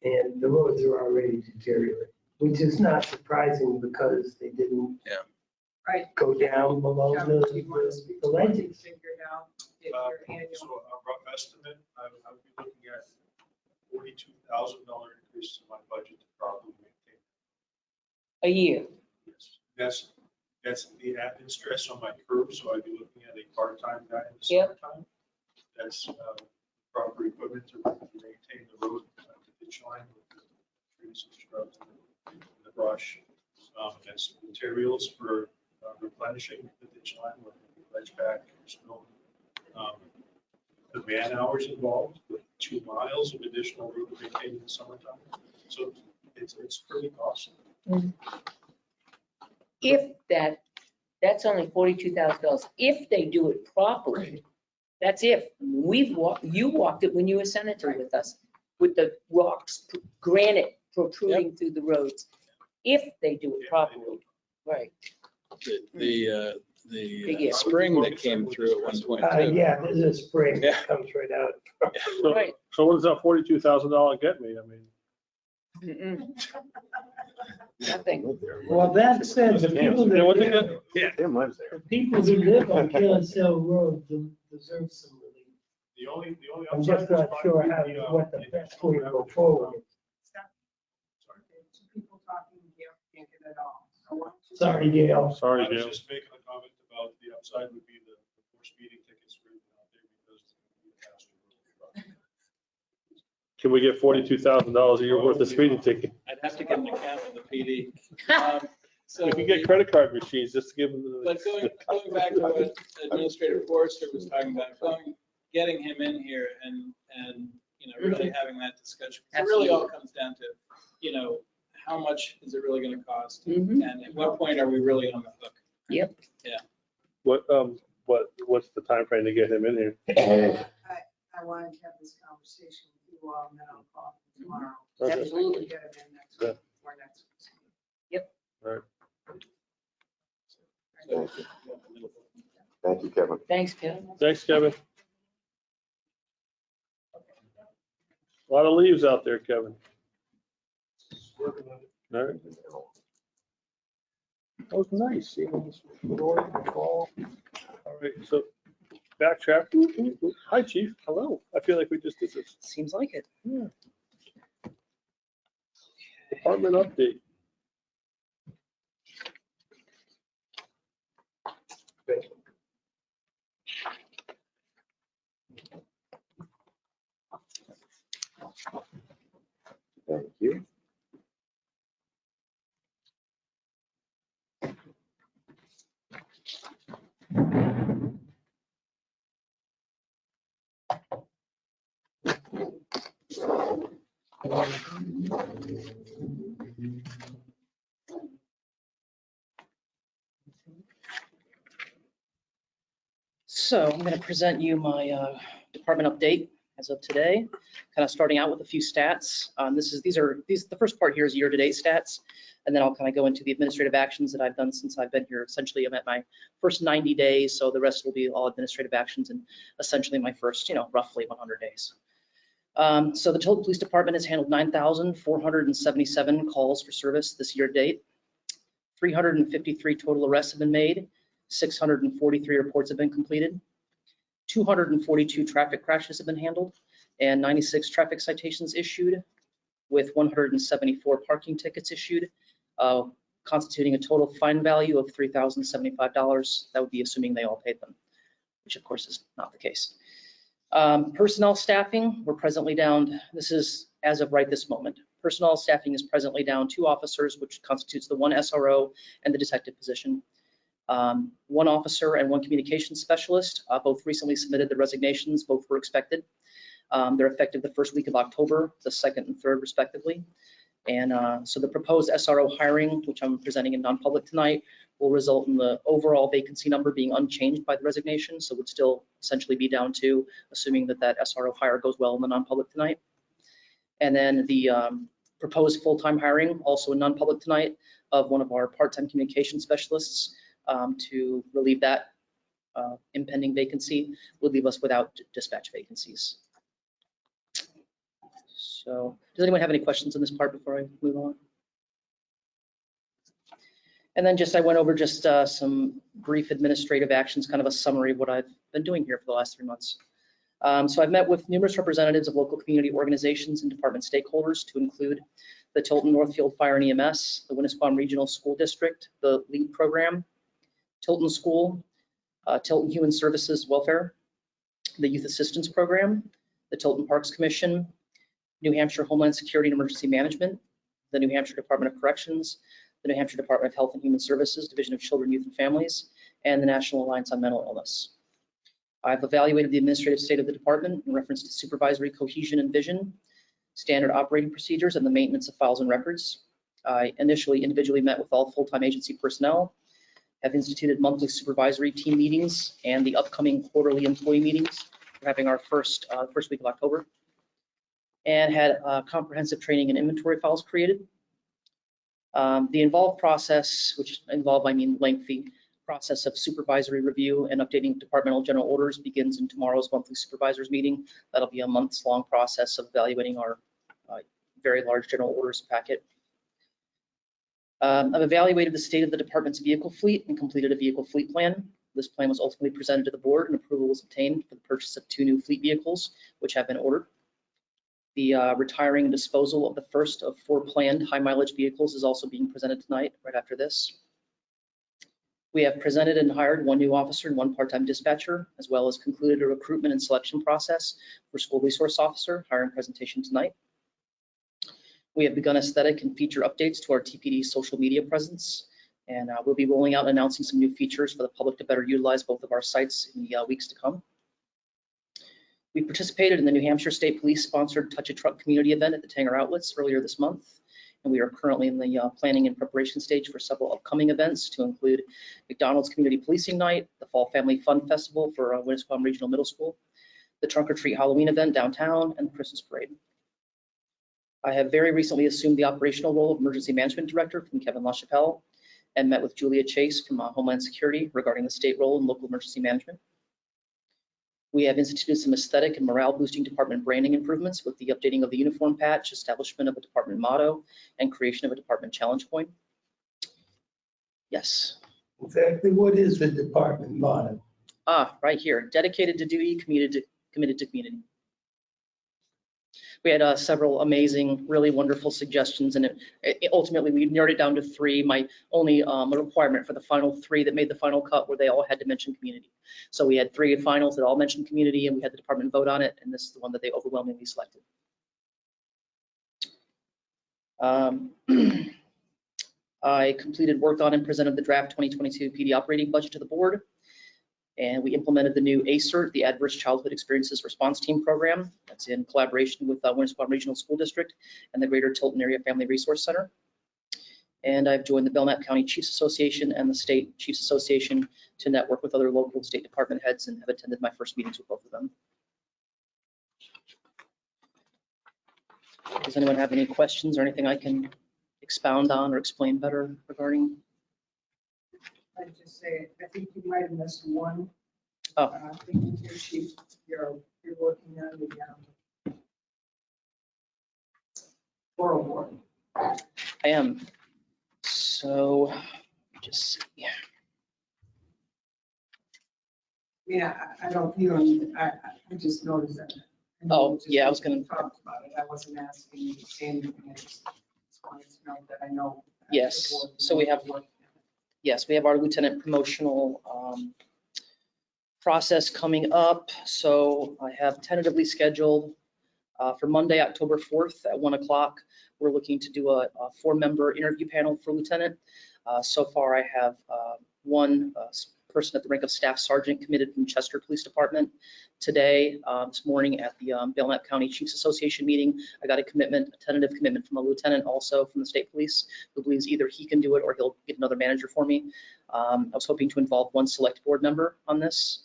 And the roads are already deteriorating, which is not surprising because they didn't Right. go down below Kevin, do you want to speak the to what you ledges. figured out? Get your annual. So a rough estimate, I would be looking at $42,000 increase in my budget to properly maintain. A year. Yes, that's the admin stress on my crew, so I'd be looking at a part-time guy in the Yep. summertime. That's proper equipment to maintain the road, the ditch line with some shrubs in the brush. And some materials for replenishing the ditch line, whether it be ledge back or snow. The man hours involved with 2 miles of additional route maintained in the summertime. So it's pretty costly. If that's only $42,000. If they do it properly, that's if. You walked it when you were senator with us, with the rocks, granite protruding through the roads. If they do it properly, right. The Big spring that came through at one point too. Yeah, there's a spring Yeah. that comes right out. So, Right. so what does that $42,000 get me? I mean, Nothing. Well, that said, the people Yeah, what they that, get? Tim lives there. the people who live on Gillis Hill Road deserve some relief. The only I'm upside just was not sure how, probably what the best way to go forward is. Sorry. Two people talking, Gail can't get it all. So why don't you- Sorry, Gail. Sorry, I was Gail. just making a comment about the upside would be the more speeding tickets written out there because it's going to be a faster road. Can we get $42,000 a year worth of speeding ticket? I'd have to get an account with the PD. So We can get credit card machines just to give them the. But going back to what Administrator Forrester was talking about, getting him in here and really having that discussion. It really all comes down to, how much is it really going to cost? Mhm. And at what point are we really on the hook? Yep. What's the time frame to get him in here? I wanted to have this conversation with you all, and then I'll call tomorrow. Okay. Absolutely. Get it in next week or next week. Right. Thank you. Thank you, Kevin. Thanks, Kevin. Thanks, Kevin. A lot of leaves out there, Kevin. All right. That was nice. All right, so backtrack. Hi, Chief. Hello. I feel like we just did this. Seems like it. Yeah. Department update. Thank you. So I'm going to present you my department update as of today, kind of starting out with a few stats. The first part here is year-to-date stats, and then I'll kind of go into the administrative actions that I've done since I've been here. Essentially, I'm at my first 90 days, so the rest will be all administrative actions and essentially my first, roughly 100 days. So the Tilton Police Department has handled 9,477 calls for service this year to date. 353 total arrests have been made. 643 reports have been completed. 242 traffic crashes have been handled and 96 traffic citations issued, with 174 parking tickets issued, constituting a total fine value of $3,075. That would be assuming they all paid them, which of course is not the case. Personnel staffing, we're presently down, this is as of right this moment. Personnel staffing is presently down 2 officers, which constitutes the 1 SRO and the detective position. 1 officer and 1 communications specialist, both recently submitted their resignations, both were expected. They're effective the first week of October, the 2nd and 3rd respectively. And so the proposed SRO hiring, which I'm presenting in non-public tonight, will result in the overall vacancy number being unchanged by the resignation. So it would still essentially be down to, assuming that that SRO hire goes well in the non-public tonight. And then the proposed full-time hiring, also in non-public tonight, of 1 of our part-time communication specialists to relieve that impending vacancy, would leave us without dispatch vacancies. So does anyone have any questions on this part before I move on? And then I went over some brief administrative actions, kind of a summary of what I've been doing here for the last 3 months. So I've met with numerous representatives of local community organizations and department stakeholders, to include the Tilton Northfield Fire and EMS, the Winnisquam Regional School District, the LEAD program, Tilton School, Tilton Human Services Welfare, the Youth Assistance Program, the Tilton Parks Commission, New Hampshire Homeland Security and Emergency Management, the New Hampshire Department of Corrections, the New Hampshire Department of Health and Human Services, Division of Children, Youth and Families, and the National Alliance on Mental Illness. I've evaluated the administrative state of the department in reference to supervisory cohesion and vision, standard operating procedures, and the maintenance of files and records. I initially individually met with all full-time agency personnel, have instituted monthly supervisory team meetings and the upcoming quarterly employee meetings. We're having our first week of October, and had comprehensive training and inventory files created. The involved process, which involved I mean lengthy, process of supervisory review and updating departmental general orders begins in tomorrow's monthly supervisors meeting. That'll be a months-long process of evaluating our very large general orders packet. I've evaluated the state of the department's vehicle fleet and completed a vehicle fleet plan. This plan was ultimately presented to the board and approval was obtained for the purchase of 2 new fleet vehicles, which have been ordered. The retiring and disposal of the first of 4 planned high mileage vehicles is also being presented tonight, right after this. We have presented and hired 1 new officer and 1 part-time dispatcher, as well as concluded a recruitment and selection process for school resource officer, hiring presentation tonight. We have begun aesthetic and feature updates to our TPD social media presence, and we'll be rolling out and announcing some new features for the public to better utilize both of our sites in the weeks to come. We participated in the New Hampshire State Police sponsored Touch a Truck community event at the Tanger Outlets earlier this month. And we are currently in the planning and preparation stage for several upcoming events to include McDonald's Community Policing Night, the Fall Family Fun Festival for Winnisquam Regional Middle School, the Trunk or Treat Halloween event downtown, and the Christmas Parade. I have very recently assumed the operational role of Emergency Management Director from Kevin LaChapelle and met with Julia Chase from Homeland Security regarding the state role in local emergency management. We have instituted some aesthetic and morale boosting department branding improvements with the updating of the uniform patch, establishment of a department motto, and creation of a department challenge point. Yes. Exactly what is the department motto? Right here, dedicated to duty, committed to community. We had several amazing, really wonderful suggestions, and ultimately we narrowed it down to 3. My only requirement for the final 3 that made the final cut were they all had to mention community. So we had 3 finals that all mentioned community, and we had the department vote on it, and this is the one that they overwhelmingly selected. I completed work on and presented the draft 2022 PD operating budget to the board. And we implemented the new ACERT, the Adverse Childhood Experiences Response Team program. That's in collaboration with Winnisquam Regional School District and the Greater Tilton Area Family Resource Center. And I've joined the Belknap County Chiefs Association and the State Chiefs Association to network with other local state department heads and have attended my first meetings with both of them. Does anyone have any questions or anything I can expound on or explain better regarding? I'd just say, I think you might have missed one. Oh. I think in your sheet, you're working on the oral board. I am. So just see. Yeah, I don't, I just noticed that. Oh, yeah, I was gonna talk about it. I wasn't asking you to say anything. I just wanted to know that I know. Yes, so we have. Yes, we have our lieutenant promotional process coming up. So I have tentatively scheduled for Monday, October 4th at 1 o'clock. We're looking to do a 4-member interview panel for lieutenant. So far, I have 1 person at the rank of staff sergeant committed from Chester Police Department. Today, this morning at the Belknap County Chiefs Association meeting, I got a tentative commitment from a lieutenant also from the state police who believes either he can do it or he'll get another manager for me. I was hoping to involve 1 select board member on this.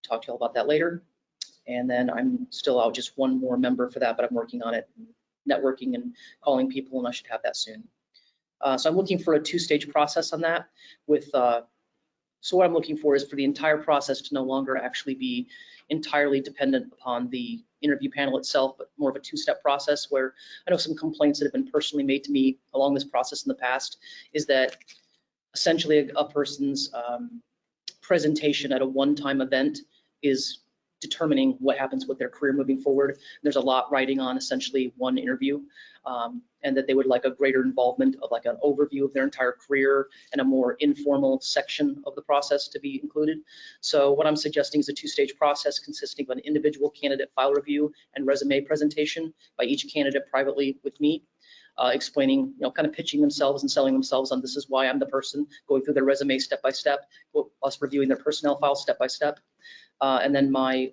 Talk to you all about that later. And then I'm still out just 1 more member for that, but I'm working on it, networking and calling people, and I should have that soon. So I'm looking for a 2-stage process on that with so what I'm looking for is for the entire process to no longer actually be entirely dependent upon the interview panel itself, but more of a 2-step process where I know some complaints that have been personally made to me along this process in the past is that essentially a person's presentation at a one-time event is determining what happens with their career moving forward. There's a lot riding on essentially 1 interview, and that they would like a greater involvement of like an overview of their entire career and a more informal section of the process to be included. So what I'm suggesting is a 2-stage process consisting of an individual candidate file review and resume presentation by each candidate privately with me, explaining, kind of pitching themselves and selling themselves on this is why I'm the person, going through their resume step by step, us reviewing their personnel file step by step, and then my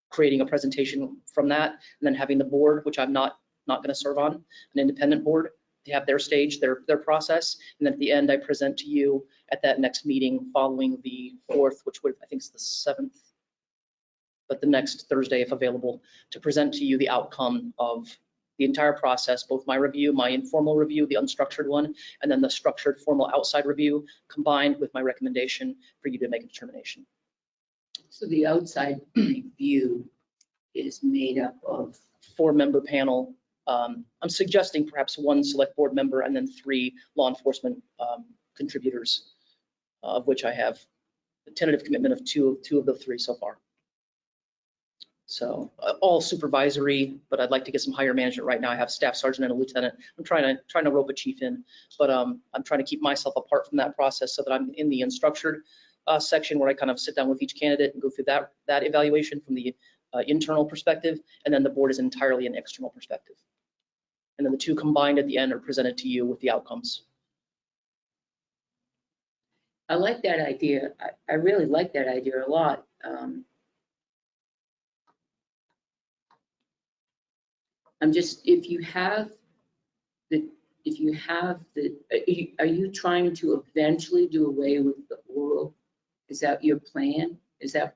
creating a presentation from that, and then having the board, which I'm not going to serve on, an independent board. They have their stage, their process, and then at the end I present to you at that next meeting following the 4th, which would, I think, is the 7th, but the next Thursday if available, to present to you the outcome of the entire process, both my review, my informal review, the unstructured one, and then the structured formal outside review combined with my recommendation for you to make a determination. So the outside review is made up of 4-member panel. I'm suggesting perhaps 1 select board member and then 3 law enforcement contributors, of which I have a tentative commitment of two of the 3 so far. So all supervisory, but I'd like to get some higher management right now. I have staff sergeant and a lieutenant. I'm trying to rope a chief in, but I'm trying to keep myself apart from that process so that I'm in the unstructured section where I kind of sit down with each candidate and go through that evaluation from the internal perspective, and then the board is entirely an external perspective. And then the 2 combined at the end are presented to you with the outcomes. I like that idea. I really like that idea a lot. I'm just, if you have the, are you trying to eventually do away with the oral? Is that your plan? Is that?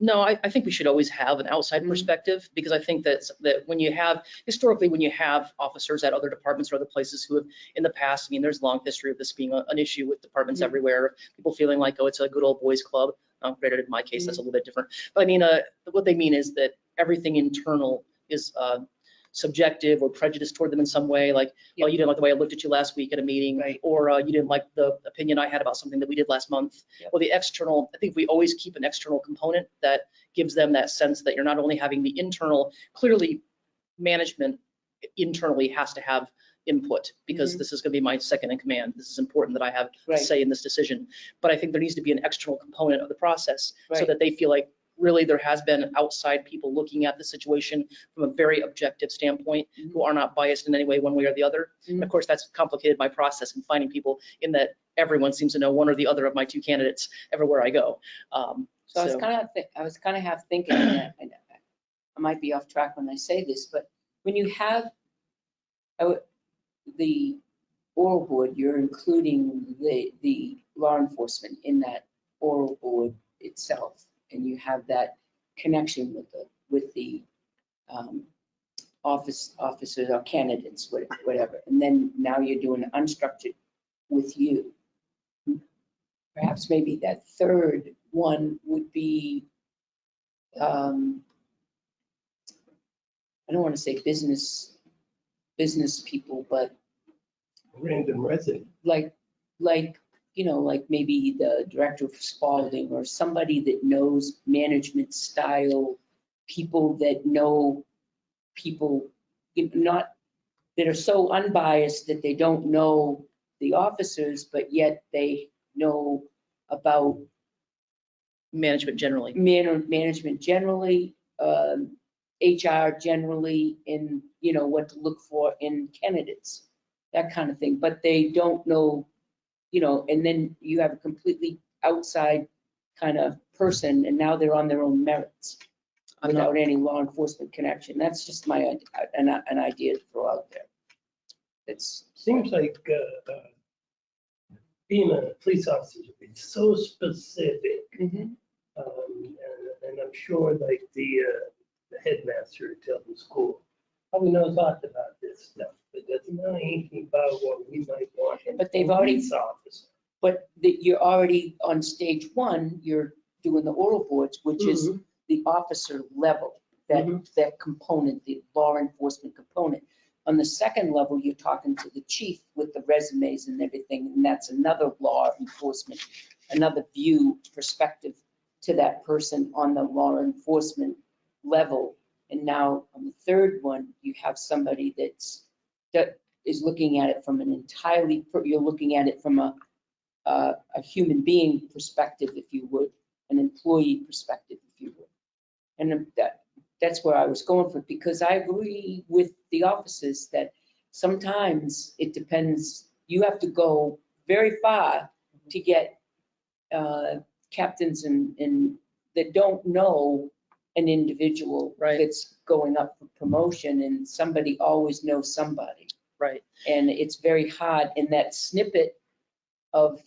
No, I think we should always have an outside perspective, because I think that when you have, historically, when you have officers at other departments or other places who have in the past, I mean, there's a long history of this being an issue with departments everywhere, people feeling like, oh, it's a good old boys club. Granted, in my case, that's a little bit different. But I mean, what they mean is that everything internal is subjective or prejudiced toward them in some way, like, well, you didn't like the way I looked at you last week at a meeting, Right. or you didn't like the opinion I had about something that we did last month. Well, the external, I think we always keep an external component that gives them that sense that you're not only having the internal, clearly management internally has to have input, because this is going to be my second in command. This is important that I have a say in this decision. But I think there needs to be an external component of the process so that they feel like really there has been outside people looking at the situation from a very objective standpoint, who are not biased in any way one way or the other. And of course, that's complicated my process in finding people, in that everyone seems to know one or the other of my 2 candidates everywhere I go. So I was kind of half thinking that, and I might be off track when I say this, but when you have the oral board, you're including the law enforcement in that oral board itself, and you have that connection with the officers or candidates, whatever. And then now you're doing unstructured with you. Perhaps maybe that third one would be, I don't want to say business people, but Random resident. like maybe the director of Spalding, or somebody that knows management style, people that know people, not that are so unbiased that they don't know the officers, but yet they know about management generally. Management generally, HR generally, in, what to look for in candidates, that kind of thing. But they don't know, and then you have a completely outside kind of person, and now they're on their own merits without any law enforcement connection. That's just an idea to throw out there. It's Seems like being a police officer is so specific. And I'm sure like the headmaster at Tilton School probably knows lots about this stuff, but doesn't know anything about what we might want. But they've already, Police officer. but you're already on stage 1, you're doing the oral boards, which is the officer level, that component, the law enforcement component. On the second level, you're talking to the chief with the resumes and everything, and that's another law enforcement, another view, perspective to that person on the law enforcement level. And now on the third one, you have somebody that is looking at it from an entirely, you're looking at it from a human being perspective, if you would, an employee perspective, if you would. And that's where I was going for, because I agree with the officers that sometimes it depends, you have to go very far to get captains and that don't know an individual Right. that's going up for promotion, and somebody always knows somebody. Right. And it's very hard in that snippet of,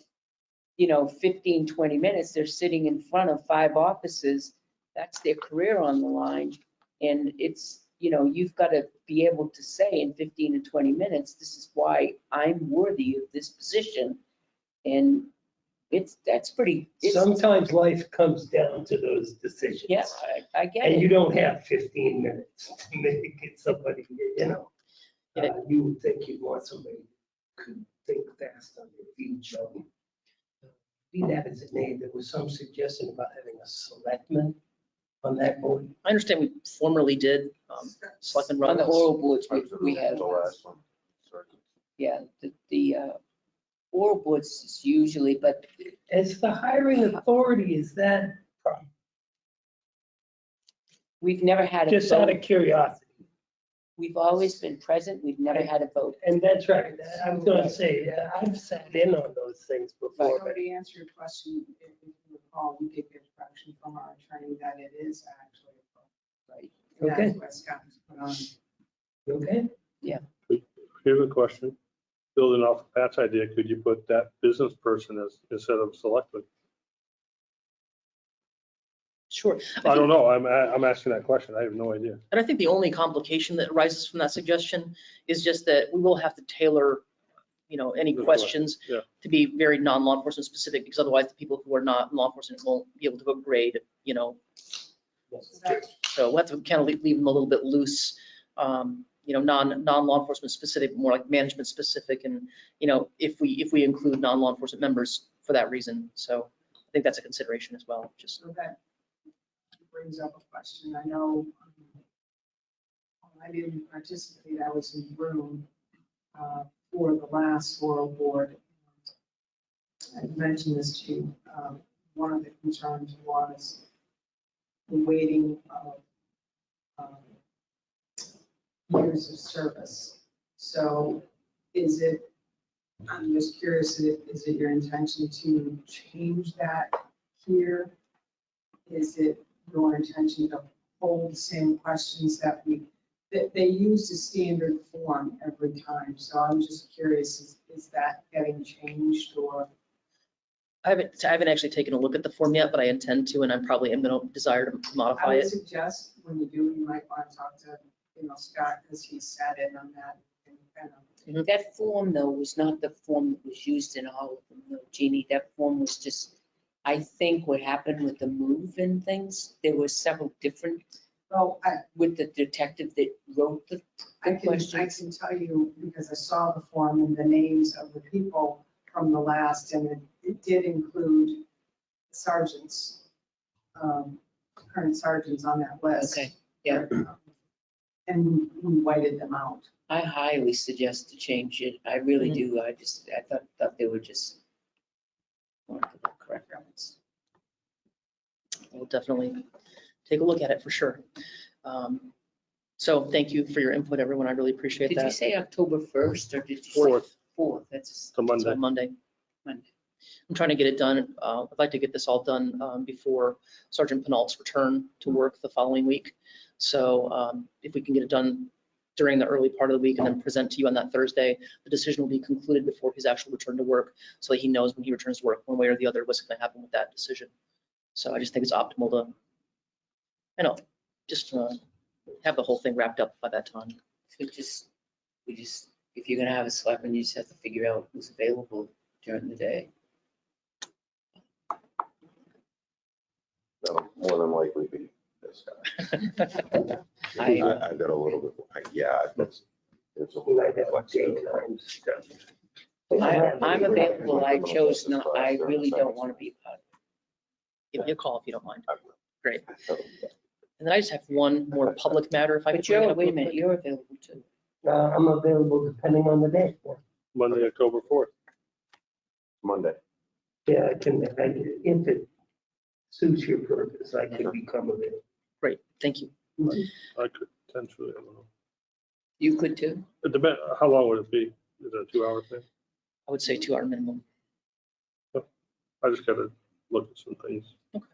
15, 20 minutes, they're sitting in front of 5 offices. That's their career on the line. And it's, you've got to be able to say in 15 to 20 minutes, this is why I'm worthy of this position. And that's pretty, Sometimes life comes down to those decisions. yeah, I get And you it. don't have 15 minutes to make it somebody, you would think you'd want somebody who could think fast on their feet, so. Be that as it may, there was some suggestion about having a selectman on that board. I understand we formerly did, Selectman On the Ruggles. oral boards, we have, The last one. Sorry. yeah, the oral boards is usually, but As the hiring authority, is that we've never had a just out vote. of curiosity? We've always been present. We've never had a vote. And that's right. I was going to say, I've sat in on those things before, So but to answer your question, if you recall, we did get direction from our attorney that it is actually a vote. Right. And Okay. that's what Scott has put on. okay. Here's a question. Building off of Pat's idea, could you put that business person as, instead of selectman? Sure. I don't know. I'm asking that question. I have no idea. And I think the only complication that arises from that suggestion is just that we will have to tailor, any Good questions yeah. to be very non-law enforcement specific, because otherwise the people who are not in law enforcement won't be able to grade, So we'll have to kind of leave them a little bit loose, non-law enforcement specific, more like management specific, and, if we include non-law enforcement members for that reason. So I think that's a consideration as well, just. So that brings up a question. I know I didn't participate. I was in the room for the last oral board. I mentioned this to you. One of the concerns was the waiting of years of service. So is it, I'm just curious, is it your intention to change that here? Is it your intention to hold the same questions that they used a standard form every time? So I'm just curious, is that getting changed or? I haven't actually taken a look at the form yet, but I intend to, and I probably am going to desire to modify I would it. suggest when you do, you might want to talk to, Scott, because he sat in on that. And kind of, That form, though, was not the form that was used in all of them, though, Jeannie. That form was just, I think what happened with the move and things, there were several different, well, with the detective that wrote the I can tell you, because I saw the form and the names of the people from the last, and it did include sergeants, current sergeants on that list. Okay, yeah. And we whited them out. I highly suggest to change it. I really do. I thought they were just correct. We'll definitely take a look at it for sure. So thank you for your input, everyone. I really appreciate Did you that. say October 1st or did you say? 4th. 4th, that's It's a So Monday. Monday. Monday. I'm trying to get it done. I'd like to get this all done before Sergeant Penalt's return to work the following week. So if we can get it done during the early part of the week and then present to you on that Thursday, the decision will be concluded before his actual return to work, so that he knows when he returns to work, one way or the other, what's going to happen with that decision. So I just think it's optimal to, just have the whole thing wrapped up by that time. So if you're gonna have a selectman, you just have to figure out who's available during the day. That'll more than likely be this guy. I- I got a little bit, yeah, it's a We little might bit have flexible. daytime stuff. I'm available. I chose not, I really don't want to be a part of Give me a call if you don't mind. I will. Great. And then I just have one more public matter, if I it. could But bring it you're, up wait a real minute, quick. you're available too. I'm available depending on the day. Monday, October 4th. Monday. Yeah, if it suits your purpose, I can become available. Great, thank you. I could potentially, I don't know. You could too? It depends, how long would it be? Is it a 2-hour thing? I would say 2-hour minimum. I just gotta look at some things. Okay.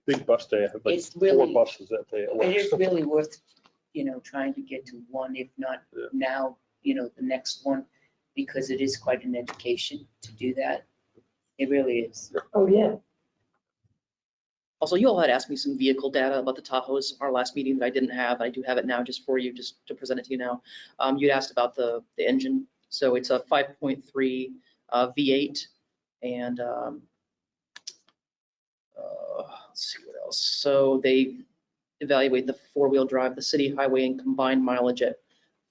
Big bus day, I have like It's 4 really, buses that day at work. it is really worth, trying to get to one, if not Yeah. now, the next one, because it is quite an education to do that. It really is. Oh, yeah. Also, you all had asked me some vehicle data about the Tahoes, our last meeting that I didn't have. I do have it now just for you, just to present it to you now. You'd asked about the engine. So it's a 5.3 V8 and let's see what else. So they evaluate the 4-wheel drive, the city highway and combined mileage at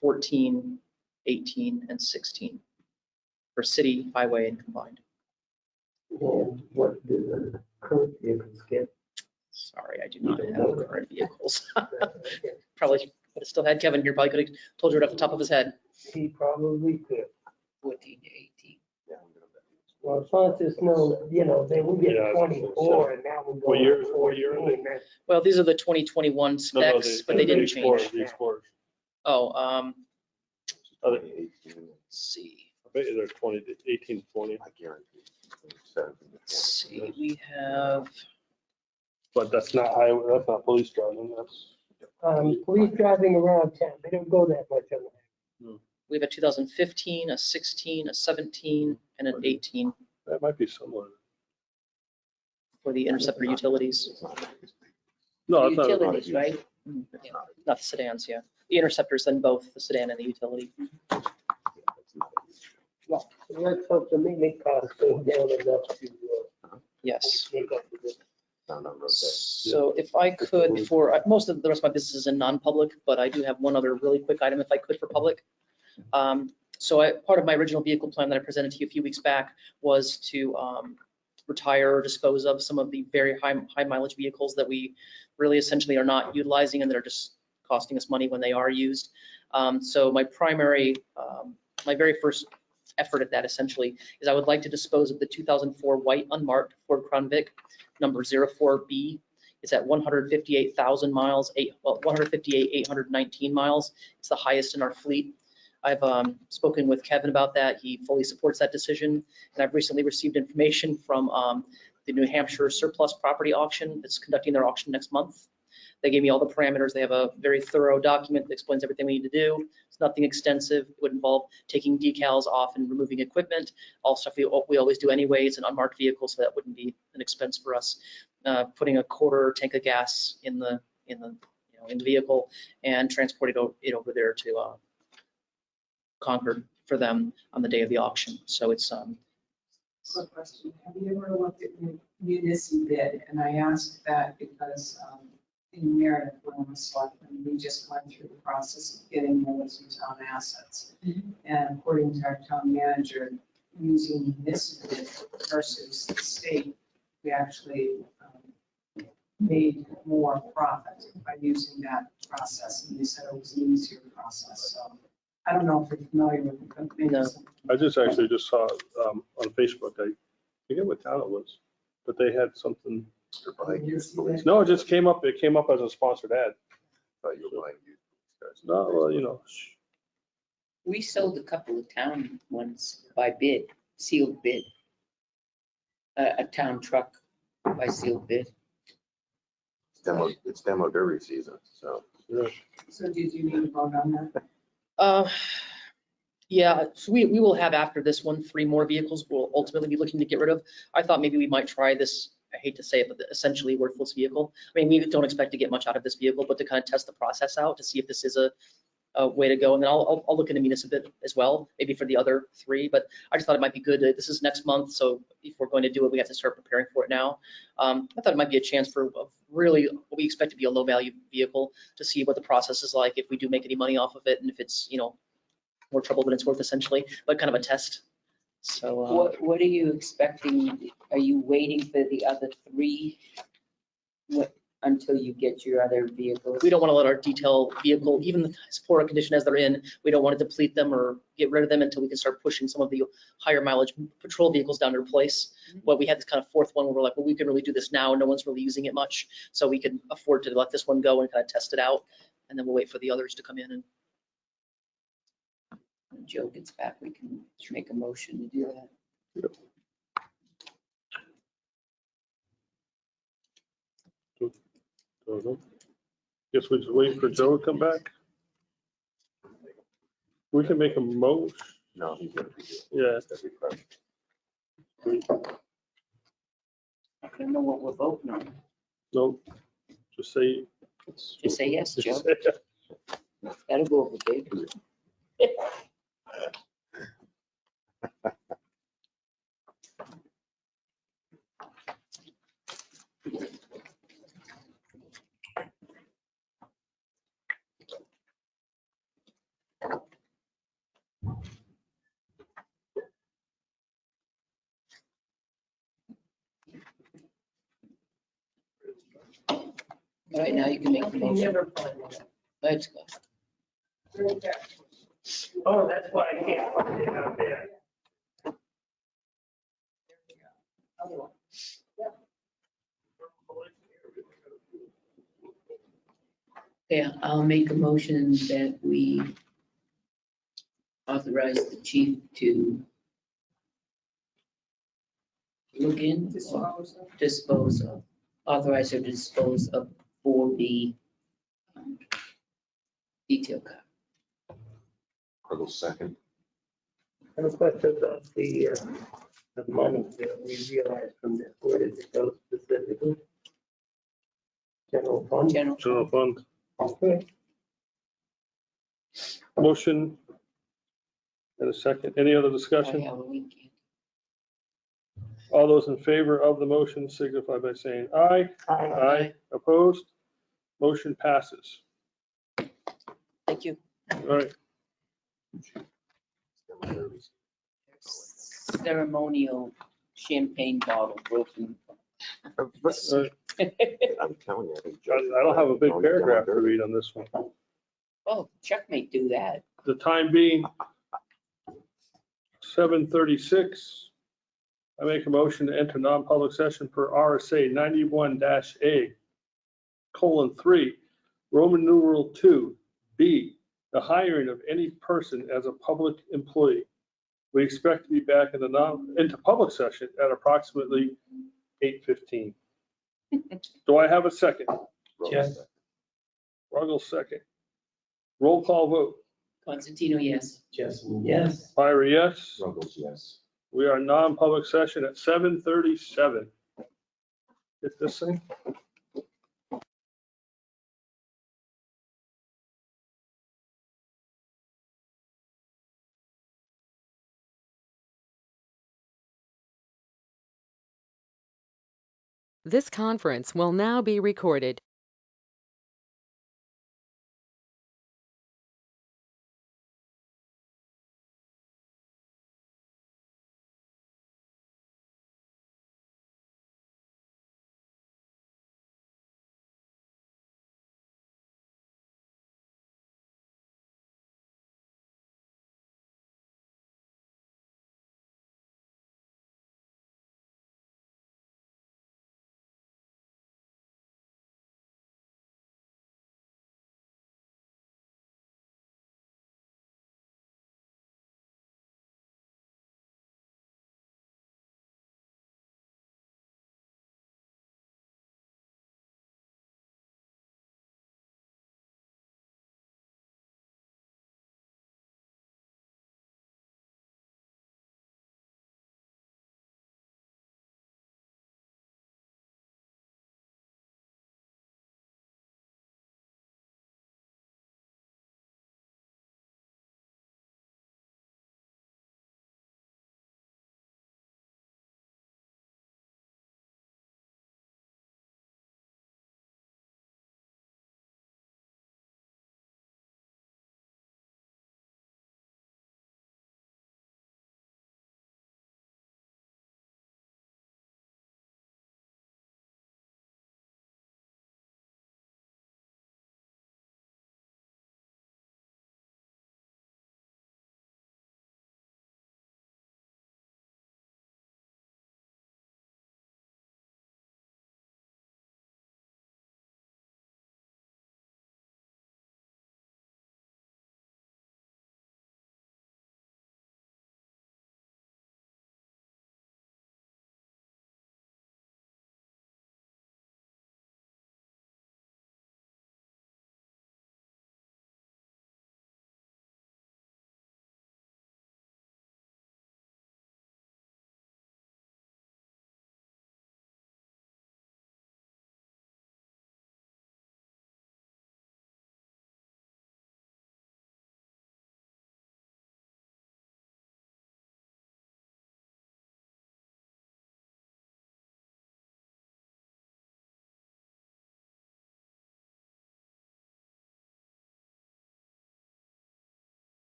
14, 18, and 16 for city, highway, and combined. And what do the current vehicles get? Sorry, I do not have current vehicles. Probably would have still had Kevin here, probably could have told you right off the top of his head. He probably could. 14 to 18. Yeah, I'm gonna bet. Well, Francis knows, they will get Yeah, 24 and now we're What going. year, to what year are 14, they? man. Well, these are the 2021 specs, but they didn't the Explorers, change. the Explorers. Oh, Other- 18, let's see. I bet you they're 20, 18, 20, I guarantee. 17 to 20. Let's see, we have, but that's not highway, that's not police driving, that's. Police driving around town, they don't go that much on that. we have a 2015, a 16, a 17, and an 18 That might be similar. for the Interceptor utilities. It's not that big. No, it's not. Utilities, right? Yeah, not the sedans, yeah. The Interceptors, then both the sedan and the utility. Yeah, it's not a huge- So let's hope the maintenance costs go down enough to Yes. make up for this. Not on road day. So if I could, before, most of the rest of my business is in non-public, but I do have one other really quick item if I could for public. Part of my original vehicle plan that I presented to you a few weeks back was to retire or dispose of some of the very high mileage vehicles that we really essentially are not utilizing and that are just costing us money when they are used. So my very first effort at that essentially is I would like to dispose of the 2004 white unmarked Ford Crown Vic number 04B. It's at 158,000 miles, 158,819 miles. It's the highest in our fleet. I've spoken with Kevin about that. He fully supports that decision. And I've recently received information from the New Hampshire surplus property auction that's conducting their auction next month. They gave me all the parameters. They have a very thorough document that explains everything we need to do. It's nothing extensive. It would involve taking decals off and removing equipment, all stuff we always do anyway. It's an unmarked vehicle, so that wouldn't be an expense for us. Putting a quarter tank of gas in the vehicle and transporting it over there to Concord for them on the day of the auction. So it's Quick question, have you ever looked at municipal bid? And I asked that because in Meredith, when I was selectman, we just went through the process of getting those in town assets. And according to our town manager, using municipal bid versus the state, we actually made more profit by using that process. And they said it was an easier process. So I don't know if you're familiar with it. No. I just actually just saw on Facebook, I forget what town it was, but they had something. They're buying used police No, it just came up, it came up as a sponsored ad. cars. You were buying used police cars. No, well, We sold a couple of town ones by bid, sealed bid. A town truck by sealed bid. It's demo derby season, so. So did you need to vote on that? yeah, so we will have after this one 3 more vehicles we'll ultimately be looking to get rid of. I thought maybe we might try this, I hate to say it, but the essentially worthless vehicle. I mean, we don't expect to get much out of this vehicle, but to kind of test the process out to see if this is a way to go. And then I'll look into municipal as well, maybe for the other 3, but I just thought it might be good. This is next month, so if we're going to do it, we have to start preparing for it now. I thought it might be a chance for really what we expect to be a low value vehicle to see what the process is like, if we do make any money off of it, and if it's, more trouble than it's worth essentially, but kind of a test. So What are you expecting? Are you waiting for the other 3 until you get your other vehicles? we don't want to let our detail vehicle, even as poor a condition as they're in, we don't want to deplete them or get rid of them until we can start pushing some of the higher mileage patrol vehicles down to replace. But we had this kind of 4th one where we're like, well, we can really do this now. No one's really using it much. So we can afford to let this one go and kind of test it out. And then we'll wait for the others to come in and when Joe gets back, we can make a motion to do that. Guess we just wait for Joe to come back. We can make a motion. No, he's gonna be here. Yeah. That'd be perfect. I don't know what we're voting on. No, just say. Just say yes, Joe. Just say yes. That'll go over big. All right, now you can make the You motion. never find it. Let's go. Right there. Oh, that's why I can't find it out there. Other one. Yeah, I'll make a motion that we authorize the chief to look in, or dispose of, authorize her to dispose of 4B detail car. Crystal second. I have a question about the money that we realized from this. Where does it go specifically? General fund? General. General fund. Okay. Motion and a second. Any other discussion? Halloween candy. All those in favor of the motion signify by saying aye. Aye. Opposed? Motion passes. Thank you. All right. Ceremonial champagne bottle broken. All right. I'm telling you. think I Joe- don't have a big Joe- paragraph to read on this one. Oh, Chuck may do that. The time being 7:36. I make a motion to enter non-public session per RSA 91-A:3, Roman numeral 2B, the hiring of any person as a public employee. We expect to be back into public session at approximately 8:15. Do I have a second? Yes. Ruggles second. Roll call vote. Constantino, yes. Yes. Myra, yes. Ruggles, yes. We are non-public session at 7:37. Hit this thing. This conference will now be recorded.